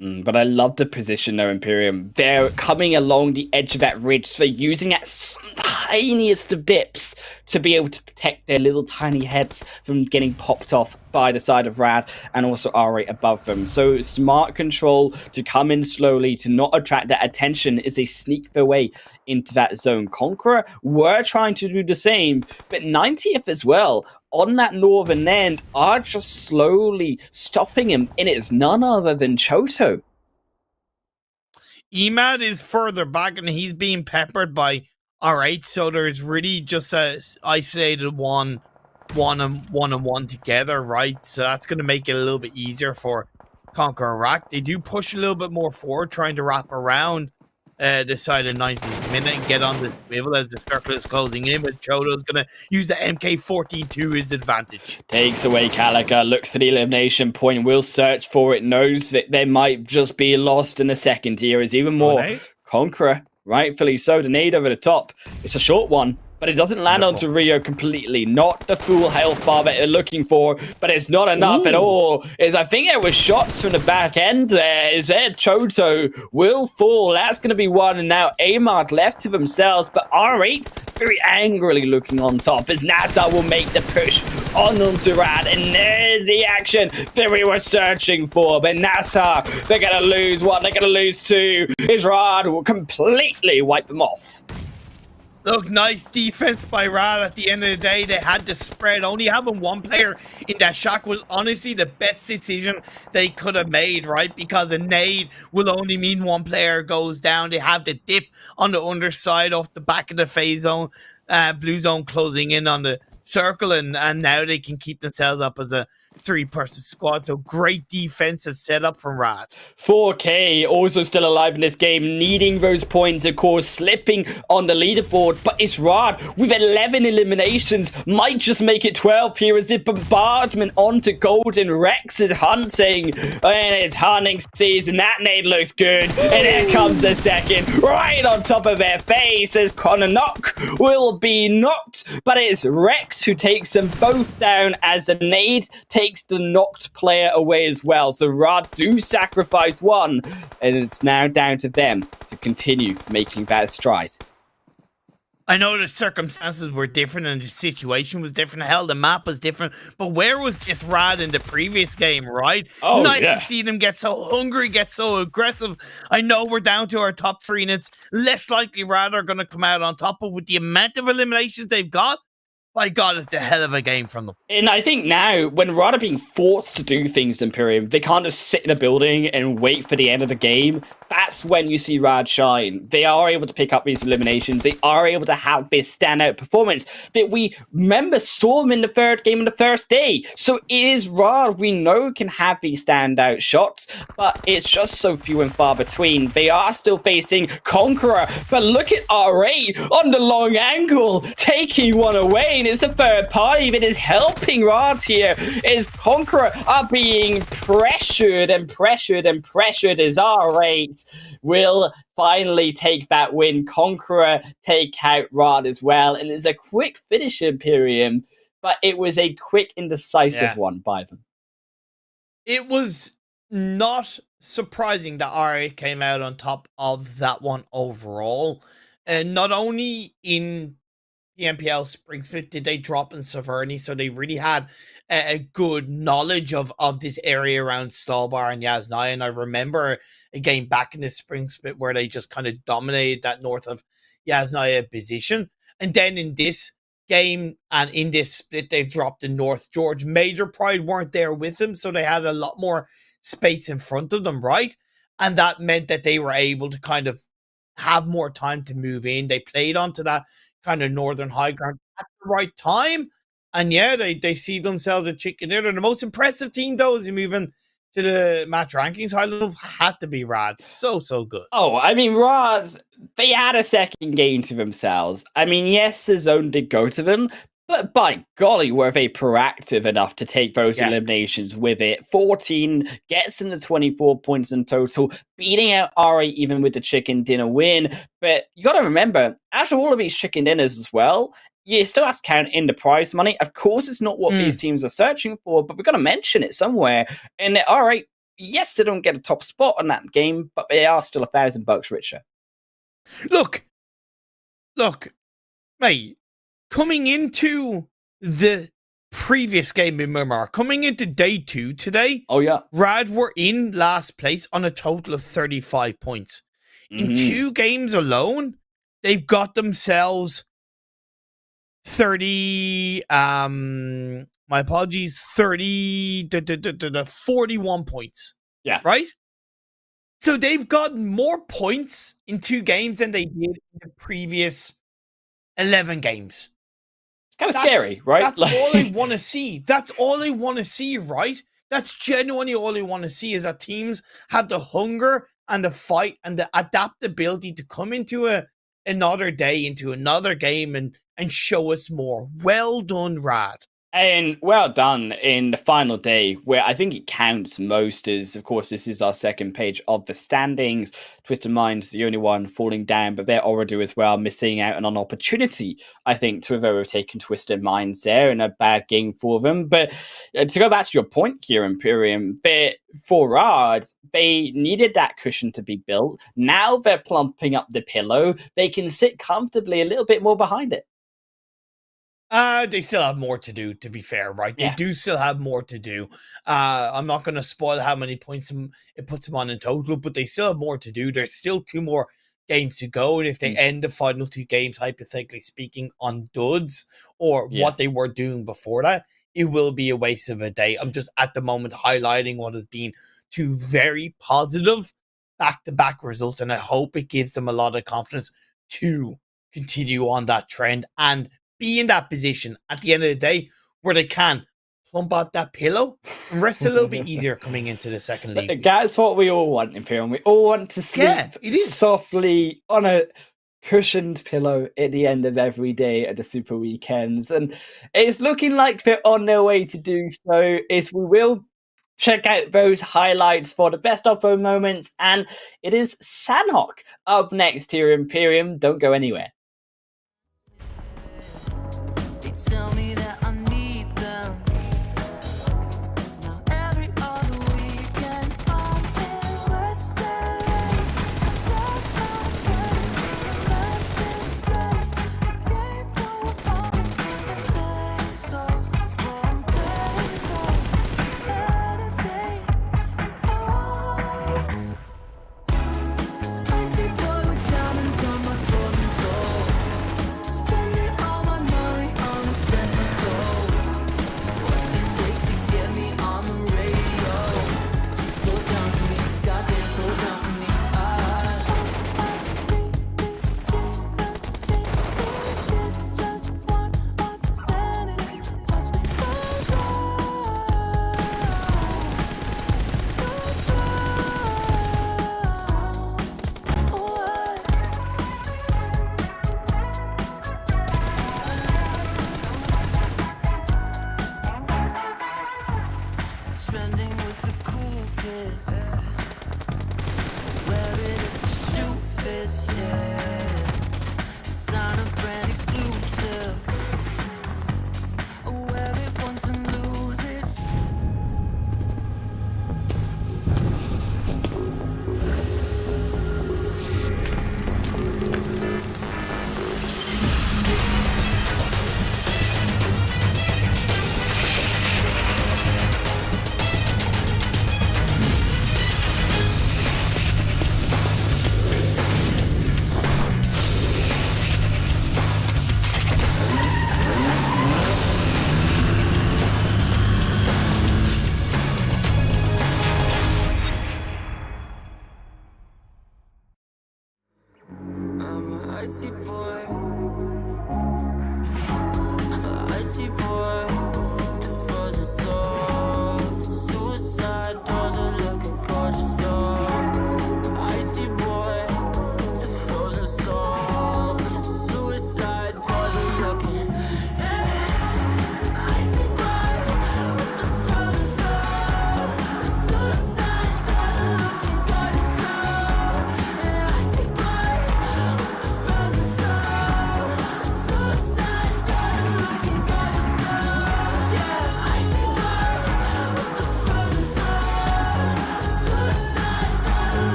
S4: But I love the position though, Imperium. They're coming along the edge of that ridge, so they're using that tiniest of dips to be able to protect their little tiny heads from getting popped off by the side of Rad and also R8 above them. So smart control to come in slowly, to not attract that attention as they sneak their way into that zone. CONQUEROR were trying to do the same, but 90th as well on that northern end are just slowly stopping him, and it's none other than Choto.
S5: Emad is further back and he's being peppered by R8, so there's really just a isolated one and one together, right? So that's going to make it a little bit easier for CONQUEROR. They do push a little bit more forward, trying to wrap around the side of 90th minute and get on the swivel as the circle is closing in, but Choto's going to use the MK14 to his advantage.
S4: Takes away Calica, looks for the elimination point, will search for it, knows that they might just be lost in the second tier, is even more. CONQUEROR, rightfully so, the nade over the top. It's a short one, but it doesn't land onto Rio completely. Not the full health bar that they're looking for, but it's not enough at all. I think it was shots from the back end there. Choto will fall. That's going to be one, and now Amart left to themselves, but R8 very angrily looking on top as NASR will make the push onto Rad, and there's the action that we were searching for. But NASR, they're going to lose 1, they're going to lose 2. Rad will completely wipe them off.
S5: Look, nice defense by Rad. At the end of the day, they had the spread. Only having 1 player in that shack was honestly the best decision they could have made, right? Because a nade will only mean 1 player goes down. They have the dip on the underside off the back of the phase zone, blue zone closing in on the circle, and now they can keep themselves up as a 3-person squad. So great defensive setup from Rad.
S4: 4K also still alive in this game, needing those points, of course, slipping on the leaderboard, but it's Rad with 11 eliminations, might just make it 12 here as the bombardment onto Golden. Rex is hunting, and it's hunting season. That nade looks good, and there comes the second right on top of their face as Sanhok will be knocked, but it's Rex who takes them both down as the nade takes the knocked player away as well. So Rad do sacrifice 1, and it's now down to them to continue making that stride.
S5: I know the circumstances were different and the situation was different. Hell, the map was different. But where was this Rad in the previous game, right? Nice to see them get so hungry, get so aggressive. I know we're down to our top 3, and it's less likely Rad are going to come out on top, but with the amount of eliminations they've got, my God, it's a hell of a game from them.
S4: And I think now, when Rad are being forced to do things, Imperium, they can't just sit in a building and wait for the end of the game. That's when you see Rad shine. They are able to pick up these eliminations. They are able to have this standout performance that we remember saw them in the third game on the first day. So it is Rad we know can have these standout shots, but it's just so few and far between. They are still facing CONQUEROR, but look at R8 on the long angle, taking 1 away. It's a third party that is helping Rad here, as CONQUEROR are being pressured and pressured and pressured as R8 will finally take that win. CONQUEROR take out Rad as well, and it's a quick finish, Imperium, but it was a quick, indecisive one by them.
S5: it was not surprising that RA came out on top of that one overall. And not only in PMPL Spring Split did they drop in Severny, so they really had a good knowledge of this area around Stalbar and Yasnaya. And I remember a game back in the Spring Split where they just kind of dominated that north of Yasnaya position. And then in this game and in this split, they've dropped in North George. Major Pride weren't there with them, so they had a lot more space in front of them, right? And that meant that they were able to kind of have more time to move in. They played onto that kind of northern high ground at the right time. And yeah, they see themselves a chicken dinner. The most impressive team, though, as you move in to the match rankings, Highland had to be Rad. So good.
S4: Oh, I mean, Raz, they had a second game to themselves. I mean, yes, the zone did go to them, but by golly, were they proactive enough to take those eliminations with it. 14 gets them to 24 points in total, beating out RA even with the chicken dinner win. But you got to remember, after all of these chicken dinners as well, you still have to count in the prize money. Of course, it's not what these teams are searching for, but we've got to mention it somewhere. And all right, yes, they don't get a top spot on that game, but they are still $1,000 richer.
S5: Look, mate, coming into the previous game in Miramar, coming into day 2 today, Rad were in last place on a total of 35 points. In 2 games alone, they've got themselves 41 points.
S4: Yeah.
S5: Right? So they've gotten more points in 2 games than they did in the previous 11 games.
S4: It's kind of scary, right?
S5: That's all I want to see. That's all I want to see, right? That's genuinely all I want to see, is that teams have the hunger and the fight and the adaptability to come into another day, into another game and show us more. Well done, Rad.
S4: And well done in the final day, where I think it counts most is, of course, this is our second page of the standings. Twisted Mind's the only one falling down, but they're OOREDOO as well, missing out on an opportunity, I think, to have overtaken Twisted Minds there, in a bad game for them. But to go back to your point here, Imperium, for Rad, they needed that cushion to be built. Now they're plumping up the pillow. They can sit comfortably a little bit more behind it.
S5: They still have more to do, to be fair, right? They do still have more to do. I'm not going to spoil how many points it puts them on in total, but they still have more to do. There's still 2 more games to go, and if they end the final 2 games, hypothetically speaking, on duds, or what they were doing before that, it will be a waste of a day. I'm just, at the moment, highlighting what has been 2 very positive back-to-back results, and I hope it gives them a lot of confidence to continue on that trend and be in that position at the end of the day where they can plump out that pillow and rest a little bit easier coming into the second league.
S4: That's what we all want, Imperium. We all want to sleep softly on a cushioned pillow at the end of every day at the Super Weekends. And it's looking like they're on their way to do so. We will check out those highlights for the best of those moments. And it is Sanhok up next here, Imperium. Don't go anywhere.
S6: Tell me that I need them. Now every other weekend I'm in West LA. Flashlights ready, let's display. I gave those bodies say so. Slow and painful. Meditate. I see boy with diamonds on my frozen soul. Spending all my money on expensive clothes. What's it take to get me on the radio? Slow down for me, goddamn, slow down for me. Just want our sanity. Watch me go trending with the cool kids. Wear it if the shoe fits, Design a brand exclusive. Wear it once and lose it.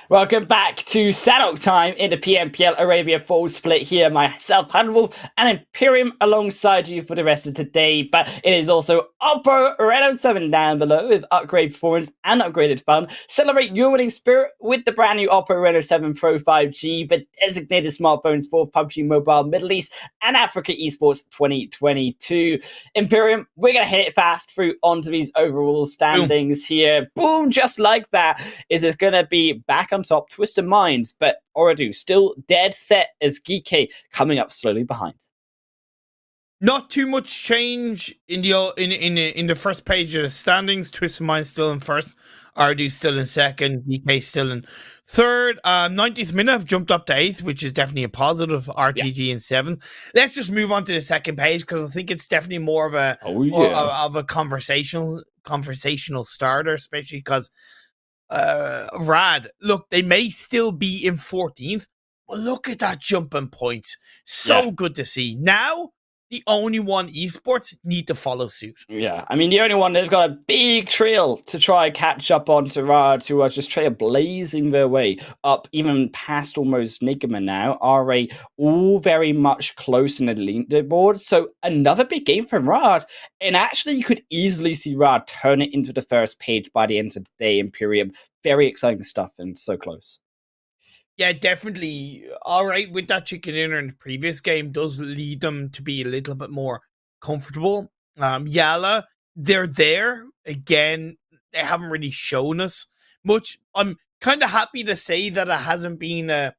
S4: Welcome back to Sanhok time in the PMPL Arabia full split here. Myself, Handwolf, and Imperium alongside you for the rest of today. But it is also Oppo OOREDOO 7 down below with upgrade performance and upgraded fun. Celebrate your winning spirit with the brand new Oppo OOREDOO 7 Pro 5G, the designated smartphones for PUBG Mobile Middle East and Africa Esports 2022. Imperium, we're going to hit it fast through onto these overall standings here. Boom, just like that. Is this going to be back on top, Twisted Minds, but OOREDOO still dead set as GEEKAY coming up slowly behind.
S5: Not too much change in the first page of the standings. Twisted Minds still in first, OOREDOO still in second, GEEKAY still in third. 90th minute have jumped up to 8th, which is definitely a positive. RTG in 7th. Let's just move on to the second page because I think it's definitely more of a conversational starter, especially because Rad, look, they may still be in 14th, but look at that jump in points. So good to see. Now, the only one esports need to follow suit.
S4: Yeah, I mean, the only one they've got a big trail to try and catch up on to Rad, who are just trailblazing their way up, even past almost NIGMA now. RA all very much close in the leaderboard. So another big game from Rad. And actually, you could easily see Rad turn it into the first page by the end of the day, Imperium. Very exciting stuff and so close.
S5: Yeah, definitely. All right, with that chicken dinner in the previous game does lead them to be a little bit more comfortable. YALLA, they're there. Again, they haven't really shown us much. I'm kind of happy to say that it hasn't been a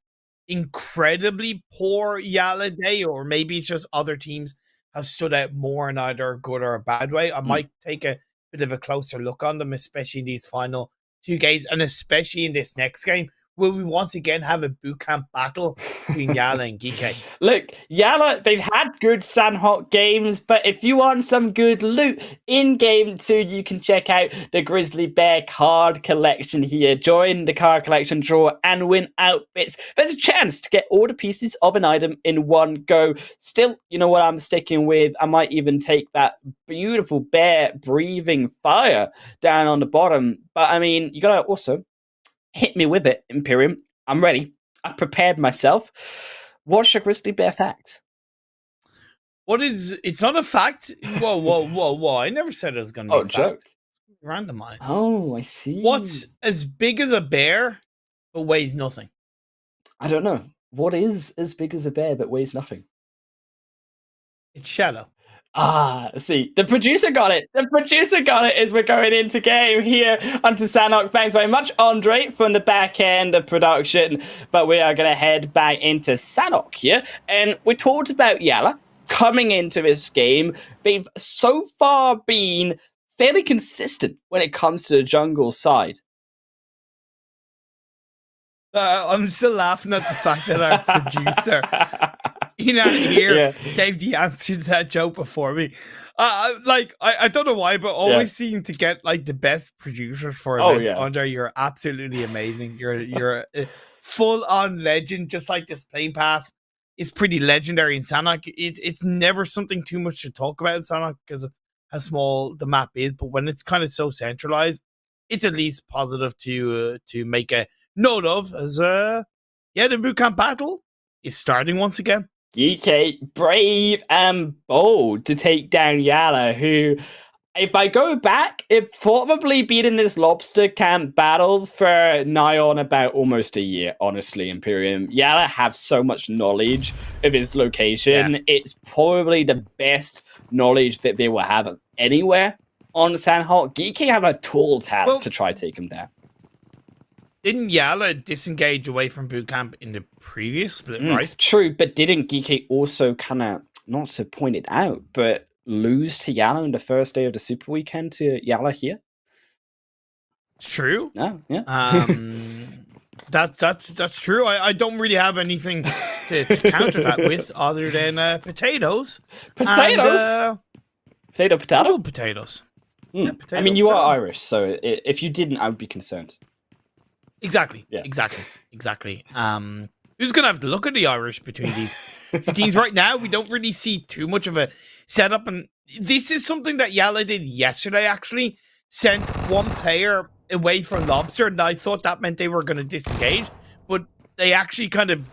S5: incredibly poor YALLA day, or maybe it's just other teams have stood out more in either a good or a bad way. I might take a bit of a closer look on them, especially in these final 2 games, and especially in this next game. Will we once again have a boot camp battle between YALLA and GEEKAY?
S4: Look, YALLA, they've had good Sanhok games, but if you want some good loot in Game 2, you can check out the Grizzly Bear card collection here. Join the card collection draw and win outfits. There's a chance to get all the pieces of an item in one go. Still, you know what I'm sticking with? I might even take that beautiful bear breathing fire down on the bottom. But, I mean, you got to also hit me with it, Imperium. I'm ready. I've prepared myself. What's your Grizzly Bear fact?
S5: It's not a fact. Whoa. I never said it was going to be a
S4: joke.
S5: fact. It's randomized.
S4: Oh, I see.
S5: What's as big as a bear but weighs nothing?
S4: I don't know. What is as big as a bear but weighs nothing?
S5: It's Shadow.
S4: See, the producer got it. The producer got it as we're going into game here onto Sanhok. Thanks very much, Andre, from the back end of production. But we are going to head back into Sanhok here. And we talked about YALLA coming into this game. They've so far been fairly consistent when it comes to the jungle side.
S5: I'm still laughing at the fact that our producer here gave the answer to that joke before me. I don't know why, but always seem to get like the best producers for events. Andre, you're absolutely amazing. You're a full-on legend, just like this playing path is pretty legendary in Sanhok. It's never something too much to talk about in Sanhok because of how small the map is, but when it's kind of so centralized, it's at least positive to make a note of, as the bootcamp battle is starting once again.
S4: GEEKAY, brave and bold to take down YALLA, who, if I go back, it probably been in this lobster camp battles for nigh on about almost a year, honestly, Imperium. YALLA have so much knowledge of his location. Yeah. It's probably the best knowledge that they will have anywhere on Sanhok. GEEKAY have a tall task to try take him down.
S5: Didn't YALLA disengage away from bootcamp in the previous split, right?
S4: True, but didn't GEEKAY also kind of, not to point it out, but lose to YALLA on the first day of the Super Weekend to YALLA here?
S5: It's true.
S4: No, yeah.
S5: That's true. I don't really have anything to counter that with other than potatoes.
S4: Potatoes?
S5: And,
S4: potato?
S5: Potatoes.
S4: Yeah, I mean, you are Irish, so if you didn't, I would be concerned.
S5: Exactly. Yeah. Exactly. Who's going to have to look at the Irish between these two teams right now? We don't really see too much of a setup. And this is something that YALLA did yesterday, actually. Sent one player away from Lobster, and I thought that meant they were going to disengage, but they actually kind of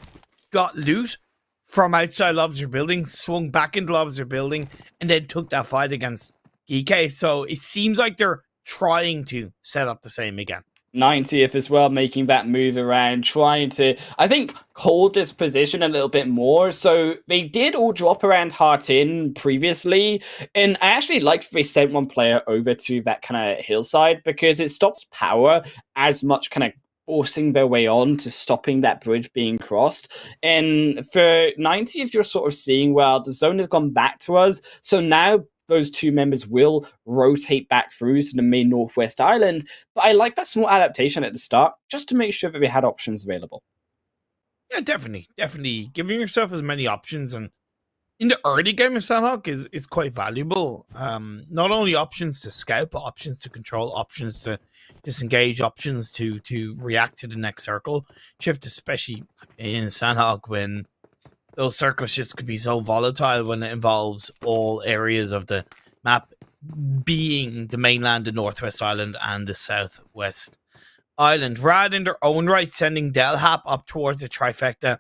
S5: got loot from outside Lobster building, swung back into Lobster building, and then took that fight against GEEKAY. So it seems like they're trying to set up the same again.
S4: 90th as well, making that move around, trying to, I think, hold this position a little bit more. So they did all drop around Heart In previously, and I actually liked they sent one player over to that kind of hillside because it stops POWR as much kind of forcing their way on to stopping that bridge being crossed. And for 90th, you're sort of seeing, well, the zone has gone back to us, so now those two members will rotate back through to the main Northwest Island. But I like that small adaptation at the start, just to make sure that they had options available.
S5: Yeah, definitely. Giving yourself as many options and in the early game of Sanhok is quite valuable. Not only options to scout, but options to control, options to disengage, options to react to the next circle shift, especially in Sanhok when those circle shifts could be so volatile when it involves all areas of the map, being the mainland, the Northwest Island, and the Southwest Island. Rad in their own right, sending Delhap up towards the trifecta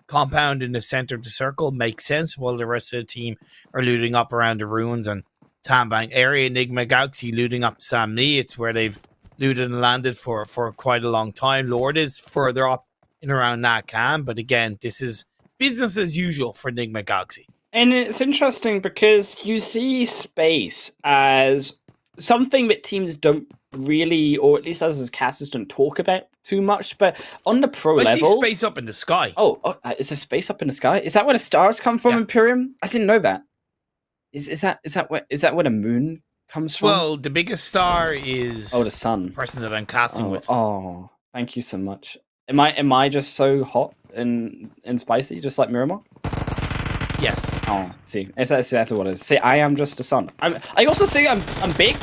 S5: compound in the center of the circle makes sense, while the rest of the team are looting up around the ruins and Tambang area. Enigma Galaxy looting up Sam Lee. It's where they've looted and landed for quite a long time. Lord is further up in around Nakam, but again, this is business as usual for Enigma Galaxy.
S4: And it's interesting because you see space as something that teams don't really, or at least us as casters don't talk about too much, but on the pro level...
S5: I see space up in the sky.
S4: Is there space up in the sky? Is that where the stars come from, Imperium? I didn't know that. Is that where the moon comes from?
S5: Well, the biggest star is...
S4: the sun.
S5: The person that I'm casting with.
S4: Oh, thank you so much. Am I just so hot and spicy, just like Miramar?
S5: Yes.
S4: Oh, see, that's what it is. See, I am just the sun. I also see I'm big,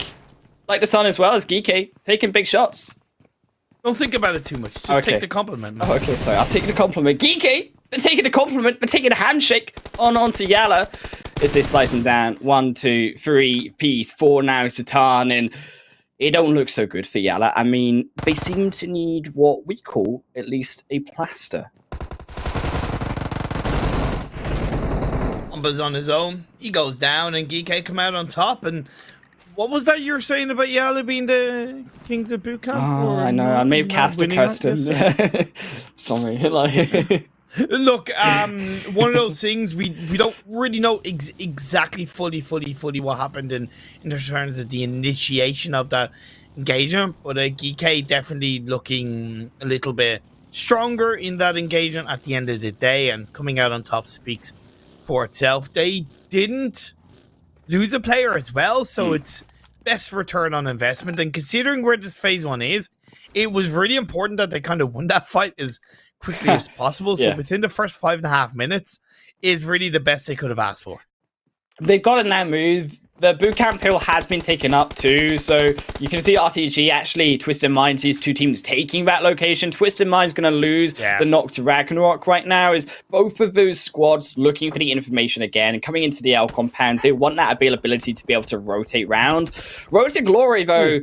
S4: like the sun as well as GEEKAY, taking big shots.
S5: Don't think about it too much. Just take the compliment, man.
S4: Oh, okay, sorry. I'll take the compliment. GEEKAY, they're taking the compliment, but taking a handshake onto YALLA. Is this slicing down? 1, 2, 3, piece, 4 now, Satan, and it don't look so good for YALLA. I mean, they seem to need what we call at least a plaster.
S5: Umba's on his own. He goes down, and GEEKAY come out on top. And what was that you were saying about YALLA being the kings of boot camp?
S4: Oh, I know. I may have cast a custom. Sorry.
S5: Look, one of those things we don't really know exactly fully what happened in terms of the initiation of that engagement, but GEEKAY definitely looking a little bit stronger in that engagement at the end of the day, and coming out on top speaks for itself. They didn't lose a player as well, so it's best return on investment, and considering where this phase 1 is, it was really important that they kind of won that fight as quickly as possible. So within the first 5.5 minutes is really the best they could have asked for.
S4: They've got to now move. The bootcamp hill has been taken up too, so you can see RTG actually, Twisted Minds, these two teams taking that location. Twisted Minds going to lose the knock to Ragnarok right now, is both of those squads looking for the information again and coming into the L compound. They want that availability to be able to rotate round. Road to Glory, though,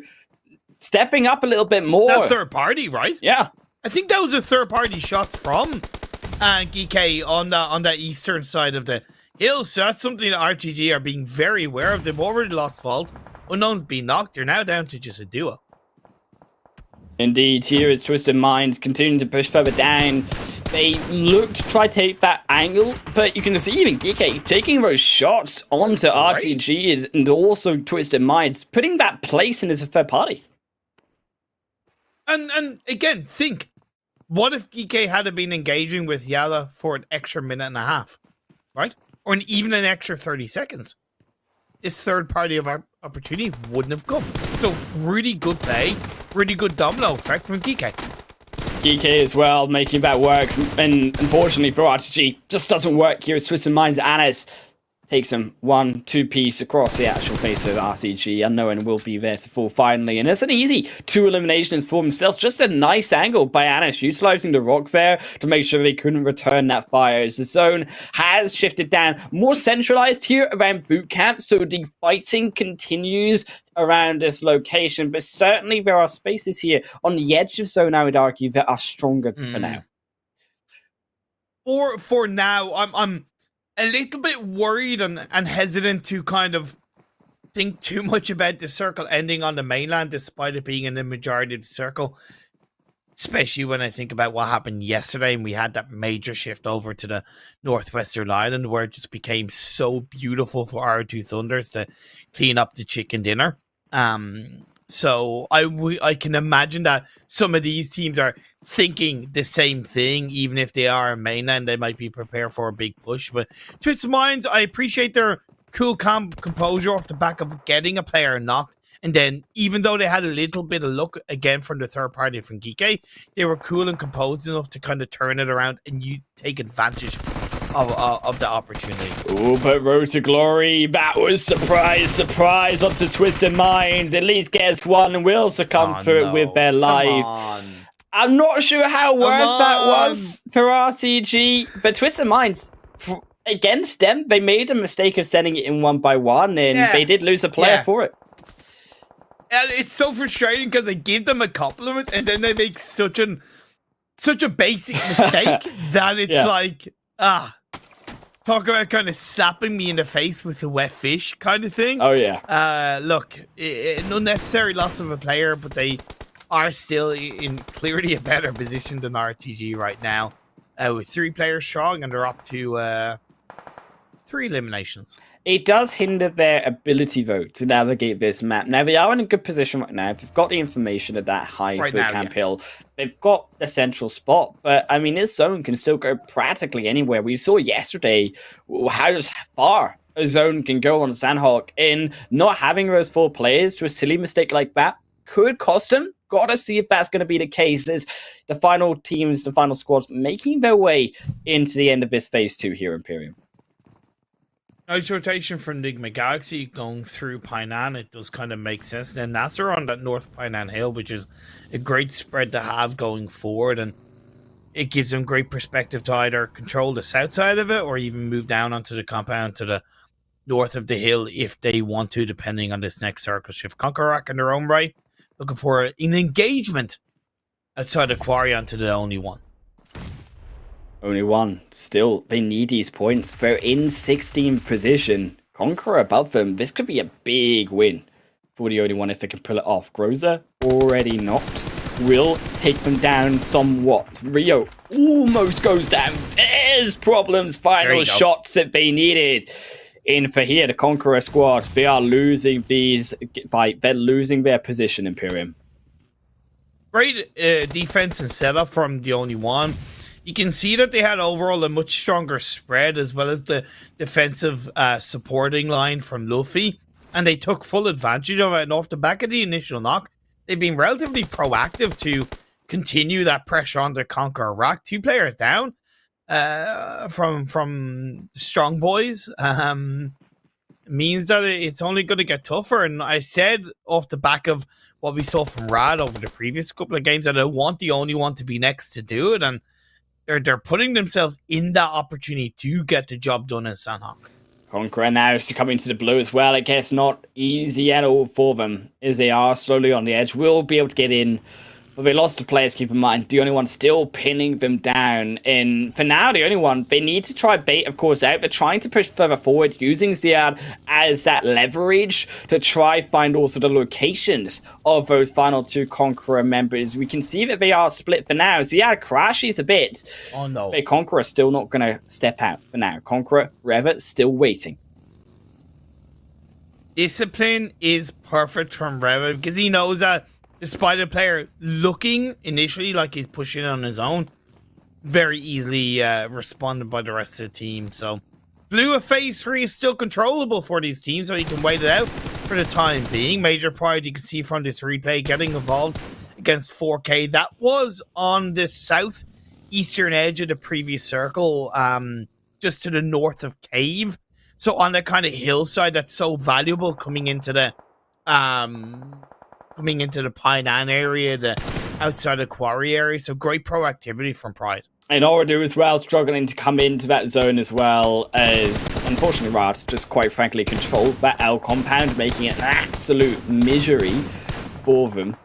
S4: stepping up a little bit more.
S5: That third party, right?
S4: Yeah.
S5: I think that was a third-party shots from GEEKAY on that eastern side of the hill. So that's something that RTG are being very aware of. They've already lost Vault. Unknown's been knocked. They're now down to just a duo.
S4: Indeed, here is Twisted Minds continuing to push further down. They look to try to take that angle, but you can see even GEEKAY taking those shots onto RTG and also Twisted Minds, putting that place in as a third party.
S5: And again, think, what if GEEKAY had been engaging with YALLA for an extra 1.5 minutes, right? Or even an extra 30 seconds? This third party of our opportunity wouldn't have come. So really good play, really good domino effect from GEEKAY.
S4: GEEKAY as well, making that work, and unfortunately for RTG, just doesn't work here as Twisted Minds. Anis takes them 1-2 piece across the actual face of RCG. Unknown will be there to fall finally. And it's an easy 2 eliminations for themselves. Just a nice angle by Anis, utilizing the rock there to make sure they couldn't return that fire. As the zone has shifted down, more centralized here around boot camp. So the fighting continues around this location. But certainly there are spaces here on the edge of zone, I would argue, that are stronger for now.
S5: For now, I'm a little bit worried and hesitant to kind of think too much about the circle ending on the mainland, despite it being in the majority of the circle. Especially when I think about what happened yesterday, and we had that major shift over to the northwestern island, where it just became so beautiful for our two Thunders to clean up the chicken dinner. So I can imagine that some of these teams are thinking the same thing, even if they are mainland, they might be prepared for a big push. But Twisted Minds, I appreciate their cool, calm composure off the back of getting a player knocked. And then, even though they had a little bit of luck again from the third party from GEEKAY, they were cool and composed enough to kind of turn it around and you take advantage of the opportunity.
S4: Oh, but Road to Glory, that was surprise onto Twisted Minds. At least guess one will succumb through with their life. I'm not sure how worth that was for RCG, but Twisted Minds, against them, they made a mistake of sending it in 1-by-1, and they did lose a player for it.
S5: And it's so frustrating because they give them a compliment and then they make such a basic mistake that it's like, talk about kind of slapping me in the face with a wet fish kind of thing.
S4: Oh, yeah.
S5: Look, an unnecessary loss of a player, but they are still in clearly a better position than RTG right now. With 3 players strong, and they're up to 3 eliminations.
S4: It does hinder their ability, though, to navigate this map. Now, they are in a good position right now. They've got the information at that high bootcamp hill. They've got the central spot. But, I mean, this zone can still go practically anywhere. We saw yesterday how far a zone can go on Sanhok. And not having those 4 players to a silly mistake like that could cost them. Gotta see if that's going to be the case as the final teams, the final squads, making their way into the end of this phase 2 here, Imperium.
S5: Nice rotation from NIGMA Galaxy going through Painan. It does kind of make sense. Then NASR on that North Painan Hill, which is a great spread to have going forward. And it gives them great perspective to either control the south side of it or even move down onto the compound to the north of the hill if they want to, depending on this next circle shift. CONQUEROR in their own right, looking for an engagement outside the quarry onto the only one.
S4: Only one. Still, they need these points. They're in 16th position. CONQUEROR above them. This could be a big win for the only one if they can pull it off. Groza already knocked. Will take them down somewhat. Rio almost goes down. There's problems. Final shots that they needed. In for here, the CONQUEROR squad. They are losing these fight. They're losing their position, Imperium.
S5: Great defense and setup from the only one. You can see that they had overall a much stronger spread as well as the defensive supporting line from Luffy. And they took full advantage of it. And off the back of the initial knock, they've been relatively proactive to continue that pressure on the CONQUEROR rack. 2 players down from the strong boys. Means that it's only going to get tougher. And I said off the back of what we saw from Rad over the previous couple of games that I want the only one to be next to do it. And they're putting themselves in that opportunity to get the job done in Sanhok.
S4: CONQUEROR now succumbing to the blue as well. I guess not easy at all for them as they are slowly on the edge. Will be able to get in, but they lost the players, keep in mind. The only one still pinning them down. And for now, the only one, they need to try bait, of course, out. They're trying to push further forward, using Ziad as that leverage to try find also the locations of those final 2 CONQUEROR members. We can see that they are split for now. Ziad crashes a bit.
S5: Oh, no.
S4: But CONQUEROR still not going to step out for now. CONQUEROR, Revit, still waiting.
S5: Discipline is perfect from Revit because he knows that despite a player looking initially like he's pushing on his own, very easily responded by the rest of the team. So blue of phase 3 is still controllable for these teams, so you can wait it out for the time being. Major Pride, you can see from this replay, getting involved against 4K. That was on the southeastern edge of the previous circle, just to the north of Cave. So on that kind of hillside that's so valuable coming into the Pine Ann area, the outside of Quarry area. So great proactivity from Pride.
S4: And OOREDOO as well, struggling to come into that zone as well, as unfortunately Rat just quite frankly controlled that L compound, making it an absolute misery for them.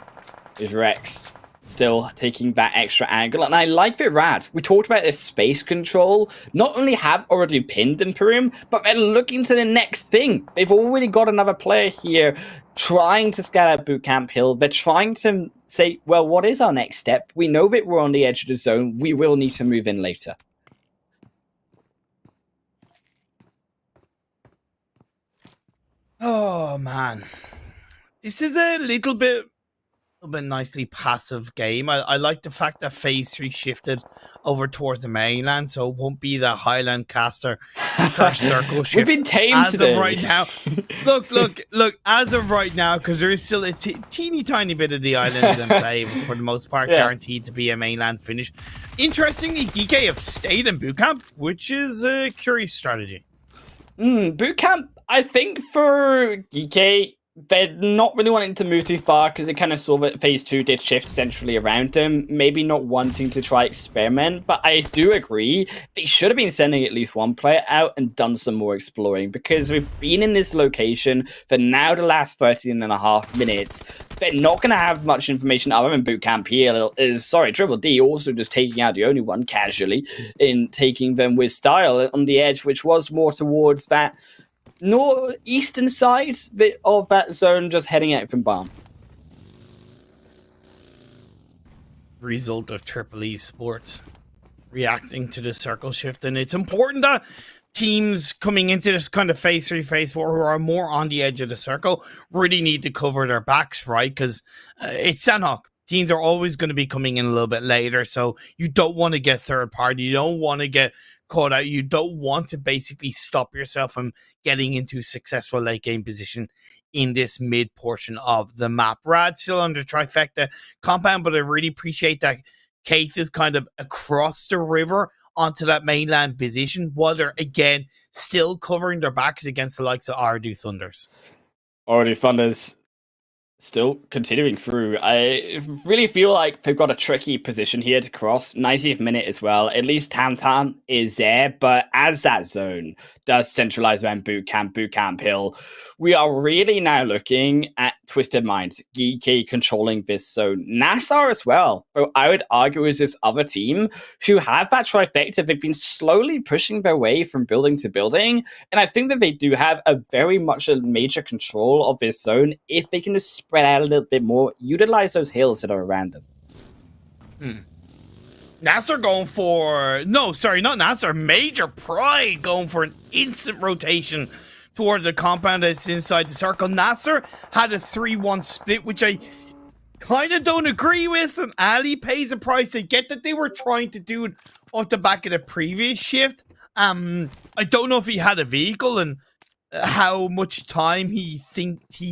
S4: Is Rex still taking that extra angle? And I like that Rad, we talked about this space control, not only have already pinned Imperium, but they're looking to the next thing. They've already got another player here trying to scout out Bootcamp Hill. They're trying to say, well, what is our next step? We know that we're on the edge of the zone. We will need to move in later.
S5: Oh man, this is a little bit nicely passive game. I like the fact that phase 3 shifted over towards the mainland, so it won't be the Highland caster curse circle shift.
S4: We've been tamed
S5: as
S4: today.
S5: of right now. Look, as of right now, because there is still a teeny tiny bit of the islands in play, but for the most part guaranteed to be a mainland finish. Interestingly, GEEKAY have stayed in bootcamp, which is a curious strategy.
S4: Bootcamp, I think for GEEKAY, they're not really wanting to move too far because they kind of saw that phase 2 did shift centrally around them. Maybe not wanting to try experiment, but I do agree they should have been sending at least one player out and done some more exploring, because we've been in this location for now the last 13.5 minutes. They're not going to have much information other than Bootcamp here. Triple D also just taking out the only one casually in taking them with style on the edge, which was more towards that northeastern side bit of that zone, just heading out from Barn.
S5: Result of Triple Esports reacting to the circle shift, and it's important that teams coming into this kind of phase 3, phase 4 who are more on the edge of the circle really need to cover their backs, right? Because it's Sanhok. Teams are always going to be coming in a little bit later, so you don't want to get third party. You don't want to get caught out. You don't want to basically stop yourself from getting into successful late game position in this mid portion of the map. Rad still under trifecta compound, but I really appreciate that Keith is kind of across the river onto that mainland position, while they're again still covering their backs against the likes of OOREDOO Thunders.
S4: OOREDOO Thunders still continuing through. I really feel like they've got a tricky position here to cross. 90th minute as well. At least Tam is there, but as that zone does centralize around Bootcamp Hill, we are really now looking at Twisted Minds, GEEKAY controlling this zone. NASR as well, though I would argue is this other team who have that trifecta. They've been slowly pushing their way from building to building, and I think that they do have a very much a major control of this zone if they can just spread out a little bit more, utilize those hills that are around them.
S5: NASR going for... No, sorry, not NASR. Major Pride going for an instant rotation towards a compound that's inside the circle. NASR had a 3-1 split, which I kind of don't agree with, and Ali pays a price. I get that they were trying to do it off the back of the previous shift. I don't know if he had a vehicle and how much time he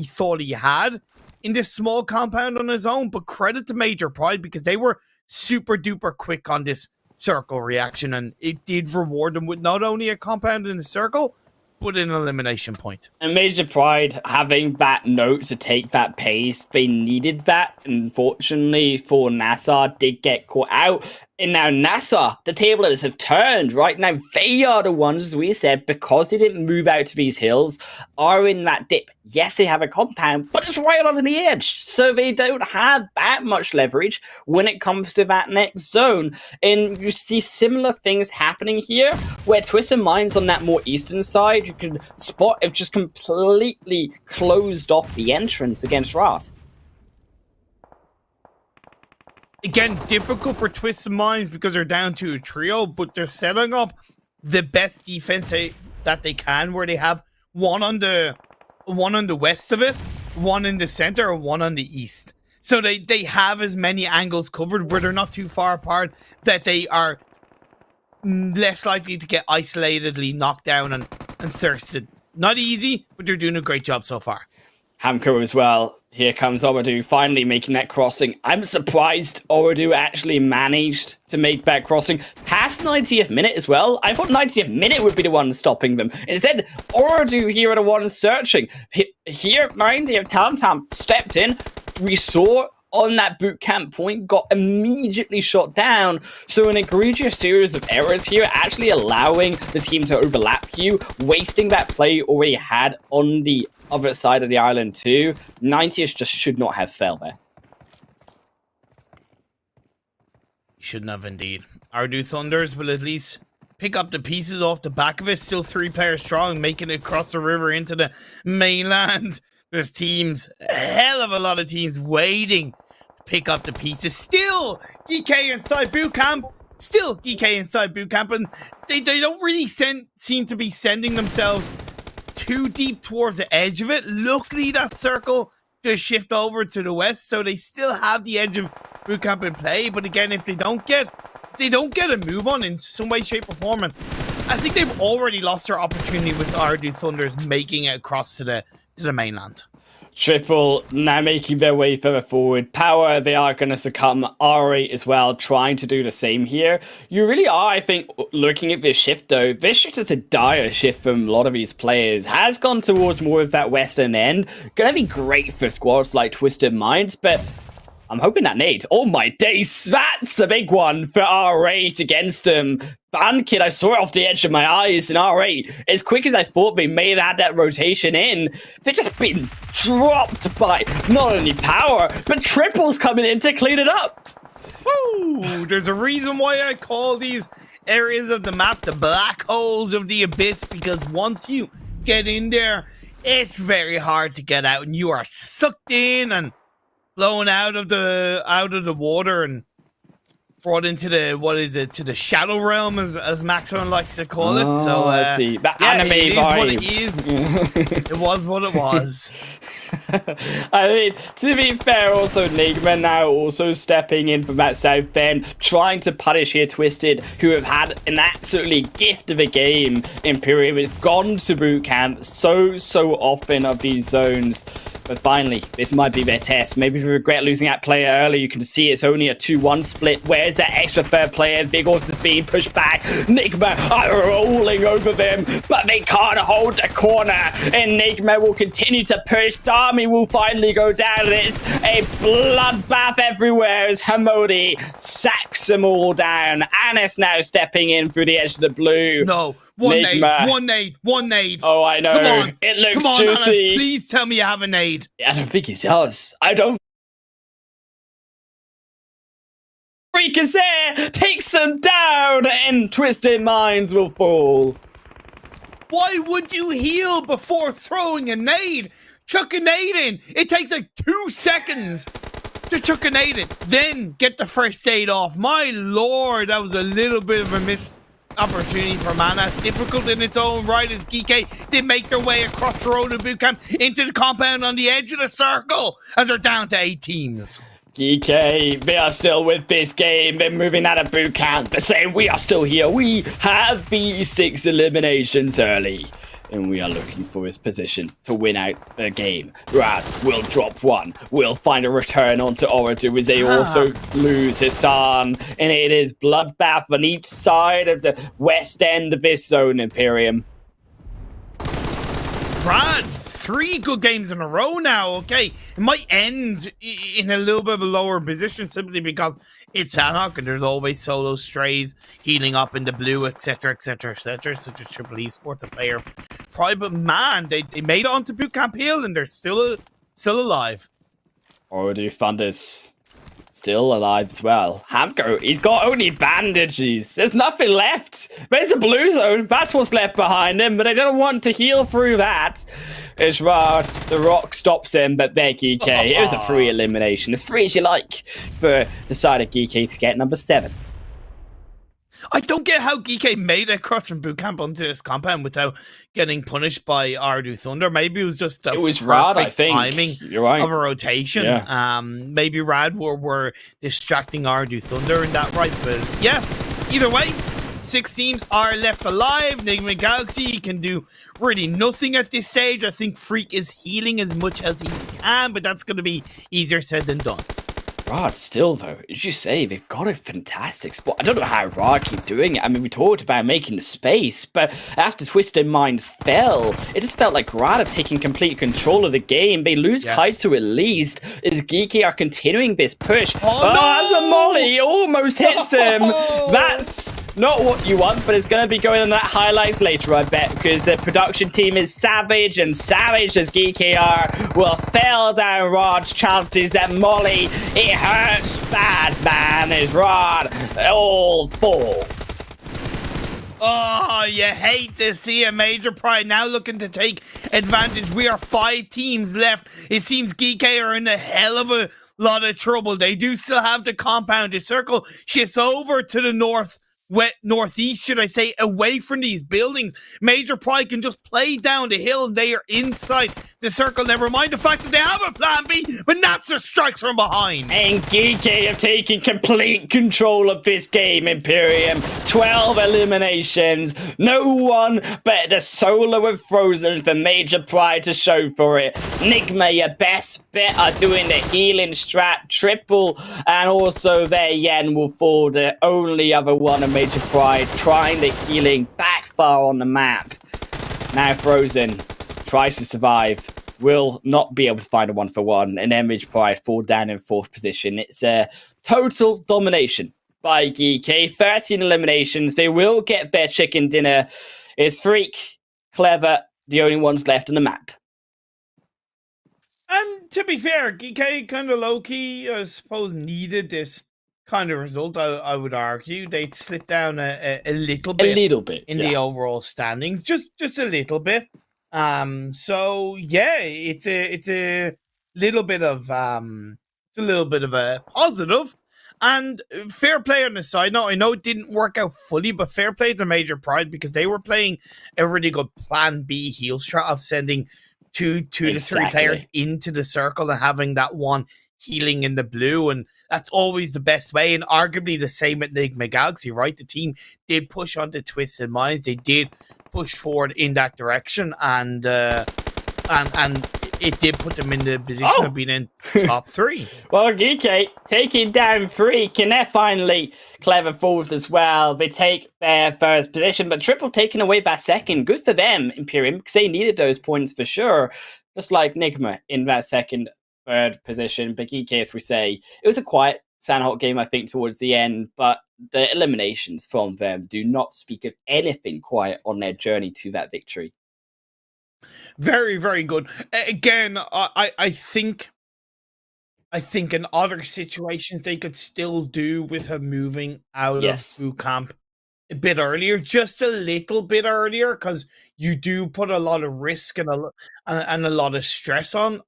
S5: thought he had in this small compound on his own, but credit to Major Pride because they were super duper quick on this circle reaction, and it did reward them with not only a compound in the circle, but an elimination point.
S4: And Major Pride having that note to take that pace, they needed that. Unfortunately for NASR, did get caught out. And now NASR, the tablets have turned. Right now, they are the ones, as we said, because they didn't move out to these hills, are in that dip. Yes, they have a compound, but it's right on the edge. So they don't have that much leverage when it comes to that next zone. And you see similar things happening here, where Twisted Minds on that more eastern side, you can spot have just completely closed off the entrance against Rat.
S5: Again, difficult for Twisted Minds because they're down to a trio, but they're setting up the best defense that they can, where they have one on the west of it, one in the center, and one on the east. So they have as many angles covered where they're not too far apart, that they are less likely to get isolatedly knocked down and thirsted. Not easy, but they're doing a great job so far.
S4: Hamco as well. Here comes OOREDOO finally making that crossing. I'm surprised OOREDOO actually managed to make that crossing past 90th minute as well. I thought 90th minute would be the one stopping them. Instead, OOREDOO here are the ones searching. Here, 90th Tam stepped in. We saw on that boot camp point, got immediately shot down. So an egregious series of errors here, actually allowing the team to overlap you, wasting that play already had on the other side of the island too. 90th just should not have fell there.
S5: Shouldn't have indeed. OOREDOO Thunders will at least pick up the pieces off the back of it. Still 3 players strong, making it across the river into the mainland. There's teams, a hell of a lot of teams waiting to pick up the pieces. Still, GEEKAY inside boot camp. Still, GEEKAY inside boot camp. And they don't really seem to be sending themselves too deep towards the edge of it. Luckily, that circle does shift over to the west, so they still have the edge of boot camp in play. But again, if they don't get a move on in some way, shape, or form, and I think they've already lost their opportunity with OOREDOO Thunders making it across to the mainland.
S4: Triple now making their way further forward. Power, they are going to succumb. R8 as well, trying to do the same here. You really are, I think, looking at this shift though. This shift is a dire shift from a lot of these players. Has gone towards more of that western end. Going to be great for squads like Twisted Minds, but I'm hoping that nade. Oh my days, that's a big one for R8 against him. Kid, I saw it off the edge of my eyes, and R8, as quick as I thought they may have had that rotation in, they've just been dropped by not only Power, but Triple's coming in to clean it up.
S5: Woo! There's a reason why I call these areas of the map the black holes of the abyss, because once you get in there, it's very hard to get out, and you are sucked in and blown out of the water and brought into the to the shadow realm, as Maxon likes to call it. So
S4: I see. That
S5: yeah,
S4: anime
S5: it is
S4: vibe.
S5: what it is. It was what it was.
S4: I mean, to be fair, also NIGMA now also stepping in from that south end, trying to punish here Twisted, who have had an absolutely gift of a game. Imperium has gone to boot camp so often of these zones. But finally, this might be their test. Maybe if you regret losing that player early, you can see it's only a 2-1 split. Where's that extra third player? Big Horse is being pushed back. NIGMA are rolling over them, but they can't hold the corner. And NIGMA will continue to push. Dami will finally go down. It's a bloodbath everywhere as Hamodi sacks them all down. Anis now stepping in through the edge of the blue.
S5: No. One
S4: NIGMA.
S5: nade.
S4: Oh, I know.
S5: Come on.
S4: It looks
S5: Come on,
S4: juicy.
S5: Anis, please tell me you have a nade.
S4: I don't think he does. I don't. Freakasair takes them down, and Twisted Minds will fall.
S5: Why would you heal before throwing a nade? Chuck a nade in. It takes like 2 seconds to chuck a nade in. Then get the first aid off. My lord, that was a little bit of a missed opportunity for Manas. Difficult in its own right as GEEKAY did make their way across the road of boot camp into the compound on the edge of the circle as they're down to 8 teams.
S4: GEEKAY, they are still with this game. They're moving out of boot camp. They're saying we are still here. We have these 6 eliminations early. And we are looking for his position to win out the game. Rad will drop 1. We'll find a return onto OOREDOO as they also lose Hassan. And it is bloodbath on each side of the west end of this zone, Imperium.
S5: Rad, 3 good games in a row now, okay? It might end in a little bit of a lower position simply because it's Sanhok and there's always solo strays healing up in the blue, etc, etc, etc, such as Triple Esports, a player of pride. But man, they made it onto Bootcamp Hill and they're still alive.
S4: OOREDOO Thunders still alive as well. Hamco, he's got only bandages. There's nothing left. There's a blue zone. That's what's left behind him, but they don't want to heal through that. It's right. The rock stops him, but they're GEEKAY. It was a free elimination. As free as you like for the side of GEEKAY to get number 7.
S5: I don't get how GEEKAY made it across from bootcamp onto this compound without getting punished by OOREDOO Thunder. Maybe it was just the
S4: Rad, I think.
S5: timing
S4: You're right.
S5: of a rotation.
S4: Yeah.
S5: Maybe Rad were distracting OOREDOO Thunder in that right, but yeah, either way, 6 teams are left alive. NIGMA Galaxy can do really nothing at this stage. I think Freak is healing as much as he can, but that's going to be easier said than done.
S4: Rod, still though, as you say, they've got a fantastic spot. I don't know how Rod keep doing it. I mean, we talked about making the space, but after Twisted Minds fell, it just felt like Rod have taken complete control of the game. They lose Kaito at least, as GEEKAY are continuing this push.
S5: Oh,
S4: As a molly almost hits him. That's not what you want, but it's going to be going on that highlights later, I bet, because the production team is savage, and savage as GEEKAY are will fail down Rod's chances at molly. It hurts bad, man. Is Rod all full?
S5: Oh, you hate to see a Major Pride now looking to take advantage. We are 5 teams left. It seems GEEKAY are in a hell of a lot of trouble. They do still have the compound. The circle shifts over to the northeast, should I say, away from these buildings. Major Pride can just play down the hill. They are inside the circle. Never mind the fact that they have a plan B, but NASR strikes from behind.
S4: And GEEKAY have taken complete control of this game, Imperium. 12 eliminations. No one but the solo of Frozen for Major Pride to show for it. NIGMA, your best bet, are doing the healing strat triple, and also their Yen will fall, the only other one of Major Pride trying the healing backfire on the map. Now Frozen tries to survive, will not be able to find a 1-for-1, and then Major Pride fall down in 4th position. It's a total domination by GEEKAY. 13 eliminations. They will get their chicken dinner. It's Freak, Clever, the only ones left on the map.
S5: And to be fair, GEEKAY kind of low-key, I suppose, needed this kind of result. I would argue they'd slip down a little bit, in the overall standings, just a little bit. So yeah, it's a little bit of a positive. And fair play on the side note. I know it didn't work out fully, but fair play to Major Pride, because they were playing a really good plan B heal strat of sending two to 3 players into the circle and having that one healing in the blue, and that's always the best way, and arguably the same at NIGMA Galaxy, right? The team did push onto Twisted Minds, they did push forward in that direction, and it did put them in the position of being in top 3.
S4: Well, GEEKAY taking down Freak, and they're finally Clever falls as well. They take their 1st position, but Triple taken away by 2nd. Good for them, Imperium, because they needed those points for sure. Just like NIGMA in that 2nd, 3rd position. But GEEKAY, as we say, it was a quiet Sanhok game, I think, towards the end, but the eliminations from them do not speak of anything quiet on their journey to that victory.
S5: Very, very good. Again, I think in other situations they could still do with him moving out of boot camp a bit earlier, just a little bit earlier, because you do put a lot of risk and a lot of stress on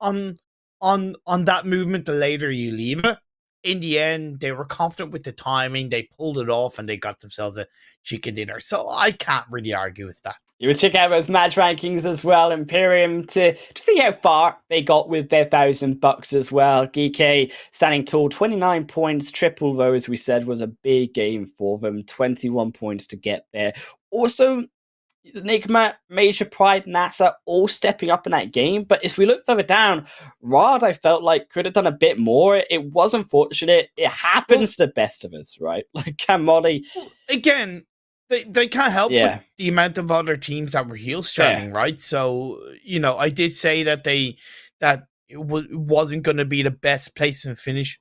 S5: that movement the later you leave it. In the end, they were confident with the timing, they pulled it off, and they got themselves a chicken dinner. So I can't really argue with that.
S4: You would check out those match rankings as well, Imperium, to see how far they got with their $1,000 as well. GEEKAY standing tall, 29 points. Triple, though, as we said, was a big game for them. 21 points to get there. Also, NIGMA, Major Pride, NASR all stepping up in that game. But as we look further down, Rod, I felt like, could have done a bit more. It was unfortunate. It happens to the best of us, right? Like Camoli.
S5: Again, they can't help with the amount of other teams that were heel stratting, right? So, you know, I did say that it wasn't going to be the best place to finish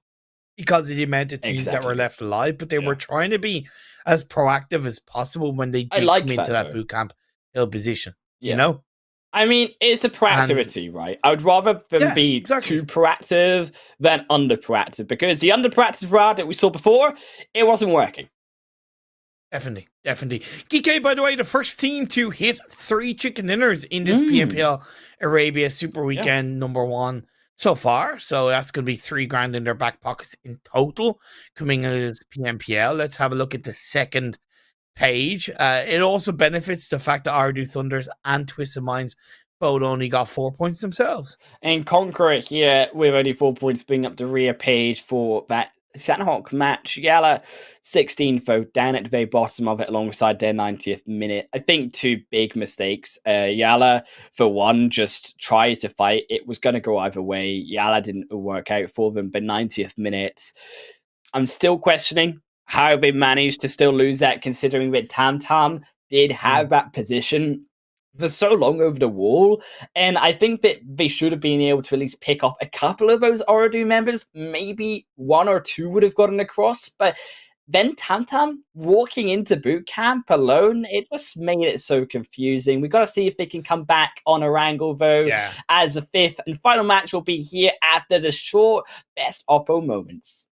S5: because of the amount of teams that were left alive, but they were trying to be as proactive as possible when they did come into that boot camp hill position, you know?
S4: I mean, it's a proactivity, right? I would rather them be too proactive than under proactive, because the under proactive route that we saw before, it wasn't working.
S5: Definitely. GEEKAY, by the way, the first team to hit 3 chicken dinners in this PMPL Arabia Super Weekend #1 so far. So that's going to be $3,000 in their back pockets in total coming out of this PMPL. Let's have a look at the second page. It also benefits the fact that OOREDOO Thunders and Twisted Minds both only got 4 points themselves.
S4: And CONQUEROR here with only 4 points, bring up the rear page for that Sanhok match, YALLA 16th though, down at the very bottom of it alongside their 90th minute. I think two big mistakes. YALLA, for one, just tried to fight. It was going to go either way. YALLA didn't work out for them, but 90th minute, I'm still questioning how they managed to still lose that, considering that Tam Tam did have that position for so long over the wall. And I think that they should have been able to at least pick off a couple of those OOREDOO members. Maybe one or two would have gotten across, but then Tam Tam walking into boot camp alone, it just made it so confusing. We got to see if they can come back on Erangel, though, as the fifth and final match will be here after the short best Oppo moments.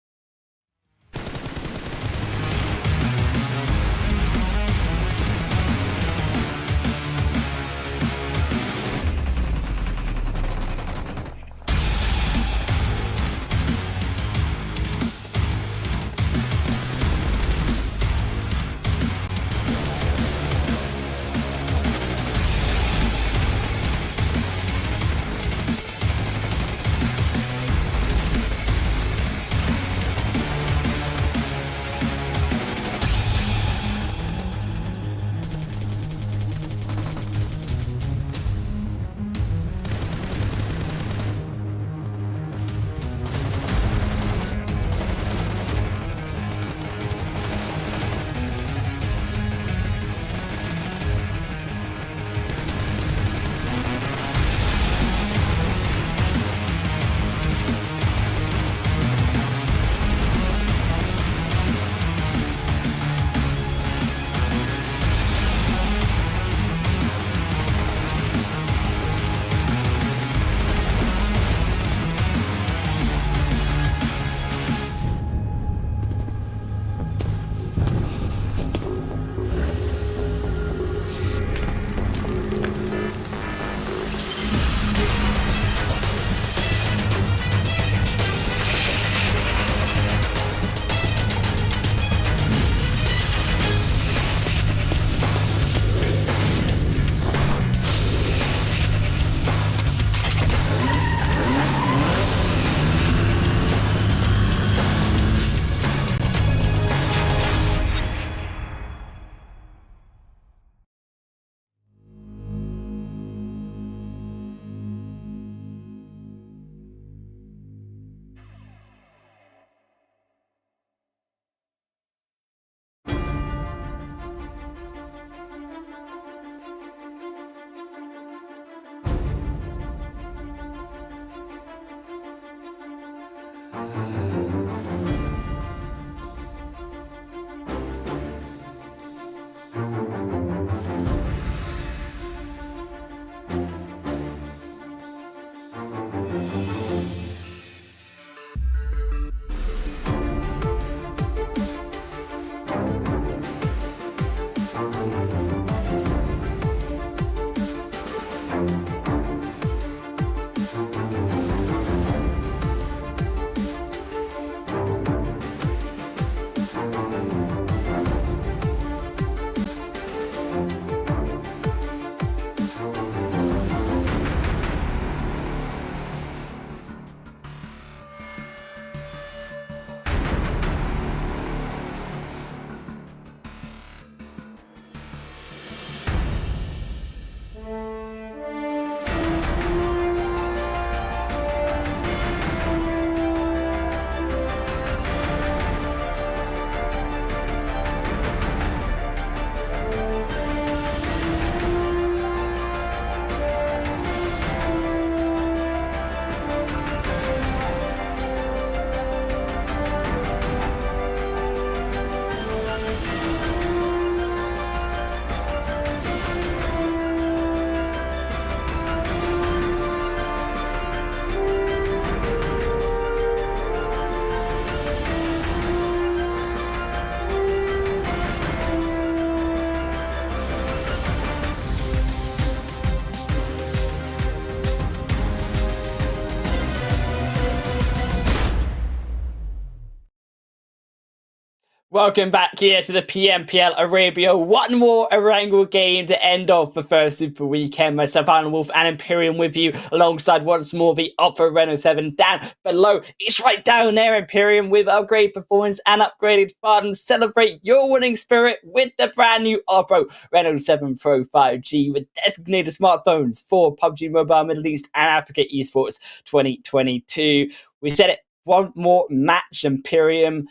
S4: Welcome back here to the PMPL Arabia. One more Erangel game to end off the first Super Weekend. Myself, Alan Wolf, and Imperium with you, alongside once more the Opera Renault 7 down below. It's right down there, Imperium, with upgraded performance and upgraded funds. Celebrate your winning spirit with the brand new Opera Renault 7 Pro 5G with designated smartphones for PUBG Mobile Middle East and Africa Esports 2022. We said it, one more match, Imperium.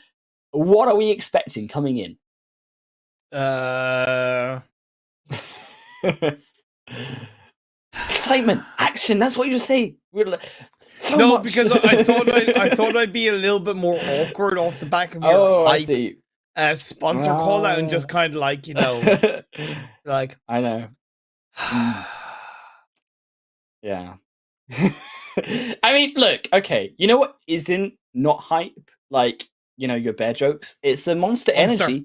S4: What are we expecting coming in? Excitement, action. That's what you say. So
S5: no,
S4: much.
S5: because I thought I'd be a little bit more awkward off the back of your
S4: I see.
S5: Sponsor call out and just kind of like, you know, like
S4: I know. Yeah. I mean, look, okay. You know what isn't not hype? Like, you know, your bear jokes. It's a Monster Energy.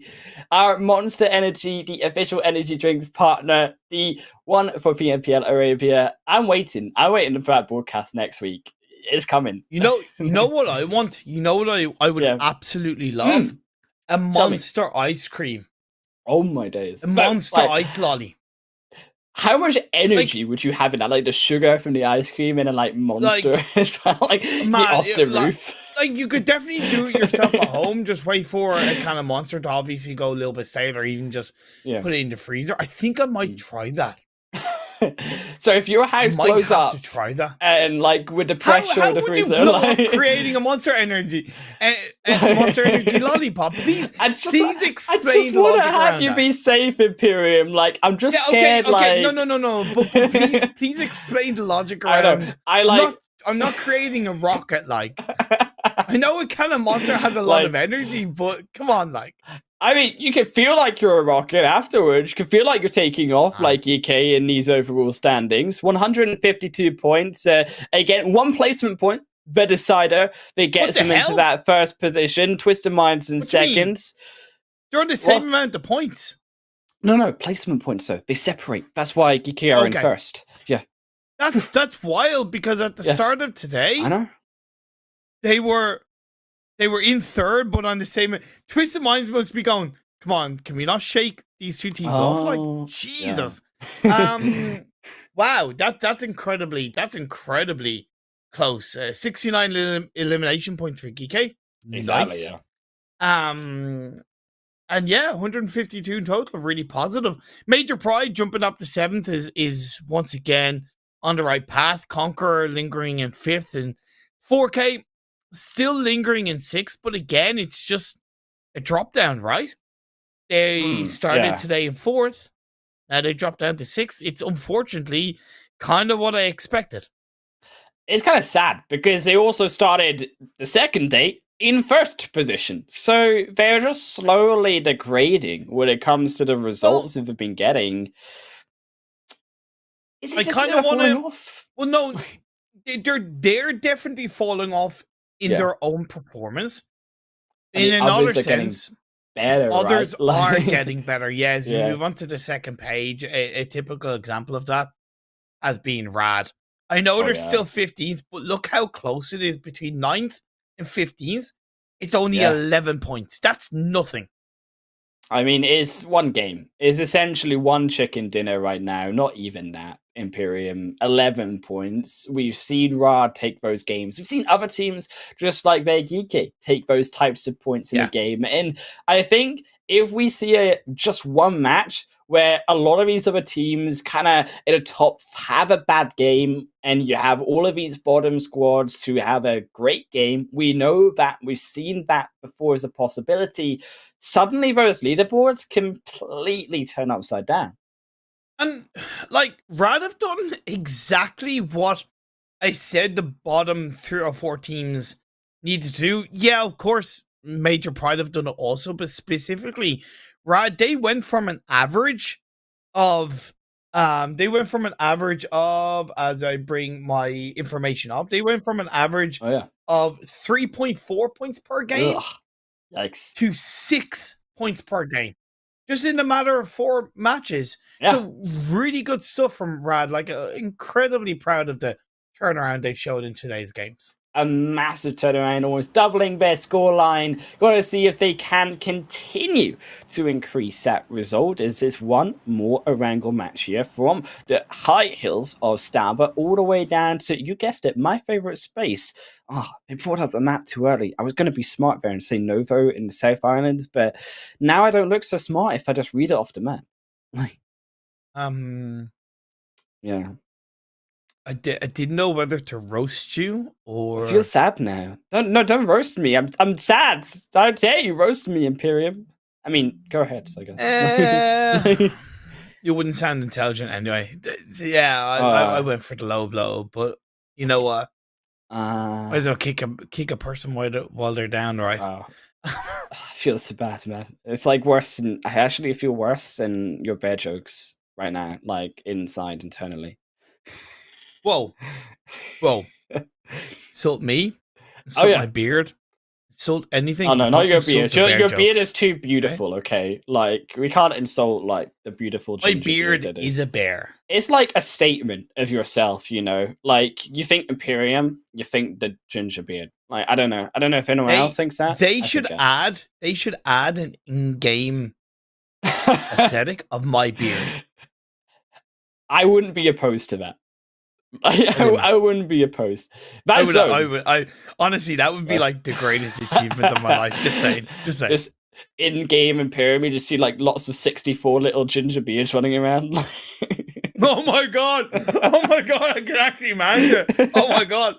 S4: Our Monster Energy, the official energy drinks partner, the one for PMPL Arabia. I'm waiting for that broadcast next week. It's coming.
S5: You know what I want? You know what I would absolutely love? A Monster ice cream.
S4: Oh my days.
S5: A Monster ice lolly.
S4: How much energy would you have in that? Like the sugar from the ice cream and then like Monster as well? Like off the roof.
S5: Like you could definitely do it yourself at home. Just wait for a kind of Monster to obviously go a little bit stale, or even just put it in the freezer. I think I might try that.
S4: So if your house blows up,
S5: to try that,
S4: and like with the pressure
S5: how
S4: of the
S5: would
S4: freezer,
S5: you blow
S4: like...
S5: up creating a Monster Energy, Monster Energy lollipop? Please explain.
S4: I just want to have you be safe, Imperium. Like I'm just scared.
S5: Okay,
S4: like
S5: no. But please explain the logic around. I'm not creating a rocket. Like I know a kind of monster has a lot of energy, but come on, like.
S4: I mean, you can feel like you're a rocket afterwards. You can feel like you're taking off, like GEEKAY in these overall standings. 152 points. Again, one placement point. The decider that gets him into that first position. Twisted Minds in second.
S5: They're on the same amount of points.
S4: No, placement points, though. They separate. That's why GEEKAY are in first. Yeah.
S5: That's wild, because at the start of today,
S4: I know.
S5: They were in third, but on the same. Twisted Minds must be going, come on, can we not shake these two teams off? Like, Jesus. Yeah. Wow, that's incredibly close. 69 elimination points for GEEKAY.
S4: Exactly,
S5: nice. And 152 in total, really positive. Major Pride jumping up to 7th is once again on the right path. CONQUEROR lingering in 5th, and 4K still lingering in 6th, but again, it's just a drop down, right? They started today in 4th. Now they dropped down to 6th. It's unfortunately kind of what I expected.
S4: It's kind of sad because they also started the second day in first position. So they're just slowly degrading when it comes to the results that they've been getting. Is it just falling off?
S5: Well, no, they're definitely falling off in their own performance. In another sense,
S4: better,
S5: others
S4: are
S5: getting better. As we move on to the second page, a typical example of that as being Rad. I know they're still 15th, but look how close it is between 9th and 15th. It's only 11 points. That's nothing.
S4: I mean, it's one game. It's essentially one chicken dinner right now. Not even that. Imperium, 11 points. We've seen Ra take those games. We've seen other teams, just like their GEEKAY, take those types of points in the game. And I think if we see just one match where a lot of these other teams kind of at the top have a bad game, and you have all of these bottom squads who have a great game, we know that, we've seen that before as a possibility. Suddenly those leaderboards completely turn upside down.
S5: And, like, Rad have done exactly what I said the bottom 3 or 4 teams need to do. Yeah, of course, Major Pride have done it also, but specifically, Rad, they went from an average of, as I bring my information up, they went from an average of 3.4 points per game to 6 points per game. Just in a matter of 4 matches. So really good stuff from Rad. Like, incredibly proud of the turnaround they showed in today's games.
S4: a massive turnaround, almost doubling their scoreline. Got to see if they can continue to increase that result. Is this one more Erangel match here from the high hills of Stamba all the way down to, you guessed it, my favorite space. Oh, they brought up the map too early. I was going to be smart there and say Novo in the South Islands, but now I don't look so smart if I just read it off the map. Yeah.
S5: I didn't know whether to roast you or...
S4: I feel sad now. Don't roast me. I'm sad. How dare you roast me, Imperium? I mean, go ahead, I guess.
S5: You wouldn't sound intelligent anyway. Yeah, I went for the low blow, but you know what? I was gonna kick a person while they're down, right?
S4: I feel so bad, man. It's like worse than... I actually feel worse than your bear jokes right now, like inside, internally.
S5: Whoa. Insult me? Insult my beard? Insult anything?
S4: Oh no, not your beard. Your beard
S5: jokes.
S4: is too beautiful, okay? Like, we can't insult, like, the beautiful
S5: My
S4: ginger
S5: beard is a bear.
S4: It's like a statement of yourself, you know? Like, you think Imperium, you think the ginger beard. Like, I don't know. I don't know if anyone else thinks that.
S5: They should add an in-game aesthetic of my beard.
S4: I wouldn't be opposed to that. I wouldn't be opposed.
S5: I honestly, that would be like the greatest achievement of my life. Just saying.
S4: Just in-game Imperium, you just see like lots of 64 little ginger beards running around.
S5: Oh my god! I can actually imagine. Oh my god!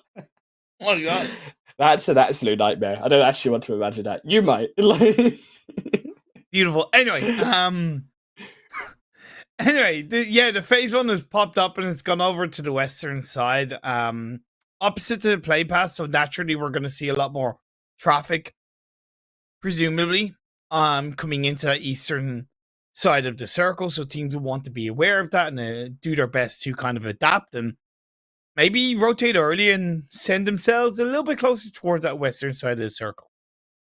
S4: That's an absolute nightmare. I don't actually want to imagine that. You might.
S5: Beautiful. Anyway, the phase 1 has popped up and it's gone over to the western side, opposite to the play pass. So naturally, we're going to see a lot more traffic, presumably, coming into that eastern side of the circle. So teams will want to be aware of that and do their best to kind of adapt and maybe rotate early and send themselves a little bit closer towards that western side of the circle.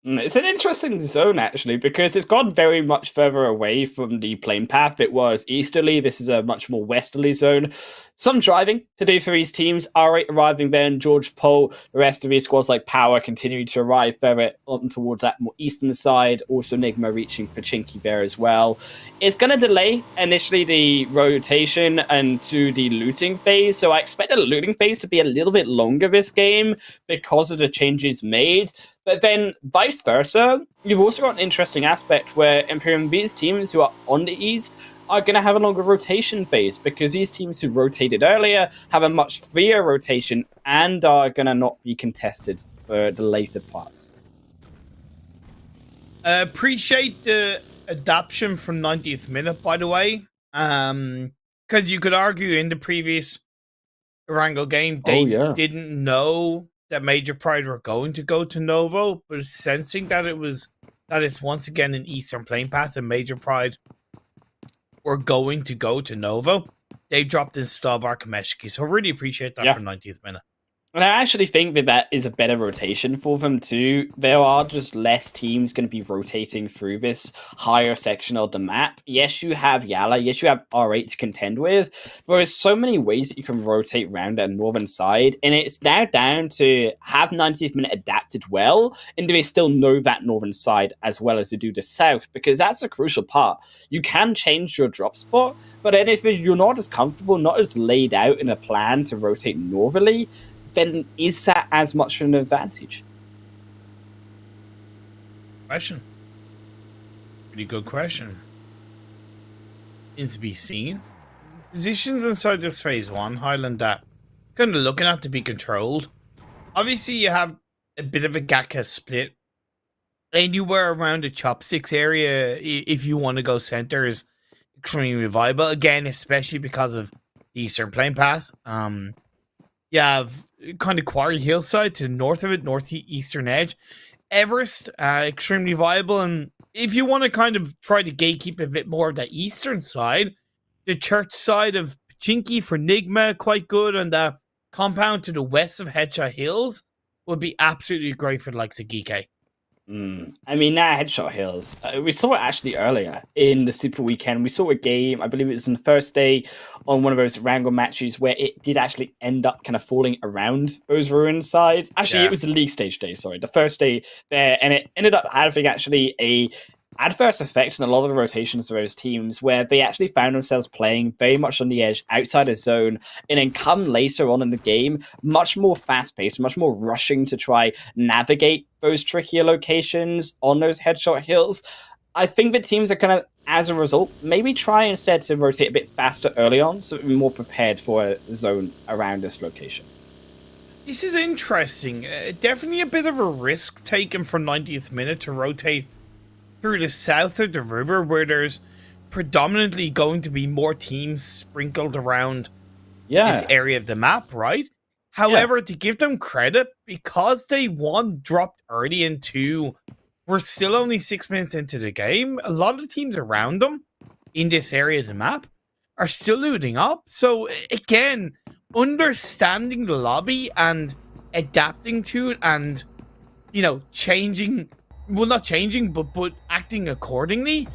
S4: It's an interesting zone, actually, because it's gone very much further away from the plane path it was easterly. This is a much more westerly zone. Some driving to do for these teams. R8 arriving there, and George Poe, the rest of these squads like POWR continuing to arrive further on towards that more eastern side. Also NIGMA reaching Pachinki there as well. It's going to delay initially the rotation and to the looting phase. So I expect the looting phase to be a little bit longer this game because of the changes made. But then vice versa, you've also got an interesting aspect where Imperium V's teams who are on the east are going to have a longer rotation phase because these teams who rotated earlier have a much freer rotation and are going to not be contested for the later parts.
S5: Appreciate the adaptation from 90th minute, by the way. Because you could argue in the previous Erangel game, they didn't know that Major Pride were going to go to Novo, but sensing that it's once again an Eastern Plane Path and Major Pride were going to go to Novo, they dropped in Stalbark and Meshki. So I really appreciate that from 90th minute.
S4: And I actually think that is a better rotation for them too. There are just less teams going to be rotating through this higher section of the map. Yes, you have YALLA. Yes, you have R8 to contend with. But there's so many ways that you can rotate around that northern side. And it's now down to have 90th minute adapted well. And do they still know that northern side as well as they do the south? Because that's a crucial part. You can change your drop spot. But then if you're not as comfortable, not as laid out in a plan to rotate northerly, then is that as much of an advantage?
S5: Question. Pretty good question. Is to be seen. Positions inside this phase 1, Highland, that kind of looking at to be controlled. Obviously, you have a bit of a Gaka split. Anywhere around the chopsticks area, if you want to go center, is extremely viable. Again, especially because of the Eastern Plane Path. You have kind of Quarry Hillside to the north of it, northeastern edge. Everest, extremely viable. And if you want to kind of try to gatekeep a bit more of the eastern side, the church side of Pachinki for NIGMA, quite good. And the compound to the west of Hecha Hills would be absolutely great for the likes of GEEKAY.
S4: I mean, now Headshot Hills. We saw it actually earlier in the Super Weekend. We saw a game, I believe it was on the first day, on one of those Erangel matches where it did actually end up kind of falling around those ruined sides. Actually,
S5: Yeah.
S4: it was the league stage day, sorry, the first day there, and it ended up having actually a adverse effect on a lot of the rotations of those teams where they actually found themselves playing very much on the edge outside of zone, and then come later on in the game much more fast-paced, much more rushing to try navigate those trickier locations on those headshot hills. I think the teams are going to, as a result, maybe try instead to rotate a bit faster early on so we're more prepared for a zone around this location.
S5: This is interesting. Definitely a bit of a risk taken for 90th minute to rotate through the south of the river, where there's predominantly going to be more teams sprinkled around this area of the map, right? However, to give them credit, because they, one, dropped early, and two, we're still only 6 minutes into the game, a lot of teams around them in this area of the map are still looting up. So, again, understanding the lobby and adapting to it and, you know, changing... Well, not changing, but acting accordingly.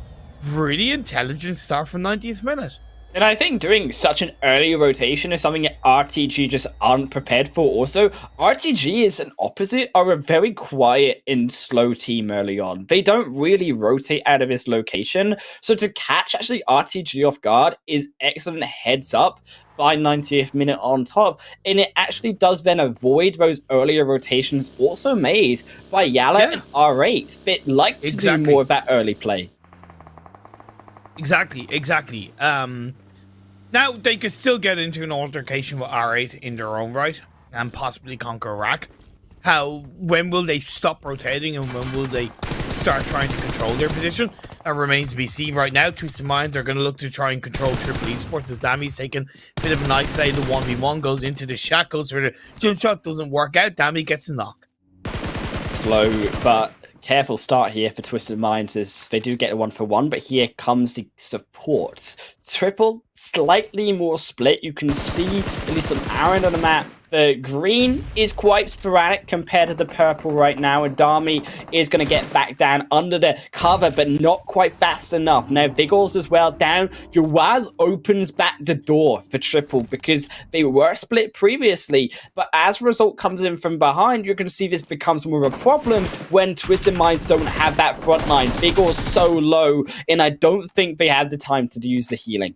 S5: Really intelligent start from 90th minute.
S4: And I think doing such an early rotation is something that RTG just aren't prepared for also. RTG is an opposite, are a very quiet and slow team early on. They don't really rotate out of this location. So to catch actually RTG off guard is excellent heads up by 90th minute on top. And it actually does then avoid those earlier rotations also made by YALLA and R8. They like to do more of that early play.
S5: Exactly. Now, they could still get into an altercation with R8 in their own right, and possibly CONQUEROR. When will they stop rotating, and when will they start trying to control their position? That remains to be seen. Right now, Twisted Minds are going to look to try and control Triple Esports, as Dami's taking a bit of an isolated 1v1, goes into the shack, goes for the jump shot, doesn't work out, Dami gets a knock.
S4: Slow, but careful start here for Twisted Minds as they do get a 1-for-1, but here comes the support. Triple, slightly more split. You can see at least on our end of the map, the green is quite sporadic compared to the purple right now, and Dami is going to get back down under the cover, but not quite fast enough. Now, Vigors as well down. Uwaz opens back the door for Triple because they were split previously, but as a result comes in from behind, you're going to see this becomes more of a problem when Twisted Minds don't have that front line. Vigors so low, and I don't think they have the time to use the healing.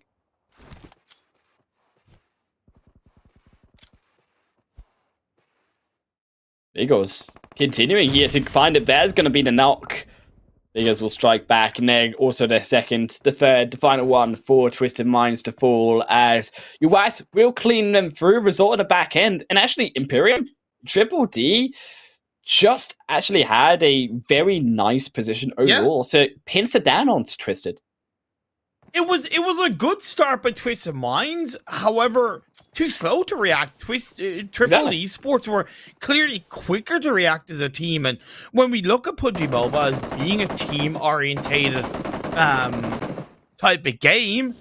S4: Vigors continuing here to find it. There's going to be the knock. Vigors will strike back, and then also the second, the third, the final one for Twisted Minds to fall as UIS will clean them through, resort at the back end. And actually, Imperium, Triple D just actually had a very nice position overall to pincer down onto Twisted.
S5: It was a good start by Twisted Minds. However, too slow to react. Triple Esports were clearly quicker to react as a team. And when we look at PUBG Mobile as being a team-orientated type of game,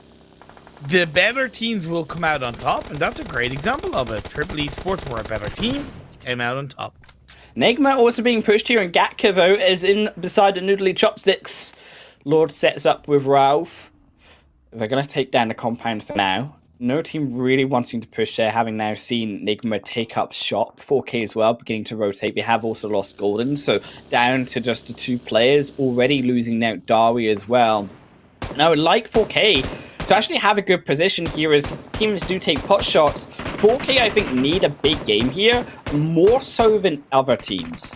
S5: the better teams will come out on top. And that's a great example of it. Triple Esports were a better team, came out on top.
S4: NIGMA also being pushed here, and Gatka, though, is in beside the noodly chopsticks. Lord sets up with Ralph. They're going to take down the compound for now. No team really wanting to push there, having now seen NIGMA take up shop. 4K as well, beginning to rotate. They have also lost Golden, so down to just the two players, already losing out Dari as well. Now, I would like 4K to actually have a good position here as teams do take pot shots. 4K, I think, need a big game here, more so than other teams.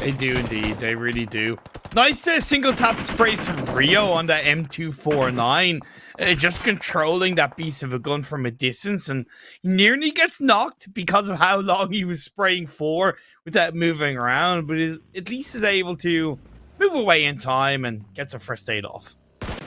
S5: They do indeed, they really do. Nice single tap sprays from Rio on that M249. Just controlling that beast of a gun from a distance, and he nearly gets knocked because of how long he was spraying for without moving around, but at least is able to move away in time and gets a first aid off.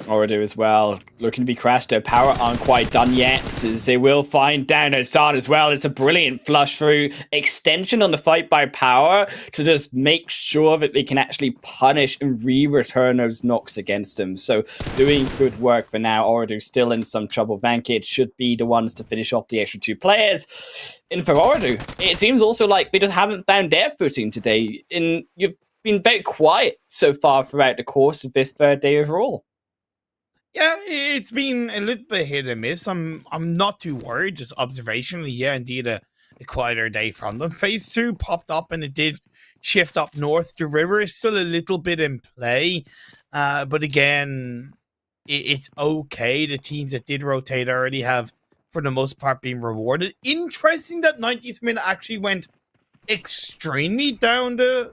S4: OOREDOO as well, looking to be crashed. Their power aren't quite done yet, as they will find down NASR as well. It's a brilliant flush through extension on the fight by power to just make sure that they can actually punish and return those knocks against them. So doing good work for now. OOREDOO still in some trouble. Vanquish should be the ones to finish off the extra 2 players. And for OOREDOO, it seems also like they just haven't found their footing today. And you've been very quiet so far throughout the course of this third day overall.
S5: Yeah, it's been a little bit hit and miss. I'm not too worried, just observationally. Yeah, indeed, a quieter day from them. Phase 2 popped up and it did shift up north. The river is still a little bit in play, but again, it's okay. The teams that did rotate already have, for the most part, been rewarded. Interesting that 90th minute actually went extremely down the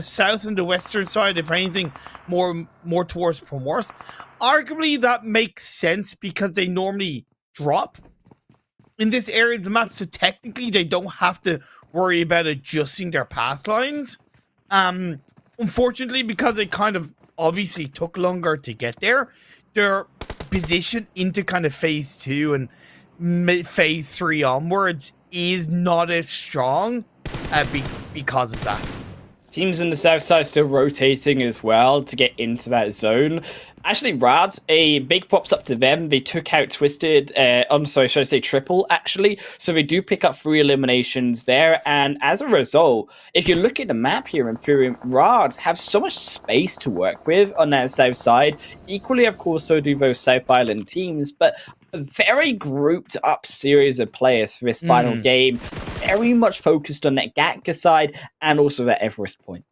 S5: south and the western side, if anything, more towards Primorsk. Arguably, that makes sense because they normally drop in this area of the map, so technically they don't have to worry about adjusting their path lines. Unfortunately, because it kind of obviously took longer to get there, their position into kind of phase 2 and phase 3 onwards is not as strong because of that.
S4: Teams in the south side still rotating as well to get into that zone. Actually, Rad, a big props up to them. They took out Twisted, I'm sorry, should I say Triple, actually. So they do pick up 3 eliminations there. And as a result, if you look at the map here, Imperium, Rad have so much space to work with on that south side. Equally, of course, so do those South Island teams. But a very grouped up series of players for this final game. Very much focused on that Gatka side and also that Everest point.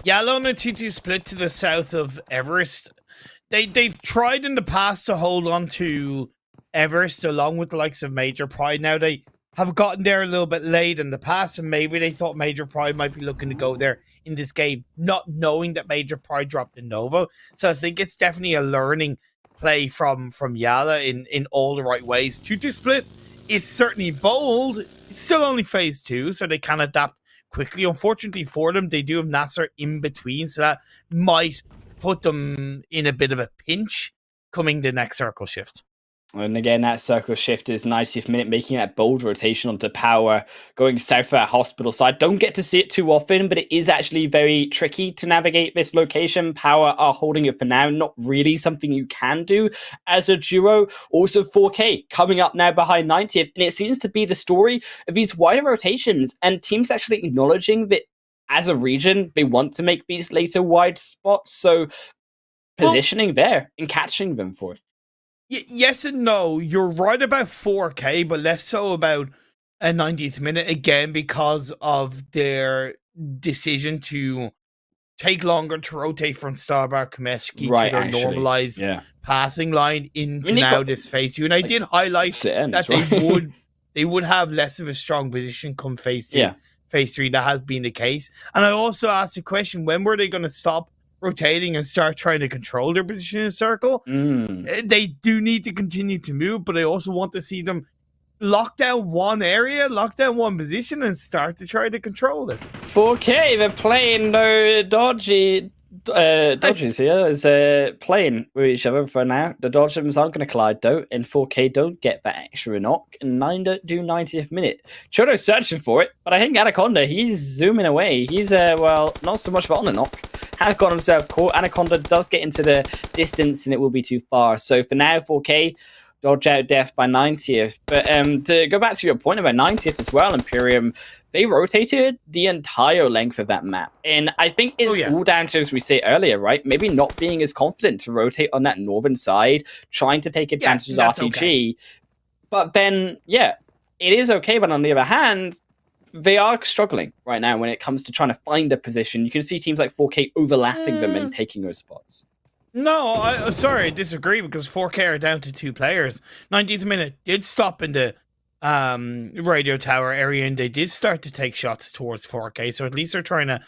S5: YALLA and a 2-2 split to the south of Everest. They've tried in the past to hold on to Everest along with the likes of Major Pride. Now they have gotten there a little bit late in the past, and maybe they thought Major Pride might be looking to go there in this game, not knowing that Major Pride dropped in Nova. So I think it's definitely a learning play from YALLA in all the right ways. 2-2 split is certainly bold. It's still only phase 2, so they can adapt quickly. Unfortunately for them, they do have NASR in between, so that might put them in a bit of a pinch coming the next circle shift.
S4: And again, that circle shift is 90th minute, making that bold rotation onto power, going south for that hospital side. Don't get to see it too often, but it is actually very tricky to navigate this location. Power are holding it for now, not really something you can do as a duo. Also 4K coming up now behind 90th, and it seems to be the story of these wider rotations and teams actually acknowledging that as a region, they want to make these later wide spots, so positioning there and catching them for it.
S5: Yes and no. You're right about 4K, but less so about a 90th minute, again, because of their decision to take longer to rotate from Starbar Kameshki to their normalized passing line into this phase 2. And I did highlight that they would have less of a strong position come phase 2. Phase 3, that has been the case. And I also asked the question, when were they going to stop rotating and start trying to control their position in a circle? They do need to continue to move, but I also want to see them lock down one area, lock down one position, and start to try to control it.
S4: 4K, they're playing no dodges here is playing with each other for now. The dodgems aren't going to collide though, and 4K don't get that extra knock, and neither do 90th minute. Chodo's searching for it, but I think Anaconda, he's zooming away. He's well, not so much on the knock. Has got himself caught. Anaconda does get into the distance, and it will be too far. So for now, 4K dodge out death by 90th. But to go back to your point about 90th as well, Imperium, they rotated the entire length of that map. And I think it's all down to, as we say earlier, right? Maybe not being as confident to rotate on that northern side, trying to take advantage of RTG. Okay. But then, it is okay. But on the other hand, they are struggling right now when it comes to trying to find a position. You can see teams like 4K overlapping them and taking those spots.
S5: No, sorry, I disagree, because 4K are down to 2 players. 90th minute did stop in the radio tower area, and they did start to take shots towards 4K, so at least they're trying to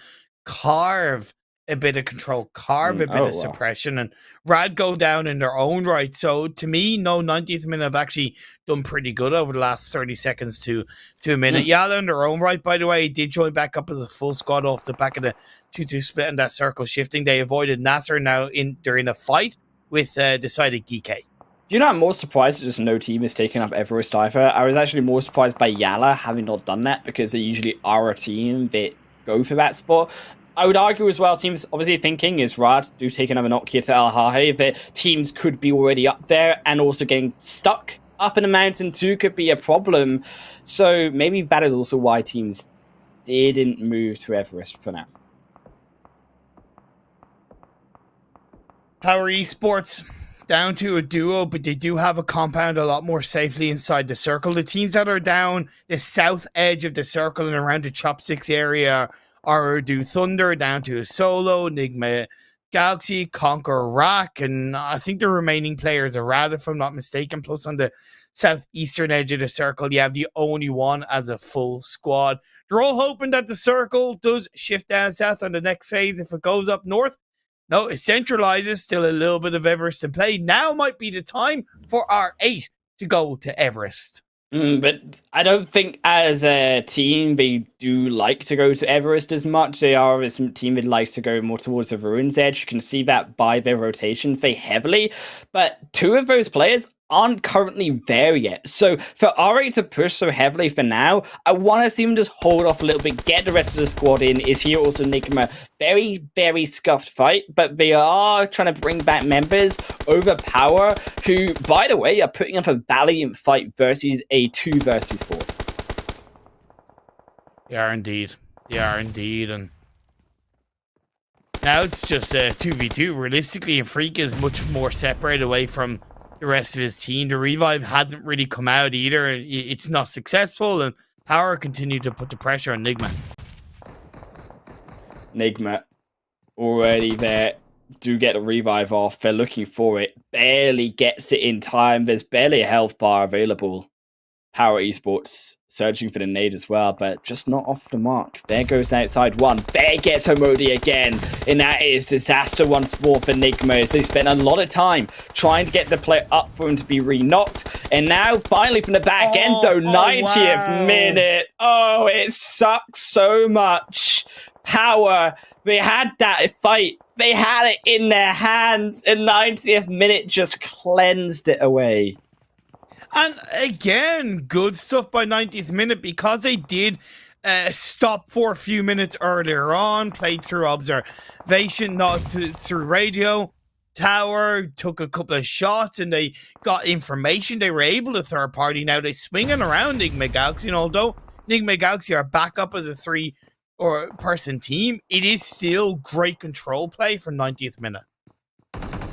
S5: carve a bit of control, carve a bit
S4: Oh,
S5: of
S4: wow.
S5: suppression, and Rad go down in their own right. So to me, no, 90th minute have actually done pretty good over the last 30 seconds to a minute. YALLA in their own right, by the way, did join back up as a full squad off the back of the 2-2 split and that circle shifting. They avoided NASR. Now they're in a fight with decided GEEKAY.
S4: You know, I'm more surprised that just no team is taking up Everest either. I was actually more surprised by YALLA having not done that, because they usually are a team that go for that spot. I would argue as well, teams obviously thinking is Rad do take another knock here to Al Hahe, that teams could be already up there, and also getting stuck up in the mountain too could be a problem. So maybe that is also why teams didn't move to Everest for now.
S5: POWR Esports down to a duo, but they do have a compound a lot more safely inside the circle. The teams that are down the south edge of the circle and around the chopsticks area are OOREDOO Thunder down to a solo, NIGMA Galaxy, CONQUEROR, and I think the remaining players are Rad, if I'm not mistaken. Plus on the southeastern edge of the circle, you have the only one as a full squad. They're all hoping that the circle does shift down south on the next phase. If it goes up north, no, it centralizes. Still a little bit of Everest in play. Now might be the time for R8 to go to Everest.
S4: But I don't think as a team they do like to go to Everest as much. They are a team that likes to go more towards the Ruins Edge. You can see that by their rotations very heavily. But two of those players aren't currently there yet. So for R8 to push so heavily for now, I want to see them just hold off a little bit, get the rest of the squad in. Is here also NIGMA. Very, very scuffed fight, but they are trying to bring back members over POWR, who, by the way, are putting up a valiant fight versus a 2 versus 4.
S5: They are indeed. They are indeed. And now it's just a 2v2. Realistically, and Freak is much more separated away from the rest of his team. The revive hasn't really come out either. It's not successful, and POWR continue to put the pressure on NIGMA.
S4: NIGMA already there. Do get a revive off. They're looking for it. Barely gets it in time. There's barely a health bar available. POWR Esports searching for the nade as well, but just not off the mark. There goes outside one. Bear gets Homodi again, and that is disaster once more for NIGMA, as they spent a lot of time trying to get the play up for him to be re-knocked. And now, finally from the back end, though, 90th minute. Oh, it sucks so much. POWR, they had that fight. They had it in their hands, and 90th minute just cleansed it away.
S5: And again, good stuff by 90th minute, because they did stop for a few minutes earlier on, played through observation, not through radio. Tower took a couple of shots and they got information. They were able to third party. Now they swinging around NIGMA Galaxy, and although NIGMA Galaxy are back up as a 3-person team, it is still great control play for 90th minute.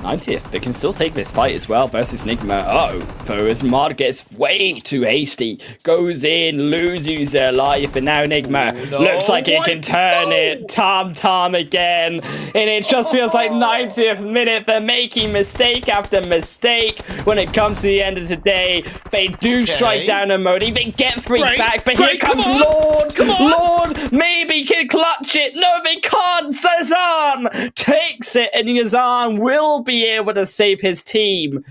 S4: 90th, they can still take this fight as well versus NIGMA. Though as Mard gets way too hasty, goes in, loses their life, and now NIGMA looks like it can turn it. Tom again, and it just feels like 90th minute. They're making mistake after mistake when it comes to the end of the day. They do strike down a Modi, they get Freak back, but here comes Lord. Lord maybe can clutch it. No, they can't. Zazan takes it, and Yazan will be able to save his team.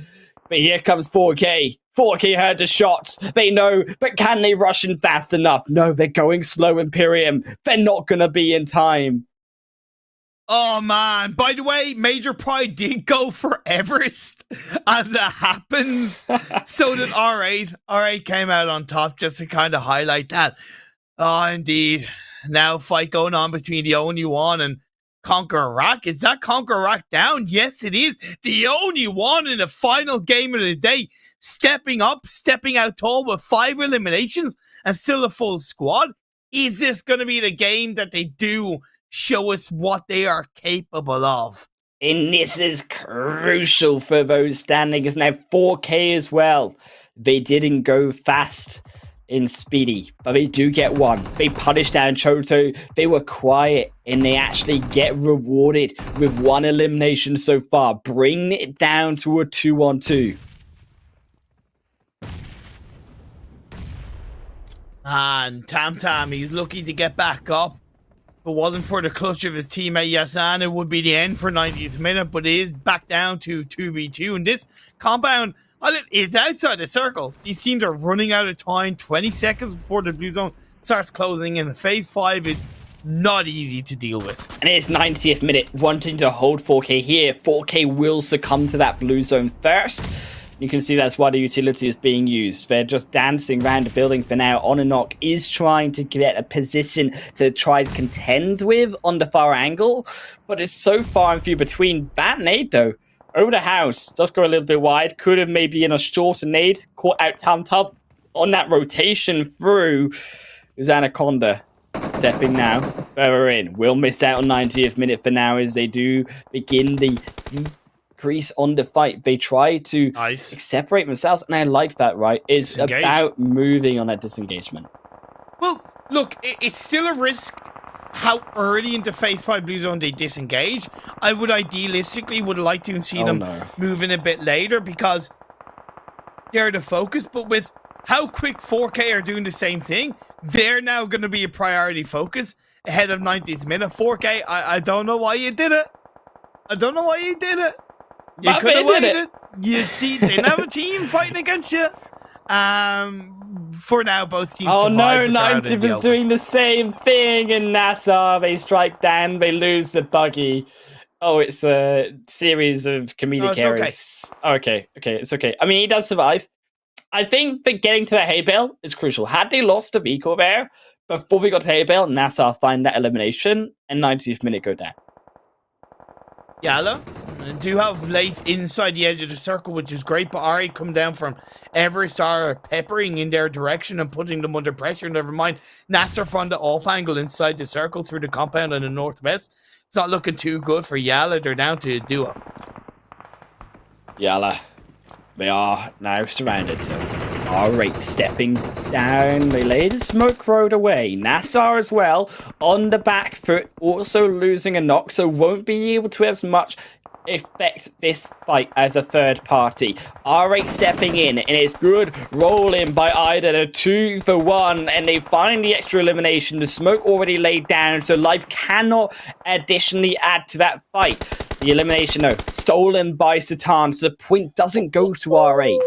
S4: But here comes 4K. 4K heard the shots. They know, but can they rush in fast enough? No, they're going slow, Imperium. They're not going to be in time.
S5: Oh, man. By the way, Major Pride did go for Everest, as it happens. So did R8. R8 came out on top, just to kind of highlight that. Oh, indeed. Now fight going on between the only one and CONQUEROR. Is that CONQUEROR down? Yes, it is. The only one in the final game of the day. Stepping up, stepping out tall with 5 eliminations and still a full squad. Is this going to be the game that they do show us what they are capable of?
S4: And this is crucial for those standings. Now 4K as well. They didn't go fast in Speedy, but they do get one. They punish down Choto. They were quiet, and they actually get rewarded with 1 elimination so far, bringing it down to a 2-on-2.
S5: And Tam, he's lucky to get back up. If it wasn't for the clutch of his teammate Yasan, it would be the end for 90th minute, but it is back down to 2v2. And this compound, it's outside the circle. These teams are running out of time, 20 seconds before the blue zone starts closing, and the phase 5 is not easy to deal with.
S4: And it's 90th minute, wanting to hold 4K here. 4K will succumb to that blue zone first. You can see that's why the utility is being used. They're just dancing around the building for now. OOREDOO is trying to get a position to try to contend with on the far angle, but it's so far and few between. That nade, though, over the house, does go a little bit wide. Could have maybe in a shorter nade, caught out Tub on that rotation through. Is Anaconda stepping now further in. Will miss out on 90th minute for now as they do begin the decrease on the fight. They try to separate themselves, and I like that, right? It's
S5: Disengage.
S4: about moving on that disengagement.
S5: Well, look, it's still a risk how early into phase 5 blue zone they disengage. I would idealistically would like to see them moving a bit later because they're the focus, but with how quick 4K are doing the same thing, they're now going to be a priority focus ahead of 90th minute. 4K, I don't know why you did it. I don't know why you did it. You could have waited. You didn't have a team fighting against you. For now, both teams
S4: Oh
S5: survived.
S4: no, 90 is doing the same thing in NASR. They strike down, they lose the buggy. Oh, it's a series of comedic errors. Okay, it's okay. I mean, he does survive. I think that getting to the hay bale is crucial. Had they lost to Vico there, before we got to hay bale, NASR find that elimination, and 90th minute go down.
S5: YALLA do have late inside the edge of the circle, which is great, but Ari come down from Everest are peppering in their direction and putting them under pressure. Never mind, NASR from the off angle inside the circle through the compound in the northwest. It's not looking too good for YALLA. They're down to a duo.
S4: YALLA. They are now surrounded. R8 stepping down. They lay the smoke road away. NASR as well on the back foot, also losing a knock, so won't be able to as much affect this fight as a third party. R8 stepping in, and it's good rolling by Ida, a 2-for-1, and they find the extra elimination. The smoke already laid down, so life cannot additionally add to that fight. The elimination, though, stolen by Satan, so the point doesn't go to R8.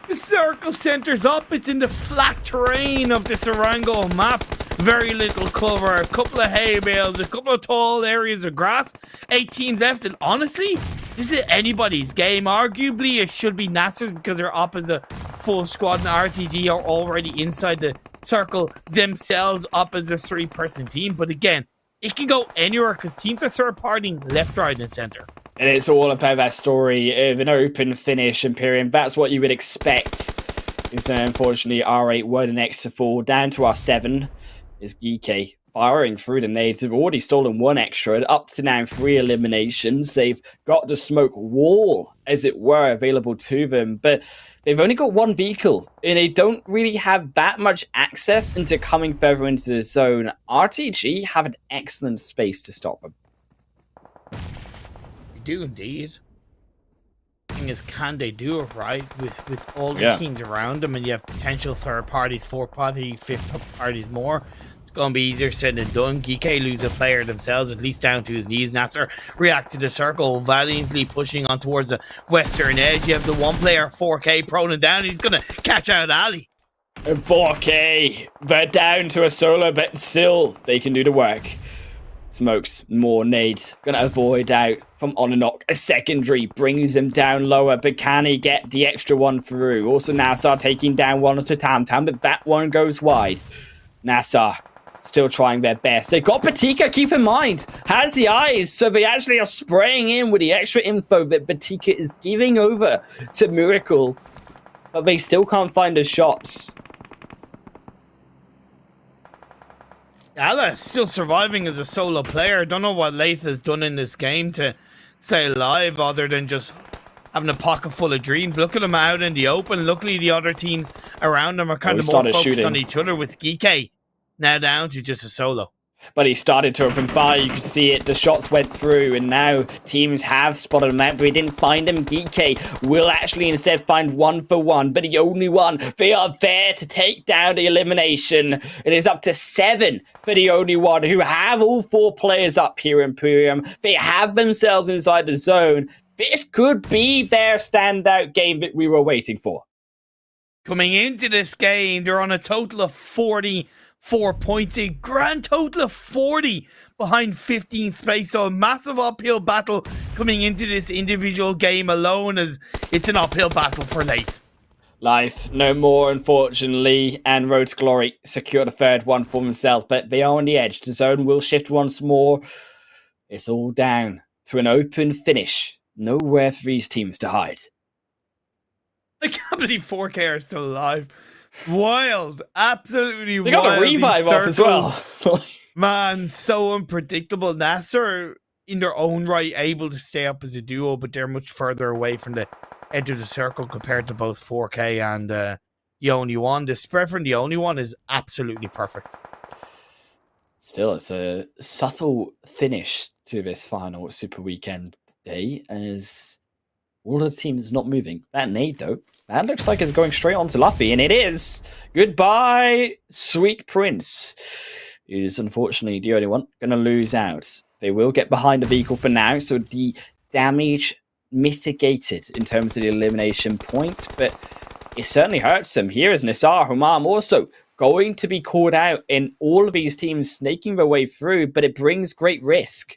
S5: The circle centers up. It's in the flat terrain of this Erangel map. Very little cover, a couple of hay bales, a couple of tall areas of grass. 8 teams left, and honestly, this is anybody's game. Arguably, it should be NASR's because they're up as a full squad, and RTG are already inside the circle themselves, up as a 3-person team. But again, it can go anywhere because teams are third-partying left, right, and center.
S4: And it's all about that story of an open finish, Imperium. That's what you would expect. Is unfortunately, R8 were the next to fall. Down to our 7 is GEEKAY firing through the nades. They've already stolen 1 extra. Up to now 3 eliminations. They've got the smoke wall, as it were, available to them. But they've only got 1 vehicle. And they don't really have that much access into coming further into the zone. RTG have an excellent space to stop them.
S5: Do indeed. The thing is, can they do it right with all the teams around them, and you have potential third parties, 4th party, 5th parties more? It's going to be easier said than done. GEEKAY lose a player themselves, at least down to his knees. NASR react to the circle, valiantly pushing on towards the western edge. You have the 1 player, 4K, prone and down. He's going to catch out Ali.
S4: And 4K, they're down to a solo, but still, they can do the work. Smokes more nades. Gonna avoid out from OOREDOO. A secondary brings him down lower, but can he get the extra one through? Also, NASR taking down one to Tam, but that one goes wide. NASR still trying their best. They've got Batika, keep in mind, has the eyes, so they actually are spraying in with the extra info that Batika is giving over to Miracle, but they still can't find the shots.
S5: YALLA still surviving as a solo player. Don't know what Lath has done in this game to stay alive other than just having a pocket full of dreams. Look at him out in the open. Luckily, the other teams around him are kind of more focused on each other, with GEEKAY now down to just a solo.
S4: But he started to open fire. You could see it. The shots went through, and now teams have spotted him out, but we didn't find him. GEEKAY will actually instead find 1-for-1, but he only won. They are there to take down the elimination. It is up to 7 for the only one, who have all 4 players up here in Imperium. They have themselves inside the zone. This could be their standout game that we were waiting for.
S5: Coming into this game, they're on a total of 44 points, a grand total of 40 behind 15th place. So a massive uphill battle coming into this individual game alone, as it's an uphill battle for Lace.
S4: Life, no more, unfortunately, and Road to Glory secure the 3rd one for themselves, but they are on the edge. The zone will shift once more. It's all down to an open finish. Nowhere for these teams to hide.
S5: I can't believe 4K are still alive. Wild. Absolutely wild.
S4: They got a revive off as well.
S5: Man, so unpredictable. NASR, in their own right, able to stay up as a duo, but they're much further away from the edge of the circle compared to both 4K and the only one. The spread from the only one is absolutely perfect.
S4: Still, it's a subtle finish to this final Super Weekend day, as all of the teams not moving. That nade, though, that looks like it's going straight on to Luffy, and it is. Goodbye, Sweet Prince. He is unfortunately the only one going to lose out. They will get behind the vehicle for now, so the damage mitigated in terms of the elimination point, but it certainly hurts them. Here is NASR. Humam also going to be called out in all of these teams snaking their way through, but it brings great risk.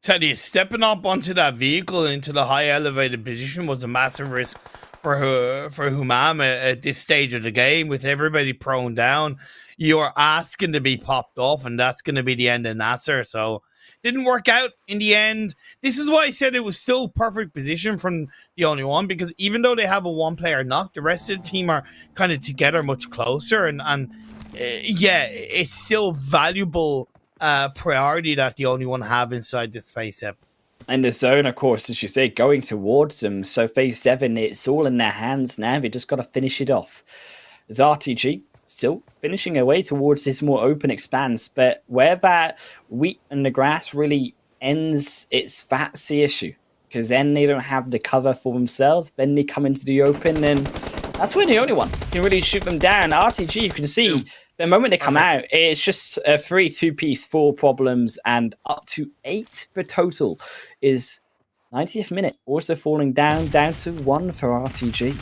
S5: Teddy, stepping up onto that vehicle into the high elevated position was a massive risk for Humam at this stage of the game. With everybody prone down, you're asking to be popped off, and that's going to be the end of NASR. So didn't work out in the end. This is why I said it was still perfect position from the only one, because even though they have a 1-player knock, the rest of the team are kind of together much closer, and yeah, it's still valuable priority that the only one have inside this phase 7.
S4: And the zone, of course, as you say, going towards them. So phase 7, it's all in their hands now. They just got to finish it off. As RTG still finishing their way towards this more open expanse, but where that wheat and the grass really ends, that's the issue, because then they don't have the cover for themselves. Then they come into the open, and that's where the only one can really shoot them down. RTG, you can see the moment they come out, it's just a 3-2-piece, 4 problems, and up to 8 for total is 90th minute, also falling down to 1 for RTG.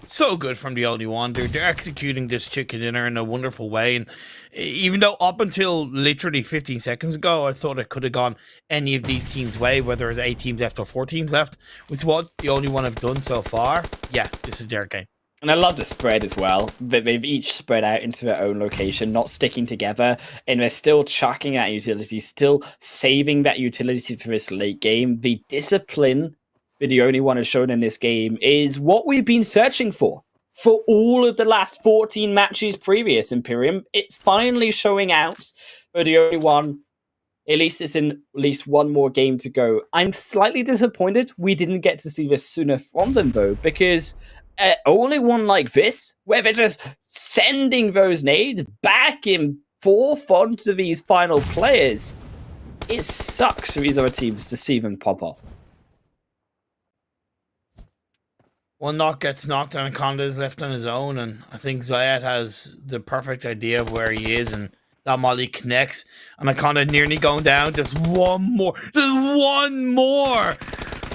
S5: So good from the only one. They're executing this chicken dinner in a wonderful way. And even though up until literally 15 seconds ago, I thought it could have gone any of these teams' way, whether there's 8 teams left or 4 teams left, with what the only one have done so far, yeah, this is their game.
S4: And I love the spread as well. They've each spread out into their own location, not sticking together, and they're still chucking at utility, still saving that utility for this late game. The discipline that the only one has shown in this game is what we've been searching for all of the last 14 matches previous Imperium. It's finally showing out for the only one. At least it's in at least one more game to go. I'm slightly disappointed we didn't get to see this sooner from them, though, because only one like this, where they're just sending those nades back and forth onto these final players, it sucks for these other teams to see them pop off.
S5: One knock gets knocked and Conda is left on his own, and I think Zayat has the perfect idea of where he is, and that molly connects, and Akonda nearly going down. Just one more.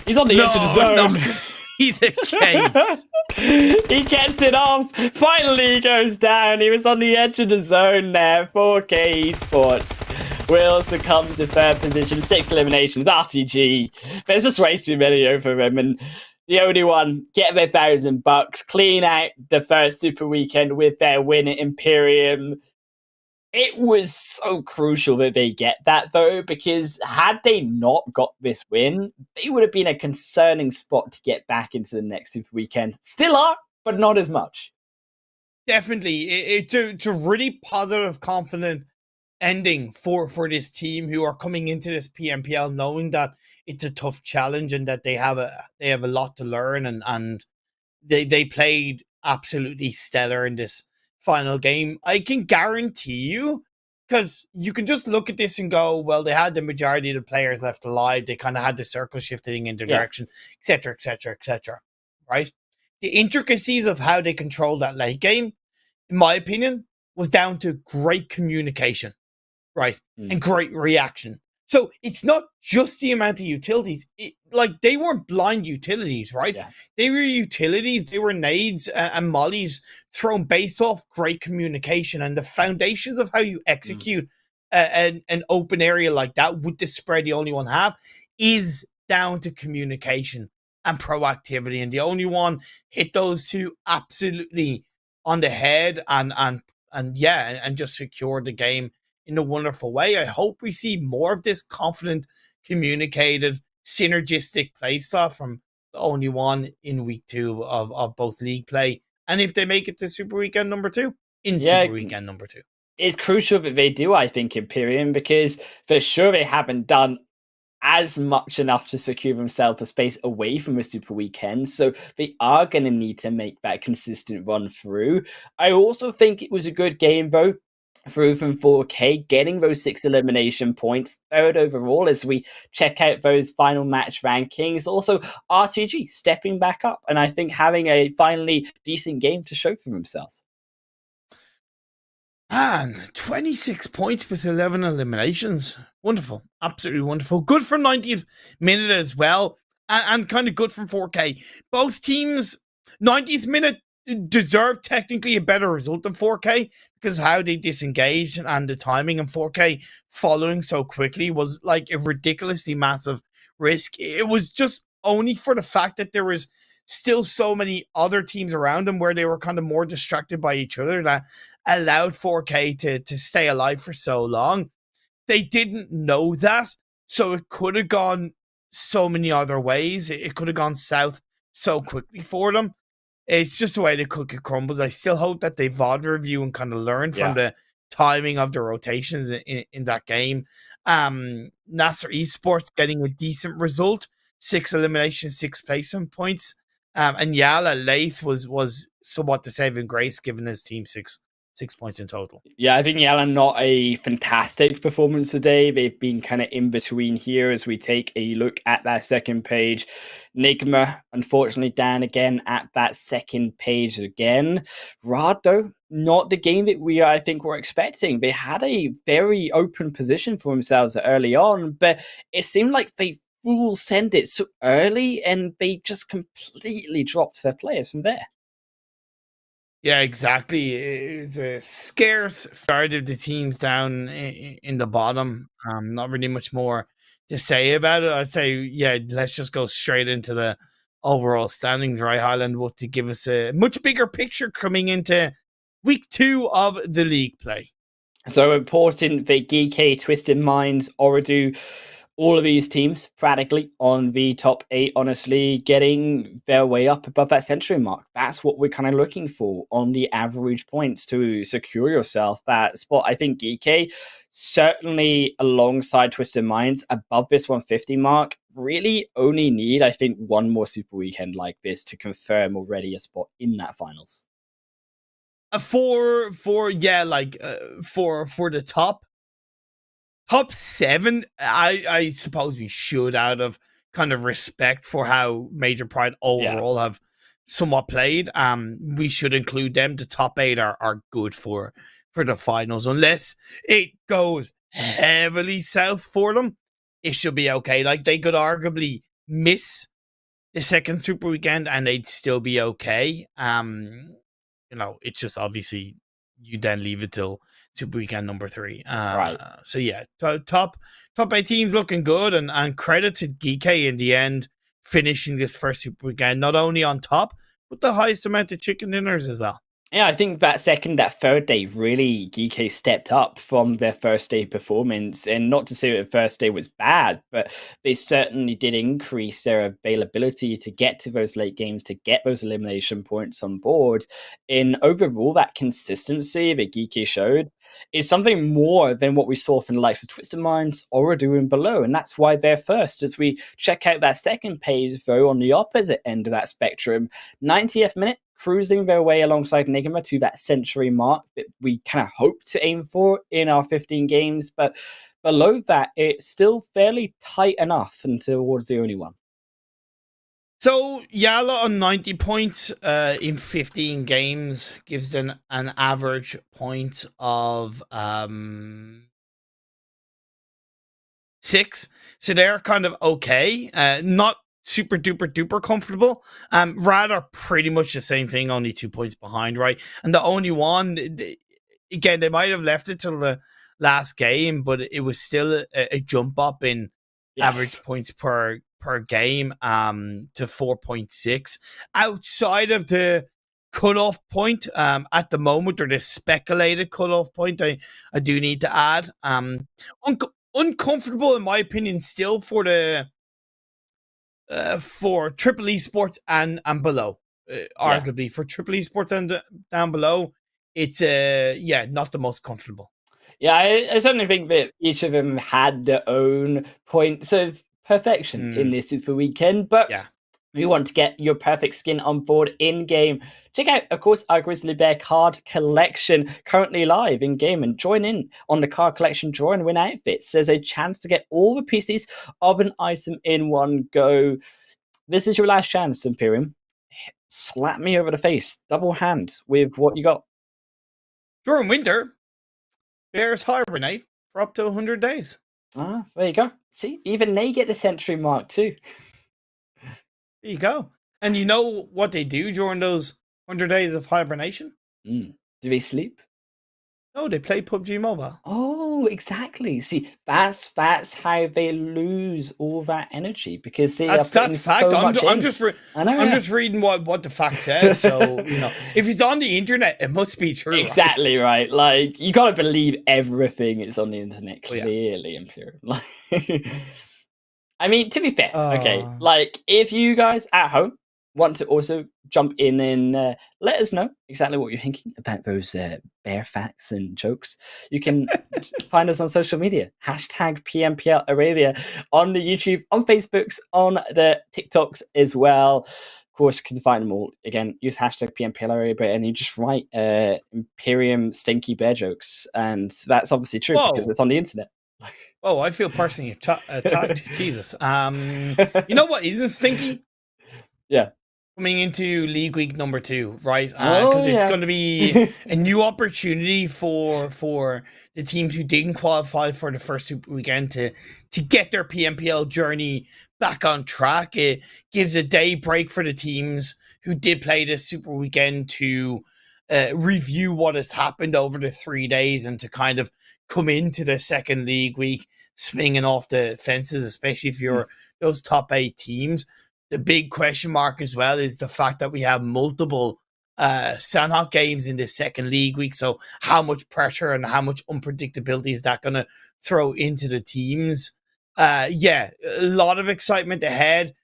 S4: He's on the edge of the zone.
S5: No. Be the case.
S4: He gets it off. Finally, he goes down. He was on the edge of the zone there. 4K Esports will succumb to 3rd position. 6 eliminations. RTG. There's just way too many over him, and the only one get their $1,000, clean out the first Super Weekend with their win at Imperium. It was so crucial that they get that, though, because had they not got this win, they would have been a concerning spot to get back into the next Super Weekend. Still are, but not as much.
S5: Definitely. It's a really positive, confident ending for this team, who are coming into this PMPL knowing that it's a tough challenge and that they have a lot to learn, and they played absolutely stellar in this final game, I can guarantee you, because you can just look at this and go, well, they had the majority of the players left alive. They kind of had the circle shifting in their direction, etc., etc., etc. Right? The intricacies of how they controlled that late game, in my opinion, was down to great communication, right? And great reaction. So it's not just the amount of utilities. Like, they weren't blind utilities, right?
S4: Yeah.
S5: They were utilities. They were nades and mollies thrown based off great communication, and the foundations of how you execute an open area like that with the spread you only one have is down to communication and proactivity. And the only one hit those two absolutely on the head and just secured the game in a wonderful way. I hope we see more of this confident, communicated, synergistic play stuff from the only one in week 2 of both league play. And if they make it to Super Weekend number 2, Super Weekend number 2.
S4: It's crucial that they do, I think, Imperium, because for sure they haven't done as much enough to secure themselves a space away from a Super Weekend. So they are going to need to make that consistent run through. I also think it was a good game, though, through from 4K, getting those 6 elimination points, 3rd overall as we check out those final match rankings. Also, RTG stepping back up, and I think having a finally decent game to show for themselves.
S5: Man, 26 points with 11 eliminations. Wonderful. Absolutely wonderful. Good for 90th minute as well. And kind of good from 4K. Both teams, 90th minute deserved technically a better result than 4K because how they disengaged and the timing, and 4K following so quickly was like a ridiculously massive risk. It was just only for the fact that there was still so many other teams around them where they were kind of more distracted by each other that allowed 4K to stay alive for so long. They didn't know that, so it could have gone so many other ways. It could have gone south so quickly for them. It's just the way the cookie crumbles. I still hope that they VOD review and kind of learn from the timing of the rotations in that game. NASR Esports getting a decent result. 6 eliminations, 6 placement points. And YALLA Lath was somewhat the saving grace, given his team 6 points in total.
S4: Yeah, I think YALLA not a fantastic performance today. They've been kind of in between here as we take a look at that second page. NIGMA, unfortunately, down again at that second page again. Rad, though, not the game that I think were expecting. They had a very open position for themselves early on, but it seemed like they full send it so early and they just completely dropped their players from there.
S5: Yeah, exactly. It's a scarce third of the teams down in the bottom. Not really much more to say about it. I'd say, yeah, let's just go straight into the overall standings, right, Highland? What to give us a much bigger picture coming into week 2 of the league play.
S4: So important that GEEKAY, Twisted Minds, OOREDOO, all of these teams practically on the top 8, honestly, getting their way up above that century mark. That's what we're kind of looking for on the average points to secure yourself that spot. I think GEEKAY, certainly alongside Twisted Minds, above this 150 mark, really only need, I think, one more Super Weekend like this to confirm already a spot in that finals.
S5: For the top 7, I suppose we should, out of kind of respect for how Major Pride overall have somewhat played. We should include them. The top 8 are good for the finals. Unless it goes heavily south for them, it should be okay. Like, they could arguably miss the second Super Weekend and they'd still be okay. It's just obviously you then leave it till Super Weekend number 3.
S4: Right.
S5: So yeah, top 8 teams looking good, and credit to GEEKAY in the end, finishing this first Super Weekend not only on top, but the highest amount of chicken dinners as well.
S4: Yeah, I think that third day, really, GEEKAY stepped up from their first day performance. And not to say that the first day was bad, but they certainly did increase their availability to get to those late games, to get those elimination points on board. And overall, that consistency that GEEKAY showed is something more than what we saw from the likes of Twisted Minds, OOREDOO, and below. And that's why they're first. As we check out that second page, though, on the opposite end of that spectrum, 90th minute, cruising their way alongside NIGMA to that century mark that we kind of hope to aim for in our 15 games. But below that, it's still fairly tight enough and towards the only one.
S5: So YALLA on 90 points in 15 games gives them an average point of 6. So they're kind of okay. Not super duper duper comfortable. Rather pretty much the same thing, only 2 points behind, right? And the only one, again, they might have left it till the last game, but it was still a jump up in average points per game to 4.6. Outside of the cutoff point at the moment, or the speculated cutoff point, I do need to add, uncomfortable in my opinion still for the for triple esports and below, arguably for triple esports and down below, it's not the most comfortable.
S4: Yeah, I certainly think that each of them had their own points of perfection in this Super Weekend, but we want to get your perfect skin on board in game. Check out, of course, our Grizzly Bear card collection currently live in game, and join in on the card collection draw and win outfits. There's a chance to get all the pieces of an item in one go. This is your last chance, Imperium. Slap me over the face, double hand with what you got.
S5: During winter, bears hibernate for up to 100 days.
S4: Ah, there you go. See, even they get the century mark too.
S5: There you go. And you know what they do during those 100 days of hibernation?
S4: Do they sleep?
S5: No, they play PUBG Mobile.
S4: Oh, exactly. See, that's how they lose all that energy, because see,
S5: that's fact.
S4: So
S5: I'm just reading what the fact says. So if it's on the internet, it must be true.
S4: Exactly right. Like, you gotta believe everything is on the internet. Clearly, Imperium. I mean, to be fair, okay. Like, if you guys at home want to also jump in and let us know exactly what you're thinking about those bear facts and jokes, you can find us on social media. Hashtag PMPL Arabia on the YouTube, on Facebooks, on the TikToks as well. Of course, you can find them all. Again, use hashtag PMPL Arabia and you just write Imperium stinky bear jokes. And that's obviously true because it's on the internet.
S5: Oh, I feel personally attacked. Jesus. You know what isn't stinky?
S4: Yeah.
S5: Coming into League Week number 2, right? Because it's going to be a new opportunity for the teams who didn't qualify for the first Super Weekend to get their PMPL journey back on track. It gives a day break for the teams who did play this Super Weekend to review what has happened over the 3 days and to kind of come into the second League Week swinging off the fences, especially if you're those top 8 teams. The big question mark as well is the fact that we have multiple Sanhok games in this second League Week. So how much pressure and how much unpredictability is that going to throw into the teams? A lot of excitement ahead.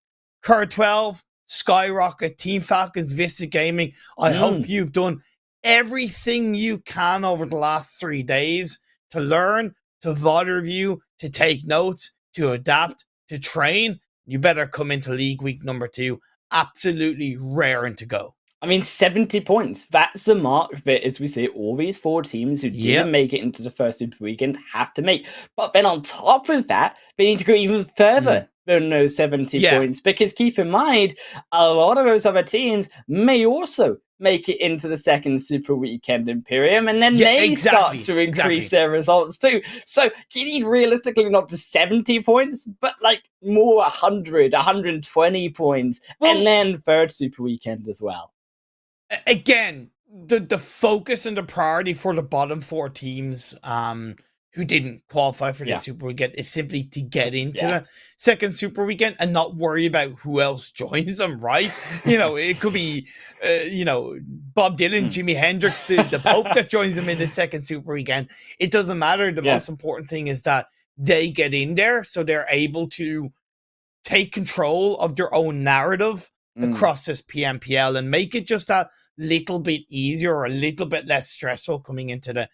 S5: Cur 12, SKYROCKET, Team Falcons, VISTA Gaming. I hope you've done everything you can over the last 3 days to learn, to VOD review, to take notes, to adapt, to train. You better come into League Week number 2 absolutely raring to go.
S4: I mean, 70 points. That's a mark that, as we say, all these 4 teams who didn't make it into the first Super Weekend have to make. But then on top of that, they need to go even further than those 70 points. Because keep in mind, a lot of those other teams may also make it into the second Super Weekend, Imperium, and then they start to increase their results too. So you need realistically not just 70 points, but like more 100, 120 points, and then third Super Weekend as well.
S5: Again, the focus and the priority for the bottom 4 teams who didn't qualify for the Super Weekend is simply to get into the second Super Weekend and not worry about who else joins them, right? It could be, Bob Dylan, Jimi Hendrix, the Pope that joins them in the second Super Weekend. It doesn't matter. The most important thing is that they get in there so they're able to take control of their own narrative across this PMPL and make it just a little bit easier or a little bit less stressful coming into the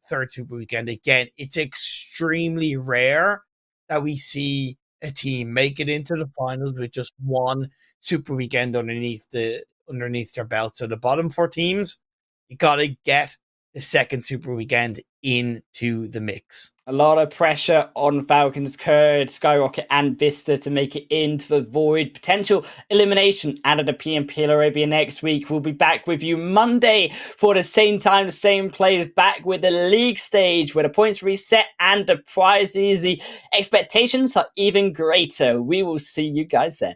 S5: third Super Weekend. Again, it's extremely rare that we see a team make it into the finals with just one Super Weekend underneath underneath their belt. So the bottom 4 teams, you got to get the second Super Weekend into the mix.
S4: A lot of pressure on Falcons, Kurd, Skyrocket, and Vista to make it in to avoid potential elimination out of the PMPL Arabia next week. We'll be back with you Monday for the same time, the same players, back with the league stage where the points reset and the prizes, the expectations are even greater. We will see you guys then.